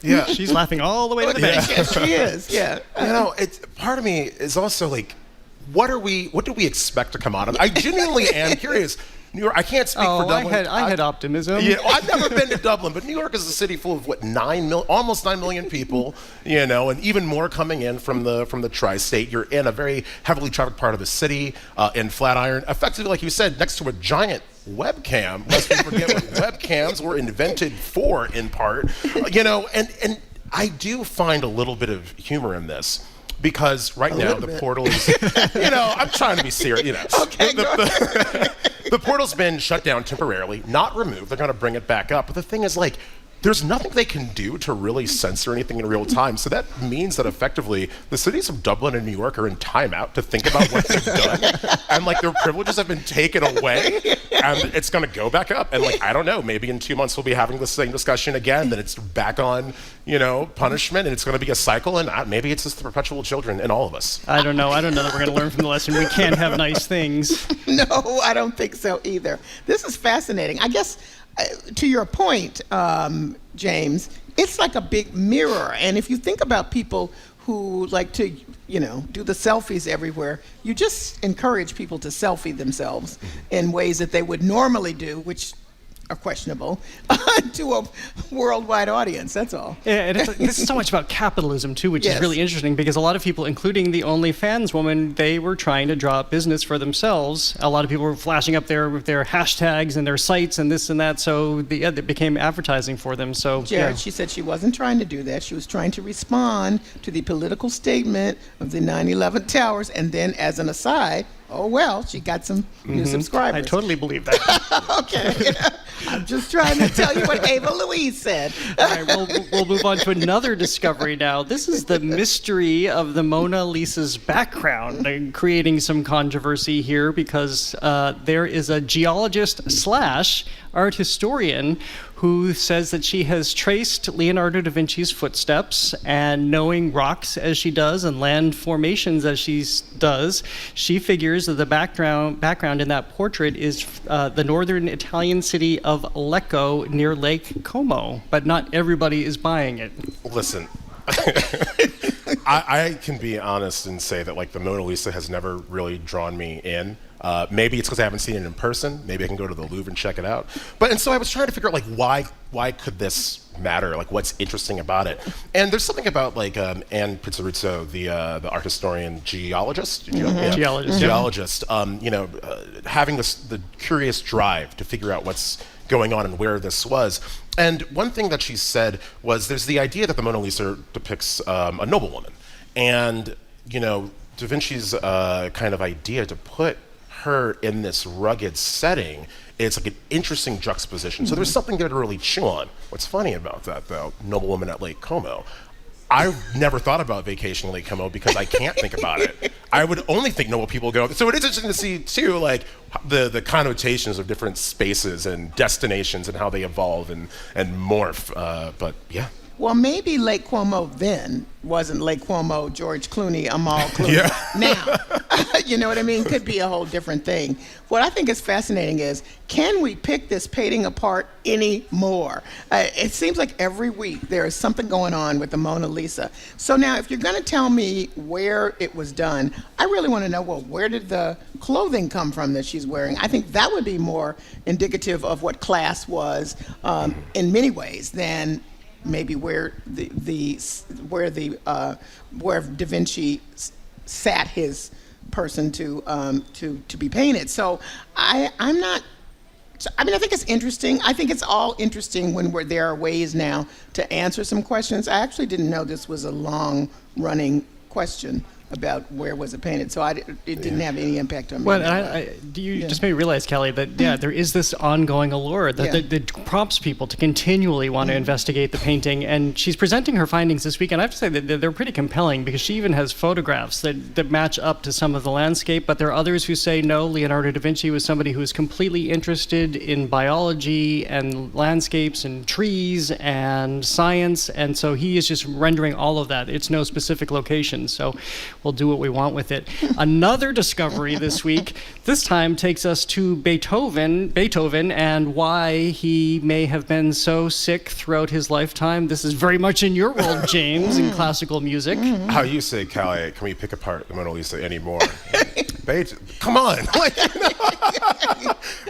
Yeah, she's laughing all the way to the bank. Yes, she is. Yeah. It's part of me is also like, what do we expect to come out of it? I genuinely am curious. New York, I can't speak for Dublin. I had optimism. Yeah, I've never been to Dublin, but New York is a city full of almost 9 million people, and even more coming in from the tri-state. You're in a very heavily trafficked part of the city, in Flatiron, effectively, like you said, next to a giant webcam. Lest we forget what webcams were invented for, in part. And I do find a little bit of humor in this. Because right now the portal is, I'm trying to be serious. Okay, the portal's been shut down temporarily, not removed. They're going to bring it back up. But the thing is, there's nothing they can do to really censor anything in real time. So that means that effectively the cities of Dublin and New York are in timeout to think about what they've done. And their privileges have been taken away, and it's going to go back up. And I don't know, maybe in 2 months we'll be having the same discussion again. Then it's back on, punishment, and it's going to be a cycle. And maybe it's just the perpetual children in all of us. I don't know that we're going to learn from the lesson. We can't have nice things. No, I don't think so either. This is fascinating. I guess, to your point, James, it's like a big mirror. And if you think about people who like to, do the selfies everywhere, you just encourage people to selfie themselves in ways that they would normally do, which are questionable, to a worldwide audience. That's all. Yeah, and this is so much about capitalism too, which is really interesting, because a lot of people, including the OnlyFans woman, they were trying to draw up business for themselves. A lot of people were flashing up their hashtags and their sites and this and that, so it became advertising for them. So Jared, she said she wasn't trying to do that. She was trying to respond to the political statement of the 9/11 towers, and then as an aside, she got some new subscribers. I totally believe that. Okay. I'm just trying to tell you what Ava Louise said. All right, we'll move on to another discovery now. This is the mystery of the Mona Lisa's background, creating some controversy here because there is a geologist / art historian who says that she has traced Leonardo da Vinci's footsteps, and knowing rocks as she does and land formations as she does, she figures that the background in that portrait is the northern Italian city of Lecco near Lake Como, but not everybody is buying it. Listen, I can be honest and say that like the Mona Lisa has never really drawn me in. Maybe it's because I haven't seen it in person. Maybe I can go to the Louvre and check it out. And so I was trying to figure out like why could this matter? Like what's interesting about it? And there's something about like Ann Pizzarizzo, the art historian, geologist, geologist. Having the curious drive to figure out what's going on and where this was. And one thing that she said was there's the idea that the Mona Lisa depicts a noblewoman, and Da Vinci's kind of idea to put her in this rugged setting, it's like an interesting juxtaposition. So there's something there to really chew on. What's funny about that, though, noblewoman at Lake Como, I've never thought about vacationing Lake Como because I can't think about it. I would only think noble people go. So it is interesting to see, too, like the connotations of different spaces and destinations and how they evolve and morph. But yeah. Well, maybe Lake Como then wasn't Lake Como, George Clooney, Amal Clooney. Yeah. Now, you know what I mean? Could be a whole different thing. What I think is fascinating is, can we pick this painting apart anymore? It seems like every week there is something going on with the Mona Lisa. So now, if you're going to tell me where it was done, I really want to know, well, where did the clothing come from that she's wearing? I think that would be more indicative of what class was in many ways than maybe where Da Vinci sat his person to be painted. So I think it's interesting. I think it's all interesting when there are ways now to answer some questions. I actually didn't know this was a long-running question about where was it painted, so it didn't have any impact on me. Well, you just made me realize, Kelly, that there is this ongoing allure that prompts people to continually want to investigate the painting, and she's presenting her findings this week, and I have to say that they're pretty compelling because she even has photographs that match up to some of the landscape, but there are others who say no, Leonardo da Vinci was somebody who was completely interested in biology and landscapes and trees and science, and so he is just rendering all of that. It's no specific location, so we'll do what we want with it. Another discovery this week, this time takes us to Beethoven and why he may have been so sick throughout his lifetime. This is very much in your world, James, in classical music. How you say, Callie, can we pick apart the Mona Lisa anymore? Come on.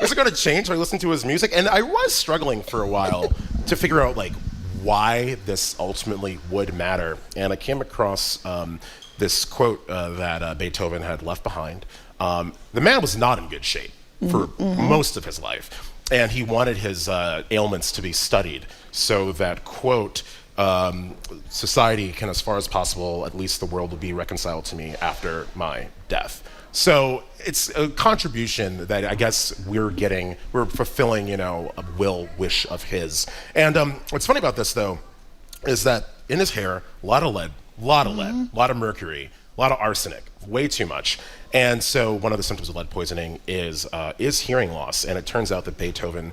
Is it going to change when I listen to his music? And I was struggling for a while to figure out why this ultimately would matter. And I came across this quote that Beethoven had left behind. The man was not in good shape for most of his life, and he wanted his ailments to be studied so that, quote, society can, as far as possible, at least the world will be reconciled to me after my death. So it's a contribution that I guess we're fulfilling, a wish of his. And what's funny about this, though, is that in his hair, a lot of lead, a lot of mercury, a lot of arsenic, way too much. And so one of the symptoms of lead poisoning is hearing loss. And it turns out that Beethoven,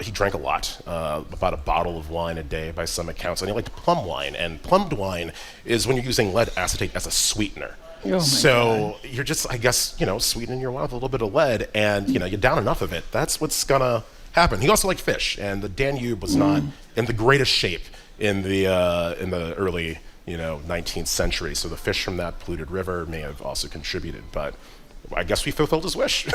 he drank a lot, about a bottle of wine a day by some accounts. And he liked plum wine. And plumbed wine is when you're using lead acetate as a sweetener. So you're just, I guess, sweetening your wine with a little bit of lead, and you're down enough of it. That's what's gonna happen. He also liked fish, and the Danube was not in the greatest shape in the early 19th century. So the fish from that polluted river may have also contributed, but I guess we fulfilled his wish.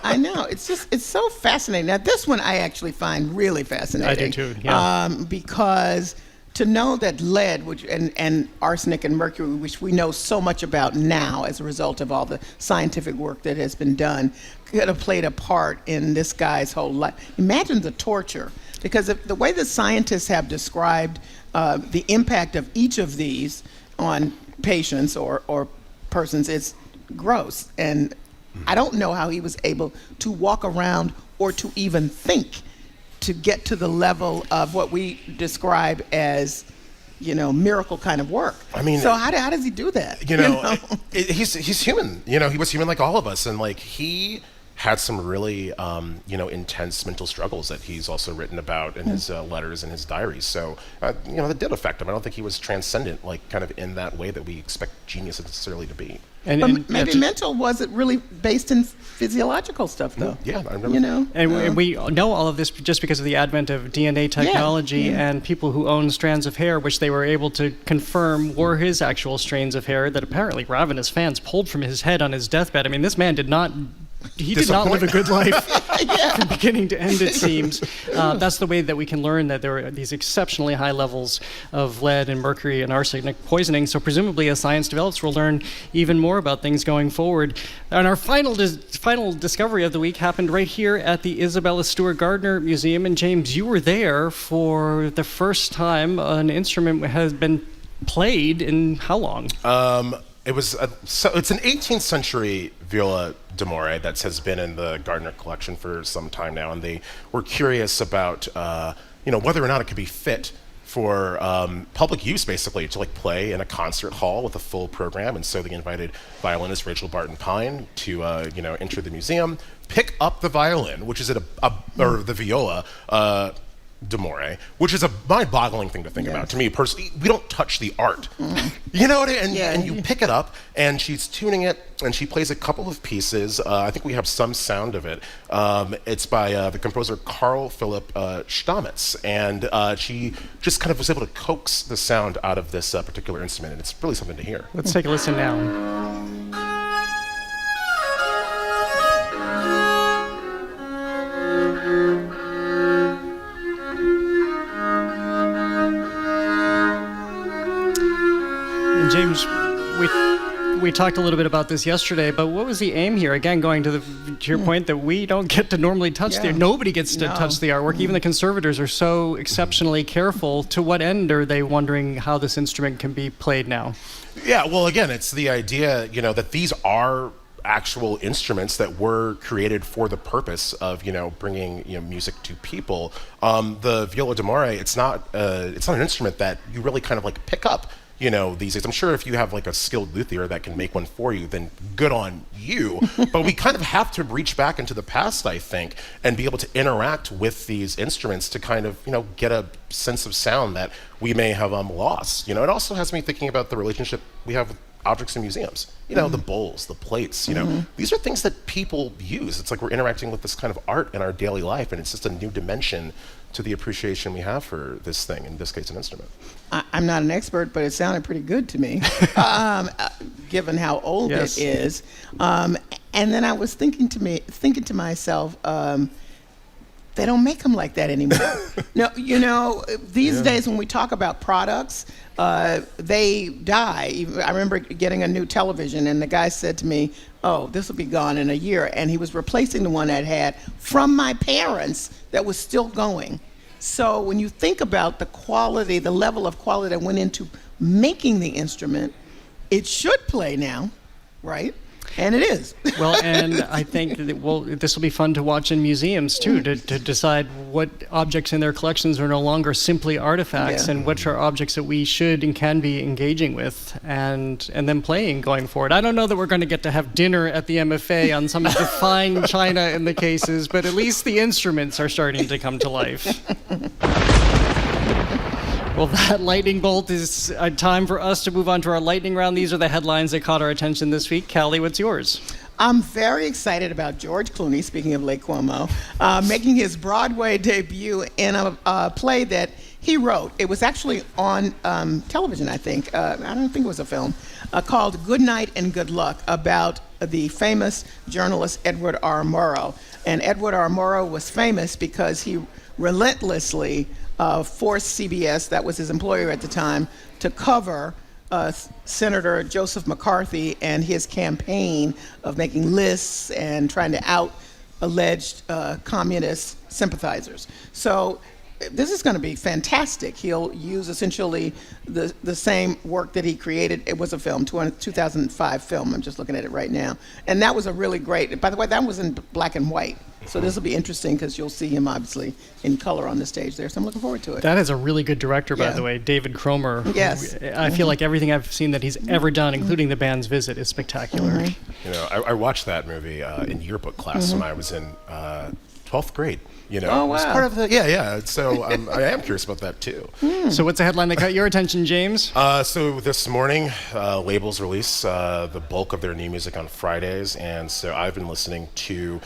I know. It's so fascinating. Now, this one I actually find really fascinating. I do too, yeah. Because to know that lead, and arsenic and mercury, which we know so much about now as a result of all the scientific work that has been done, could have played a part in this guy's whole life. Imagine the torture. Because the way the scientists have described the impact of each of these on patients or persons is gross. And I don't know how he was able to walk around or to even think to get to the level of what we describe as, miracle kind of work. I mean, so how does he do that? He's human. He was human like all of us, and like he had some really intense mental struggles that he's also written about in his letters and his diaries. So that did affect him. I don't think he was transcendent, like kind of in that way that we expect genius necessarily to be. But maybe mental wasn't really based in physiological stuff, though. Yeah, I remember. And we know all of this just because of the advent of DNA technology and people who own strands of hair, which they were able to confirm were his actual strands of hair that apparently ravenous fans pulled from his head on his deathbed. I mean, this man did not live a good life from beginning to end, it seems. That's the way that we can learn that there are these exceptionally high levels of lead and mercury and arsenic poisoning. So presumably as science develops, we'll learn even more about things going forward. And our final discovery of the week happened right here at the Isabella Stewart Gardner Museum. And James, you were there for the first time an instrument has been played in how long? It's an 18th century viola d'amore that has been in the Gardner collection for some time now, and they were curious about whether or not it could be fit for public use, basically, to like play in a concert hall with a full program. And so they invited violinist Rachel Barton Pine to enter the museum, pick up the violin, which is or the viola d'amore, which is a mind-boggling thing to think about. To me personally, we don't touch the art. You know what I mean? And you pick it up, and she's tuning it, and she plays a couple of pieces. I think we have some sound of it. It's by the composer Carl Philipp Stamitz, and she just kind of was able to coax the sound out of this particular instrument, and it's really something to hear. Let's take a listen now. James, we talked a little bit about this yesterday, but what was the aim here? Again, going to your point that we don't get to normally touch nobody gets to touch the artwork. Even the conservators are so exceptionally careful. To what end are they wondering how this instrument can be played now? Yeah, well, again, it's the idea, that these are actual instruments that were created for the purpose of, bringing, music to people. The viola d'amore, it's not an instrument that you really kind of like pick up. These days. I'm sure if you have like a skilled luthier that can make one for you, then good on you. But we kind of have to reach back into the past, I think, and be able to interact with these instruments to kind of, get a sense of sound that we may have lost. It also has me thinking about the relationship we have with objects in museums. The bowls, the plates, these are things that people use. It's like we're interacting with this kind of art in our daily life, and it's just a new dimension to the appreciation we have for this thing, in this case, an instrument. I'm not an expert, but it sounded pretty good to me, given how old it is. And then I was thinking to myself, they don't make them like that anymore. No, these days when we talk about products, they die. I remember getting a new television, and the guy said to me, "Oh, this will be gone in a year," and he was replacing the one I had from my parents that was still going. So when you think about the quality, the level of quality that went into making the instrument, it should play now, right? And it is. Well, and I think that, this will be fun to watch in museums, too, to decide what objects in their collections are no longer simply artifacts and which are objects that we should and can be engaging with and then playing going forward. I don't know that we're going to get to have dinner at the MFA on some of the fine china in the cases, but at least the instruments are starting to come to life. Well, that lightning bolt is time for us to move on to our lightning round. These are the headlines that caught our attention this week. Callie, what's yours? I'm very excited about George Clooney, speaking of Lake Como, making his Broadway debut in a play that he wrote. It was actually on television, I think. I don't think it was a film, called Good Night and Good Luck, about the famous journalist Edward R. Murrow. And Edward R. Murrow was famous because he relentlessly forced CBS, that was his employer at the time, to cover Senator Joseph McCarthy and his campaign of making lists and trying to out alleged communist sympathizers. So this is going to be fantastic. He'll use essentially the same work that he created. It was a film, 2005 film. I'm just looking at it right now. And that was a really great, by the way, that was in black and white. So this will be interesting because you'll see him obviously in color on the stage there. So I'm looking forward to it. That is a really good director, by the way, David Cromer. Yes. I feel like everything I've seen that he's ever done, including The Band's Visit, is spectacular. You know, I watched that movie in yearbook class when I was in 12th grade. You know, Oh, wow. It's part of the yeah. So I am curious about that too. So what's the headline that caught your attention, James? So this morning, labels release the bulk of their new music on Fridays, and so I've been listening to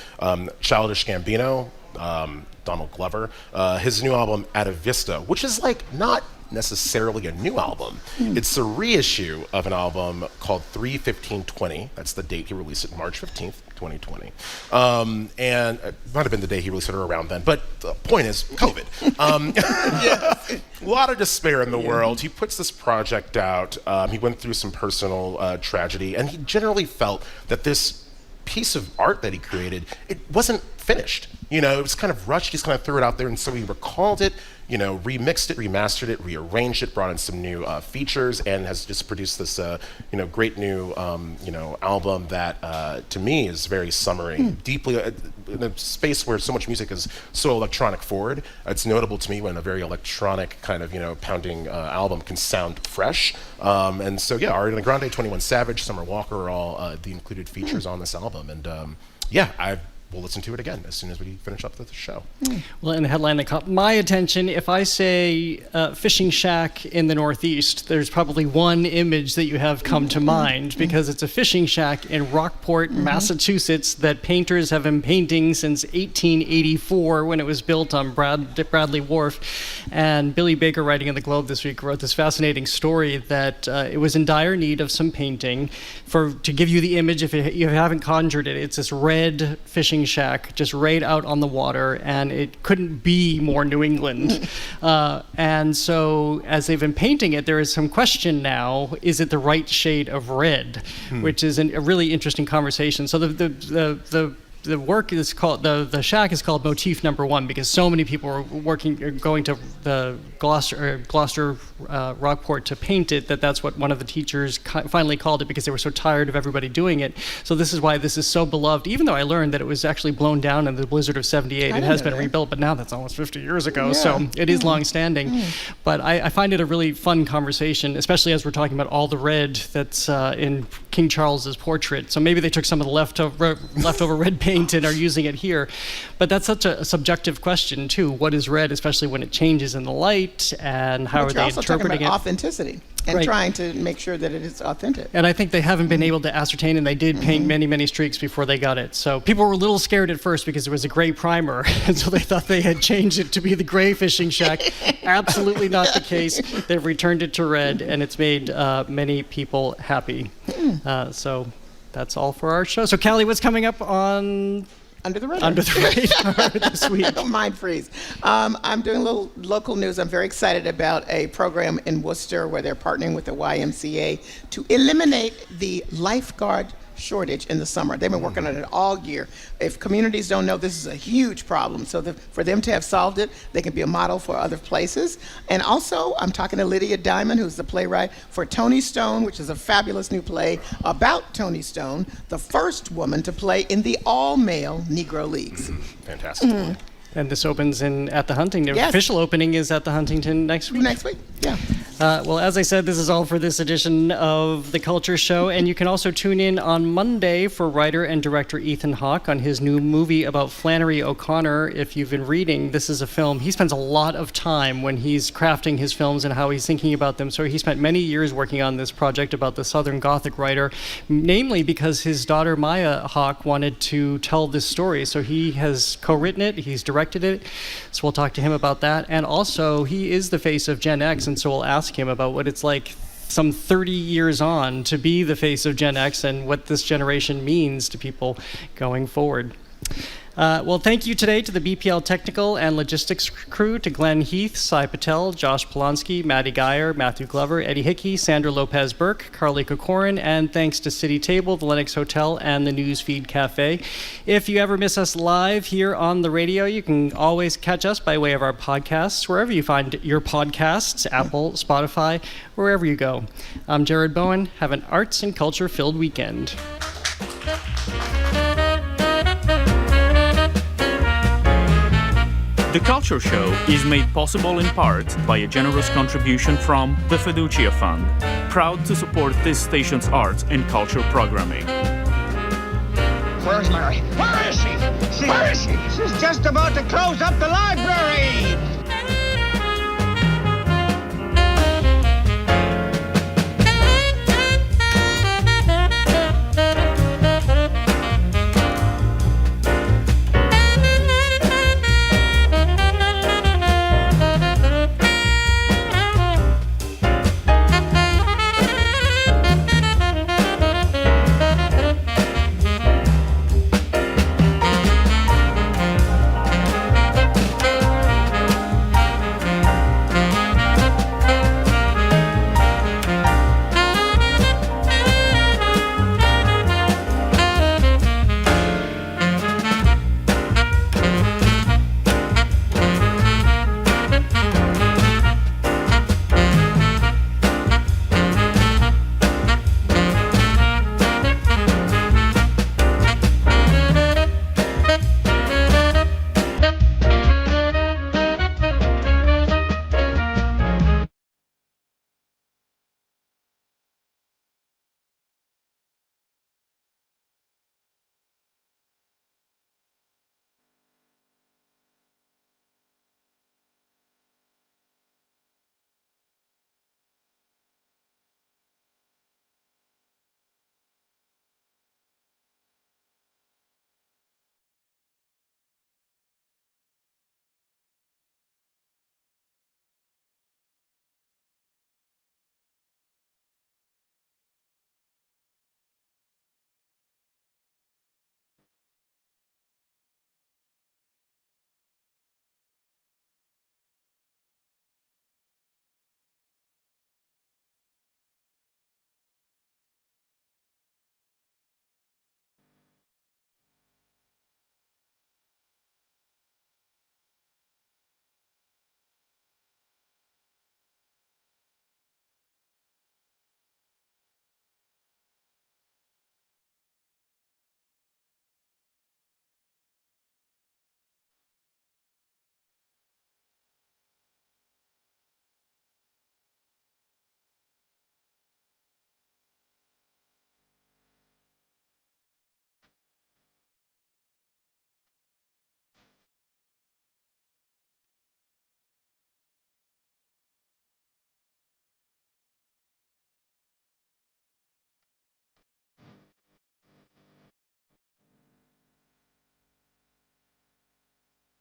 Childish Gambino, Donald Glover, his new album Ata Vista, which is like not necessarily a new album. It's a reissue of an album called 3/15/20. That's the date he released it, March 15th, 2020. And it might have been the day he released it or around then, but the point is COVID. A lot of despair in the world. He puts this project out. He went through some personal tragedy, and he generally felt that this piece of art that he created, it wasn't finished. You know, it was kind of rushed. He just kind of threw it out there, and so he recalled it, you know, remixed it, remastered it, rearranged it, brought in some new features, and has just produced this, you know, great new, you know, album that, to me, is very summery, deeply in a space where so much music is so electronic forward. It's notable to me when a very electronic kind of, you know, pounding album can sound fresh. And so, yeah, Ariana Grande, 21 Savage, Summer Walker are all the included features on this album, and yeah, we'll listen to it again as soon as we finish up the show. Well, in the headline that caught my attention, if I say fishing shack in the Northeast, there's probably one image that you have come to mind, because it's a fishing shack in Rockport, Massachusetts, that painters have been painting since 1884 when it was built on Bradley Wharf. And Billy Baker, writing in the Globe this week, wrote this fascinating story that it was in dire need of some painting. To give you the image, if you haven't conjured it, it's this red fishing shack just right out on the water, and it couldn't be more New England. And so as they've been painting it, there is some question now, is it the right shade of red? Which is a really interesting conversation. So the work is called, the shack is called Motif Number 1 because so many people are going to the Gloucester Rockport to paint it, that's what one of the teachers finally called it, because they were so tired of everybody doing it. So this is why this is so beloved, even though I learned that it was actually blown down in the blizzard of 78. It has been rebuilt, but now that's almost 50 years ago, so it is long-standing. But I find it a really fun conversation, especially as we're talking about all the red that's in King Charles's portrait. So maybe they took some of the leftover red paint and are using it here. But that's such a subjective question too. What is red, especially when it changes in the light, and how are they interpreting it? You're also talking about authenticity and trying to make sure that it is authentic. And I think they haven't been able to ascertain, and they did paint many streaks before they got it. So people were a little scared at first because it was a gray primer, and so they thought they had changed it to be the gray fishing shack. Absolutely not the case. They've returned it to red, and it's made many people happy. So that's all for our show. So, Callie, what's coming up on Under the Radar this week? Mind freeze. I'm doing a little local news. I'm very excited about a program in Worcester where they're partnering with the YMCA to eliminate the lifeguard shortage in the summer. They've been working on it all year. If communities don't know, this is a huge problem. So for them to have solved it, they can be a model for other places. And also, I'm talking to Lydia Diamond, who's the playwright for Tony Stone, which is a fabulous new play about Tony Stone, the first woman to play in the all-male Negro Leagues. Fantastic. And this opens at the Huntington. The official opening is at the Huntington next week. Next week, yeah. Well, as I said, this is all for this edition of The Culture Show. And you can also tune in on Monday for writer and director Ethan Hawke on his new movie about Flannery O'Connor. If you've been reading, this is a film. He spends a lot of time when he's crafting his films and how he's thinking about them. So he spent many years working on this project about the Southern Gothic writer, namely because his daughter Maya Hawke wanted to tell this story. So he has co-written it. He's directed it. So we'll talk to him about that. And also, he is the face of Gen X, and so we'll ask him about what it's like some 30 years on to be the face of Gen X and what this generation means to people going forward. Well, thank you today to the BPL technical and logistics crew, to Glenn Heath, Sai Patel, Josh Polonsky, Maddie Geyer, Matthew Glover, Eddie Hickey, Sandra Lopez-Burke, Carly Kokorin, and thanks to City Table, the Lennox Hotel, and the Newsfeed Cafe. If you ever miss us live here on the radio, you can always catch us by way of our podcasts, wherever you find your podcasts, Apple, Spotify, wherever you go. I'm Jared Bowen. Have an arts and culture-filled weekend. The Culture Show is made possible in part by a generous contribution from the Fiducia Fund, proud to support this station's arts and culture programming. Where's Mary? Where is she? Where is she? She's just about to close up the library!